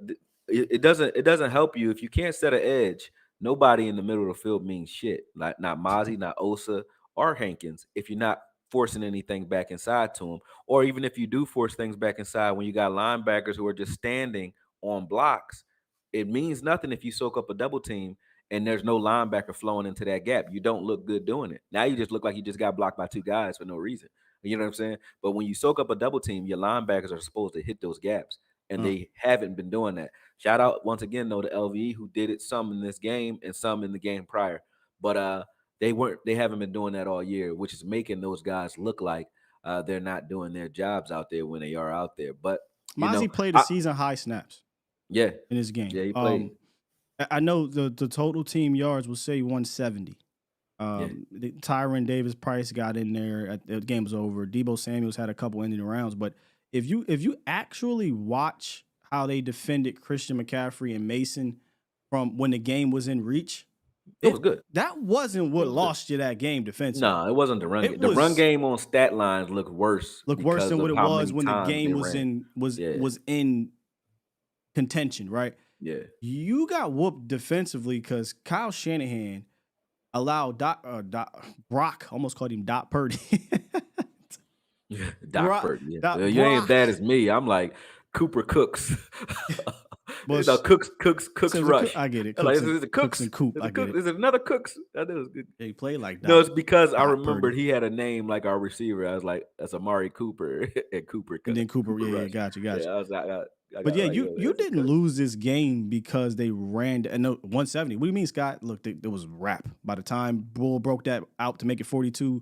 it doesn't help you if you can't set an edge. Nobody in the middle of the field means shit. Like not Mozzie, not Osa, or Hankins, if you're not forcing anything back inside to them, or even if you do force things back inside when you got linebackers who are just standing on blocks, it means nothing if you soak up a double team and there's no linebacker flowing into that gap. You don't look good doing it. Now you just look like you just got blocked by two guys for no reason. You know what I'm saying? But when you soak up a double team, your linebackers are supposed to hit those gaps, and they haven't been doing that. Shout out once again though to LVE, who did it some in this game and some in the game prior. But they haven't been doing that all year, which is making those guys look like they're not doing their jobs out there when they are out there. But Mozzie played a season high snaps. Yeah. In his game. Yeah, he played. I know the total team yards will say 170. Tyron Davis Price got in there. The game was over. Debo Samuels had a couple ending rounds. But if you actually watch how they defended Christian McCaffrey and Mason from when the game was in reach, it was good. That wasn't what lost you that game defensively. No, it wasn't the run game. The run game on stat lines looked worse. Looked worse than what it was when the game was in contention, right? Yeah. You got whooped defensively because Kyle Shanahan allowed Brock, almost called him Doc Purdy. Doc Purdy. Yeah. You ain't as bad as me. I'm like Cooper Cooks. Cooks Rush. I get it. Cooks, is it Cooks and Coop. Is it another Cooks? I know it was good. They play like that. No, it's because I remembered he had a name like our receiver. I was like, that's Amari Cooper and Cooper. And then Cooper. Yeah, got you. Yeah, I was like, but yeah, you didn't lose this game because they ran. And no, 170. What do you mean, Scott? Look, it was wrap. By the time Bull broke that out to make it 42-10,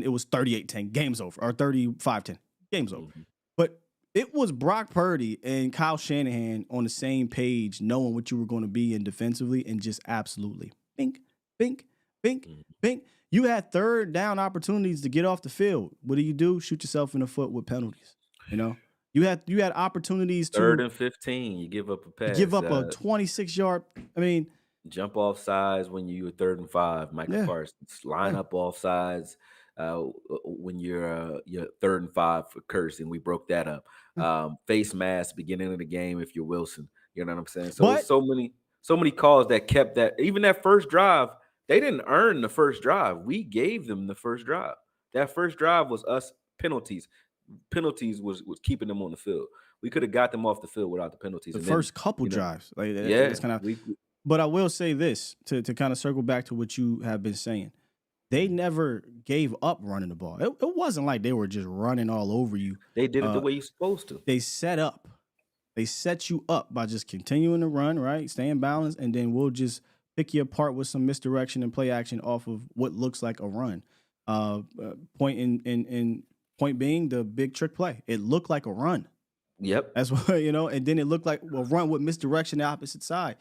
it was 38-10. Game's over. Or 35-10. Game's over. Mm-hmm. But it was Brock Purdy and Kyle Shanahan on the same page, knowing what you were going to be in defensively, and just absolutely bink, bink, bink, bink. You had third down opportunities to get off the field. What do? Shoot yourself in the foot with penalties. You know? You had opportunities to 3rd and 15. You give up a pass. Give up a 26-yard. I mean, jump off sides when you were 3rd and 5. Michael Parsons line up off sides when you're 3rd and 5 for Curse, and we broke that up. Face mask beginning of the game if you're Wilson. You know what I'm saying? So so many calls that kept that. Even that first drive, they didn't earn the first drive. We gave them the first drive. That first drive was us penalties. Penalties was keeping them on the field. We could have got them off the field without the penalties. The And first then, couple drives, like yeah, that's kind of. But I will say this to kind of circle back to what you have been saying. They never gave up running the ball. It wasn't like they were just running all over you. they did it the way you're supposed to. They set up. They set you up by just continuing to run, right? Staying balanced, and then we'll just pick you apart with some misdirection and play action off of what looks like a run. Point being the big trick play. It looked like a run. Yep. That's what, and then it looked like a run with misdirection the opposite side.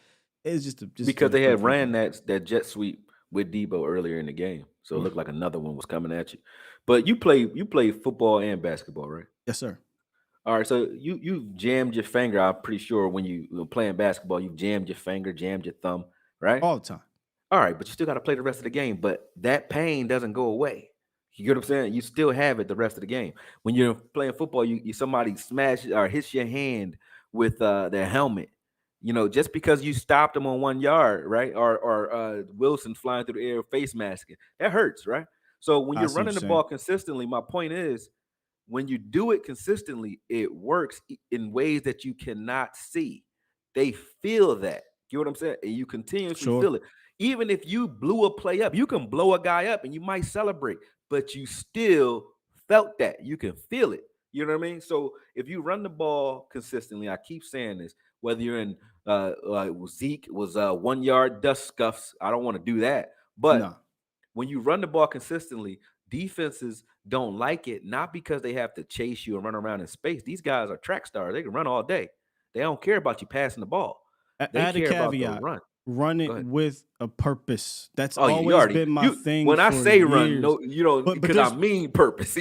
It's just because they had ran that jet sweep with Debo earlier in the game, so it looked like another one was coming at you. But you play football and basketball, right? Yes, sir. All right, so you jammed your finger. I'm pretty sure when you were playing basketball, you jammed your finger, jammed your thumb, right? All the time. All right, but you still got to play the rest of the game. But that pain doesn't go away. You get what I'm saying? You still have it the rest of the game. When you're playing football, you somebody smash or hits your hand with their helmet. Just because you stopped them on 1 yard, right? Or Wilson flying through the air, face masking, that hurts, right? So when you're running the ball consistently, my point is, when you do it consistently, it works in ways that you cannot see. They feel that. You know what I'm saying? And you continuously feel it. Even if you blew a play up, you can blow a guy up and you might celebrate, but you still felt that. You can feel it. You know what I mean? So if you run the ball consistently, I keep saying this, whether you're in Zeke was 1 yard dust scuffs. I don't want to do that. But when you run the ball consistently, defenses don't like it, not because they have to chase you and run around in space. These guys are track stars. They can run all day. They don't care about you passing the ball. They care about the run. Run it with a purpose. That's always been my thing. When I say years. run, no, because I mean purpose.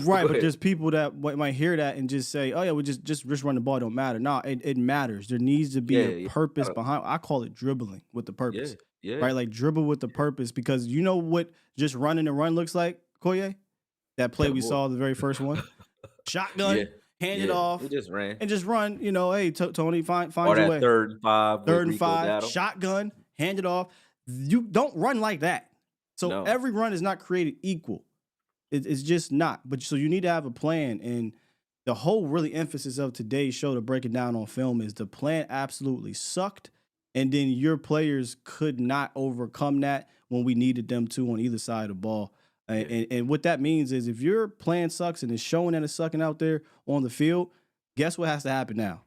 Right, but there's people that might hear that and just say, "Oh yeah, we just run the ball. Don't matter." No, it matters. There needs to be a purpose behind. I call it dribbling with the purpose. Yeah. Right, like dribble with the purpose, because you know what just running and run looks like, Akoye? That play we saw, the very first one, shotgun. Hand it off. We just ran. And just run, hey, Tony, find or your that way. Third and five, shotgun, hand it off. You don't run like that. So every run is not created equal. It's just not. But so you need to have a plan. And the whole really emphasis of today's show, to break it down on film, is the plan absolutely sucked. And then your players could not overcome that when we needed them to on either side of the ball. And what that means is, if your plan sucks and it's showing that it's sucking out there on the field, guess what has to happen now?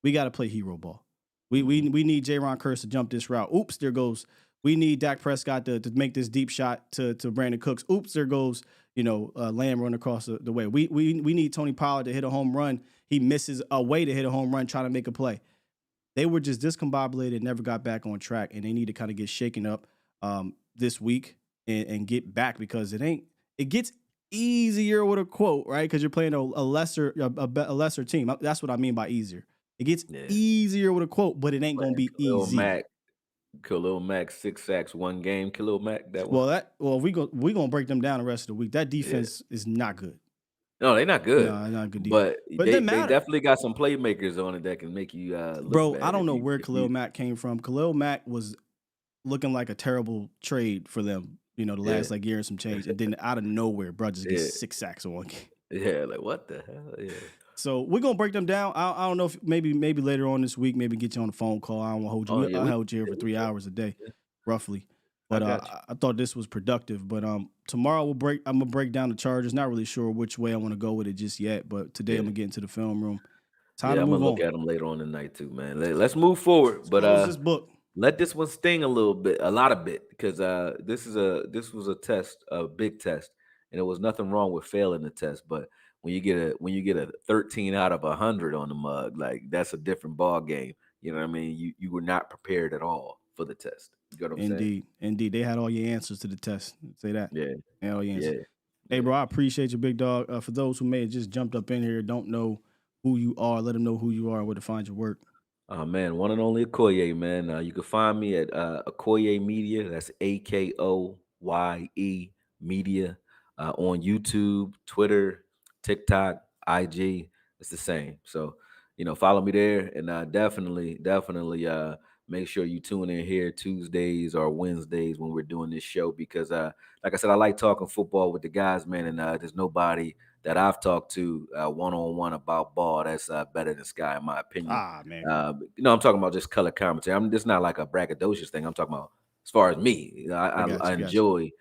We got to play hero ball. We need J-Ron Curse to jump this route. Oops, there goes. We need Dak Prescott to make this deep shot to Brandon Cooks. Oops, there goes, Lamb run across the way. We need Tony Pollard to hit a home run. He misses a way to hit a home run trying to make a play. They were just discombobulated, never got back on track, and they need to kind of get shaken up this week. And get back, because it gets easier with a quote, right? Because you're playing a lesser team. That's what I mean by easier. It gets easier with a quote, but it ain't gonna be easy. Khalil Mack 6 sacks one game. Khalil Mack that one. Well, we gonna break them down the rest of the week. That defense is not good. No, they're not good. No, not good defense. But they definitely got some playmakers on it that can make you look Bro, bad. I don't know where Khalil Mack came from. Khalil Mack was looking like a terrible trade for them. The last year and some change, and then out of nowhere, bro, just gets 6 sacks in one game. Yeah, like what the hell? Yeah. So we're gonna break them down. I don't know if maybe later on this week, maybe get you on a phone call. I don't want to hold you. I hold you here for 3 hours a day, roughly. But I thought this was productive. But tomorrow I'm gonna break down the Chargers. Not really sure which way I want to go with it just yet. But today I'm gonna get into the film room. Time to move on. I'm gonna look at them later on tonight too, man. Let's move forward. But close this book. Let this one sting a lot of bit, because this was a test, a big test, and there was nothing wrong with failing the test. But when you get a 13 out of 100 on the mug, like, that's a different ball game. You know what I mean? You were not prepared at all for the test. You know what I'm saying? Indeed. They had all your answers to the test. Say that. Yeah. They had all your answers. Yeah. Hey, bro, I appreciate you, big dog. For those who may have just jumped up in here, don't know who you are, let them know who you are and where to find your work. Man, one and only Akoye, man. You can find me at Akoye Media. That's Akoye Media on YouTube, Twitter, TikTok, IG. It's the same. So, follow me there, and definitely make sure you tune in here Tuesdays or Wednesdays when we're doing this show, because like I said, I like talking football with the guys, man, and there's nobody that I've talked to one-on-one about ball that's better than Sky, in my opinion. Man. I'm talking about just color commentary. This not like a braggadocious thing. I'm talking about as far as me. I enjoy,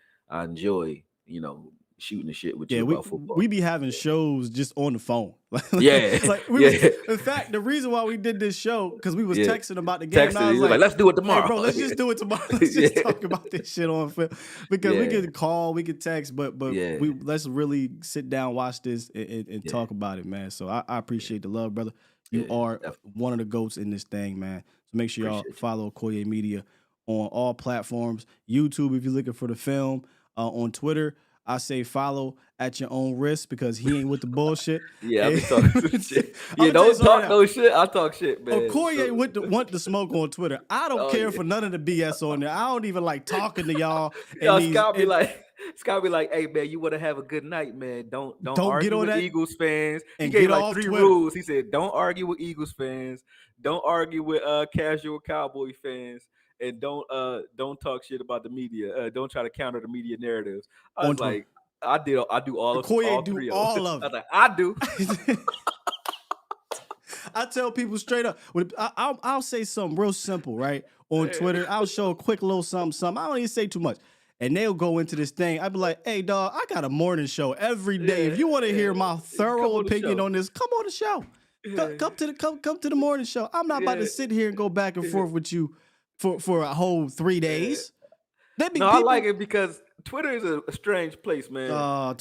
shooting the shit with you about football. We be having shows just on the phone. Yeah. In fact, the reason why we did this show, because we was texting about the game. And I was like, let's do it tomorrow. Hey, bro, let's just do it tomorrow. Let's just talk about this shit on film. Because we could call, we could text, but let's really sit down, watch this, and talk about it, man. So I appreciate the love, brother. You are one of the GOATs in this thing, man. So make sure y'all follow Akoye Media on all platforms. YouTube, if you're looking for the film. On Twitter, I say follow at your own risk because he ain't with the bullshit. Yeah, I be talking shit. Yeah, don't talk no shit. I talk shit, man. Akoye want the smoke on Twitter. I don't care for none of the BS on there. I don't even like talking to y'all. Scott be like, hey man, you want to have a good night, man. Don't argue with Eagles fans. He gave like 3 rules. He said, don't argue with Eagles fans. Don't argue with casual Cowboy fans. And don't talk shit about the media. Don't try to counter the media narratives. I was like, I do all of all three of them. I was like, I do. I tell people straight up. I'll say something real simple, right? On Twitter, I'll show a quick little something. I don't even say too much. And they'll go into this thing. I'd be like, hey, dog, I got a morning show every day. If you want to hear my thorough opinion on this, come on the show. Come to the morning show. I'm not about to sit here and go back and forth with you for a whole 3 days. I like it because Twitter is a strange place, man. I'm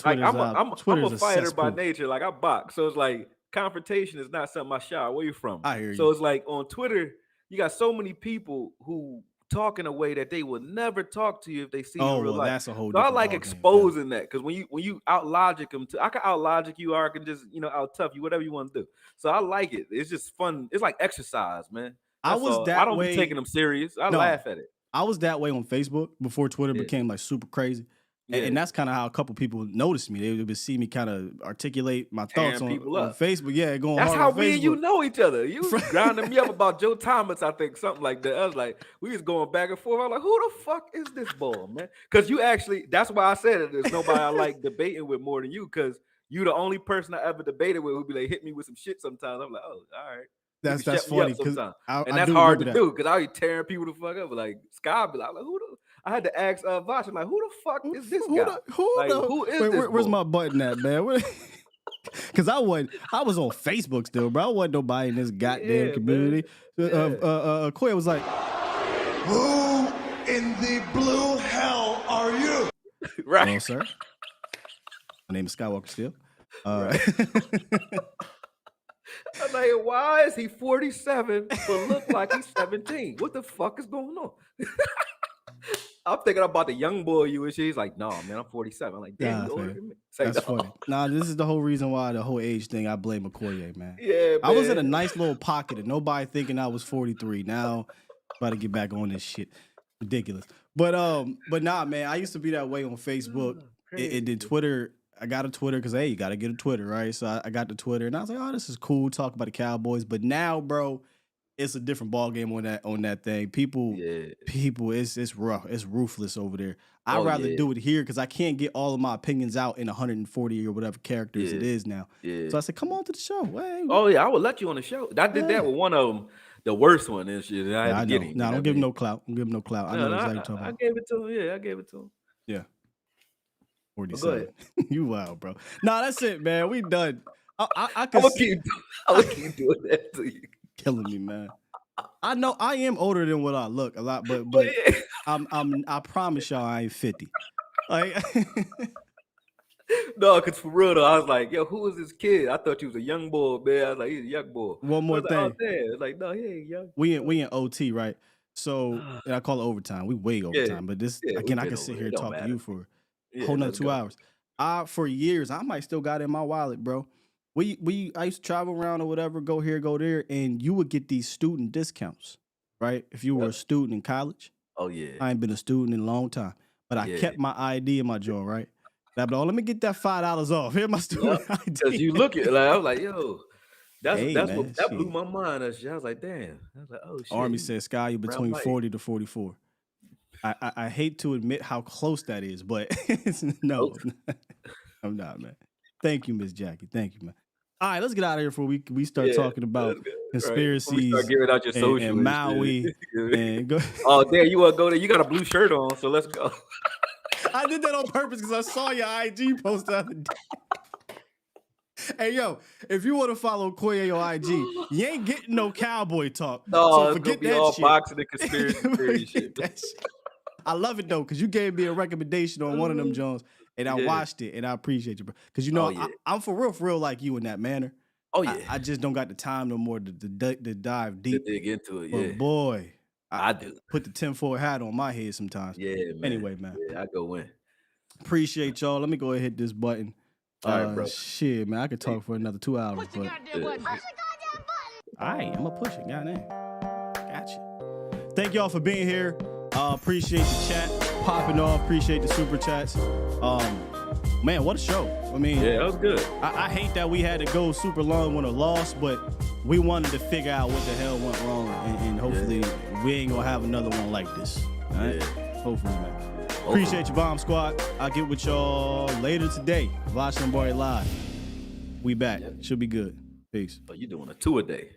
a fighter by nature. Like I box, so it's like confrontation is not something I shy away from. I hear you. So it's like on Twitter, you got so many people who talk in a way that they will never talk to you if they see you in real life. That's a whole. So I like exposing that because when you out logic them, I can out logic you, or I can just out tough you, whatever you want to do. So I like it. It's just fun. It's like exercise, man. I don't be taking them serious. I laugh at it. I was that way on Facebook before Twitter became like super crazy. And that's kind of how a couple people noticed me. They would see me kind of articulate my thoughts on Facebook. Yeah, going that's hard how on me Facebook. and you know each other. You was grounding me up about Joe Thomas, I think, something like that. I was like, we was going back and forth. I was like, who the fuck is this ball, man? Because you actually, that's why I said it. There's nobody I like debating with more than you, because you the only person I ever debated with who be like, hit me with some shit sometimes. I'm like, oh, all right. That's funny because that's hard to do because I be tearing people the fuck up. But like Scott be like, I had to ask Vosh, I'm like, who the fuck is this guy? Who is this? Where's my button at, man? Because I was on Facebook still, bro. I wasn't nobody in this goddamn community. Akoye was like, who in the blue hell are you? Right. Hello, sir. My name is Skywalker still. Right. I'm like, why is he 47 but look like he's 17? What the fuck is going on? I'm thinking about the young boy you and he's like, no, man, I'm 47. I'm like, damn, that's funny. Nah, this is the whole reason why the whole age thing, I blame Akoye, man. Yeah, man. I was in a nice little pocket and nobody thinking I was 43. Now, about to get back on this shit. Ridiculous. But nah, man, I used to be that way on Facebook. And then Twitter, I got a Twitter because, hey, you got to get a Twitter, right? So I got the Twitter and I was like, oh, this is cool. Talk about the Cowboys. But now, bro, it's a different ball game on that thing. People, it's rough. It's ruthless over there. I'd rather do it here because I can't get all of my opinions out in 140 or whatever characters it is now. Yeah. So I said, come on to the show. Hey. Oh, yeah, I would let you on the show. I did that with one of them. The worst one and shit. I had to get him. No, don't give him no clout. Don't give him no clout. I know exactly what you're talking about. I gave it to him. Yeah, I gave it to him. Yeah. 47. You wild, bro. Nah, that's it, man. We done. I can keep doing that to you. Killing me, man. I know I am older than what I look a lot, but I promise y'all I ain't 50. Like no, because for real though, I was like, yo, who is this kid? I thought you was a young boy, man. I was like, he's a young boy. One more thing. Like, oh, like, no, he ain't young. We in OT, right? So and I call it overtime. We way overtime, but this again, I can sit here and talk to you for a whole nother 2 hours. For years, I might still got it in my wallet, bro. I used to travel around or whatever, go here, go there, and you would get these student discounts, right? If you were a student in college. Oh yeah. I ain't been a student in a long time, but I kept my ID in my jaw, right? But let me get that $5 off. Here's my student ID. Because you look at it, like I was like, yo, that blew my mind. I was like, damn. I was like, oh shit. Army says, Sky, you between 40 to 44. I hate to admit how close that is, but no, I'm not, man. Thank you, Miss Jackie. Thank you, man. All right, let's get out of here before we start talking about conspiracies Right. Start giving out your social and Maui. And go. Oh, there you want to go there? You got a blue shirt on, so let's go. I did that on purpose because I saw your IG post the other day. Hey, yo, if you want to follow Akoye on IG, you ain't getting no cowboy talk. No, so it's forget gonna be that all shit. boxing and conspiracy theory shit. That shit. I love it, though, because you gave me a recommendation on one of them Jones, and I watched it, and I appreciate you, bro. Because, you know, I'm for real like you in that manner. Oh, yeah. I just don't got the time no more to dive deep. To dig into it, But boy, I do. Put the 10-4 hat on my head sometimes. Yeah, man. Anyway, man. Yeah, I go win. Appreciate y'all. Let me go ahead and hit this button. All right, bro. Shit, man. I could talk for another 2 hours. Push the goddamn button. Push the goddamn button. All right, I'm going to push it. Goddamn. Gotcha. Thank y'all for being here. Appreciate the chat popping off. Appreciate the super chats. Man, what a show. I mean, yeah, that was good. I hate that we had to go super long when a loss, but we wanted to figure out what the hell went wrong, and hopefully we ain't going to have another one like this. All right? Yeah. Hopefully, man. Appreciate you, Bomb Squad. I'll get with y'all later today. Watching Boy Live. We back. Should be good. Peace. Oh, you doing a 2 a day.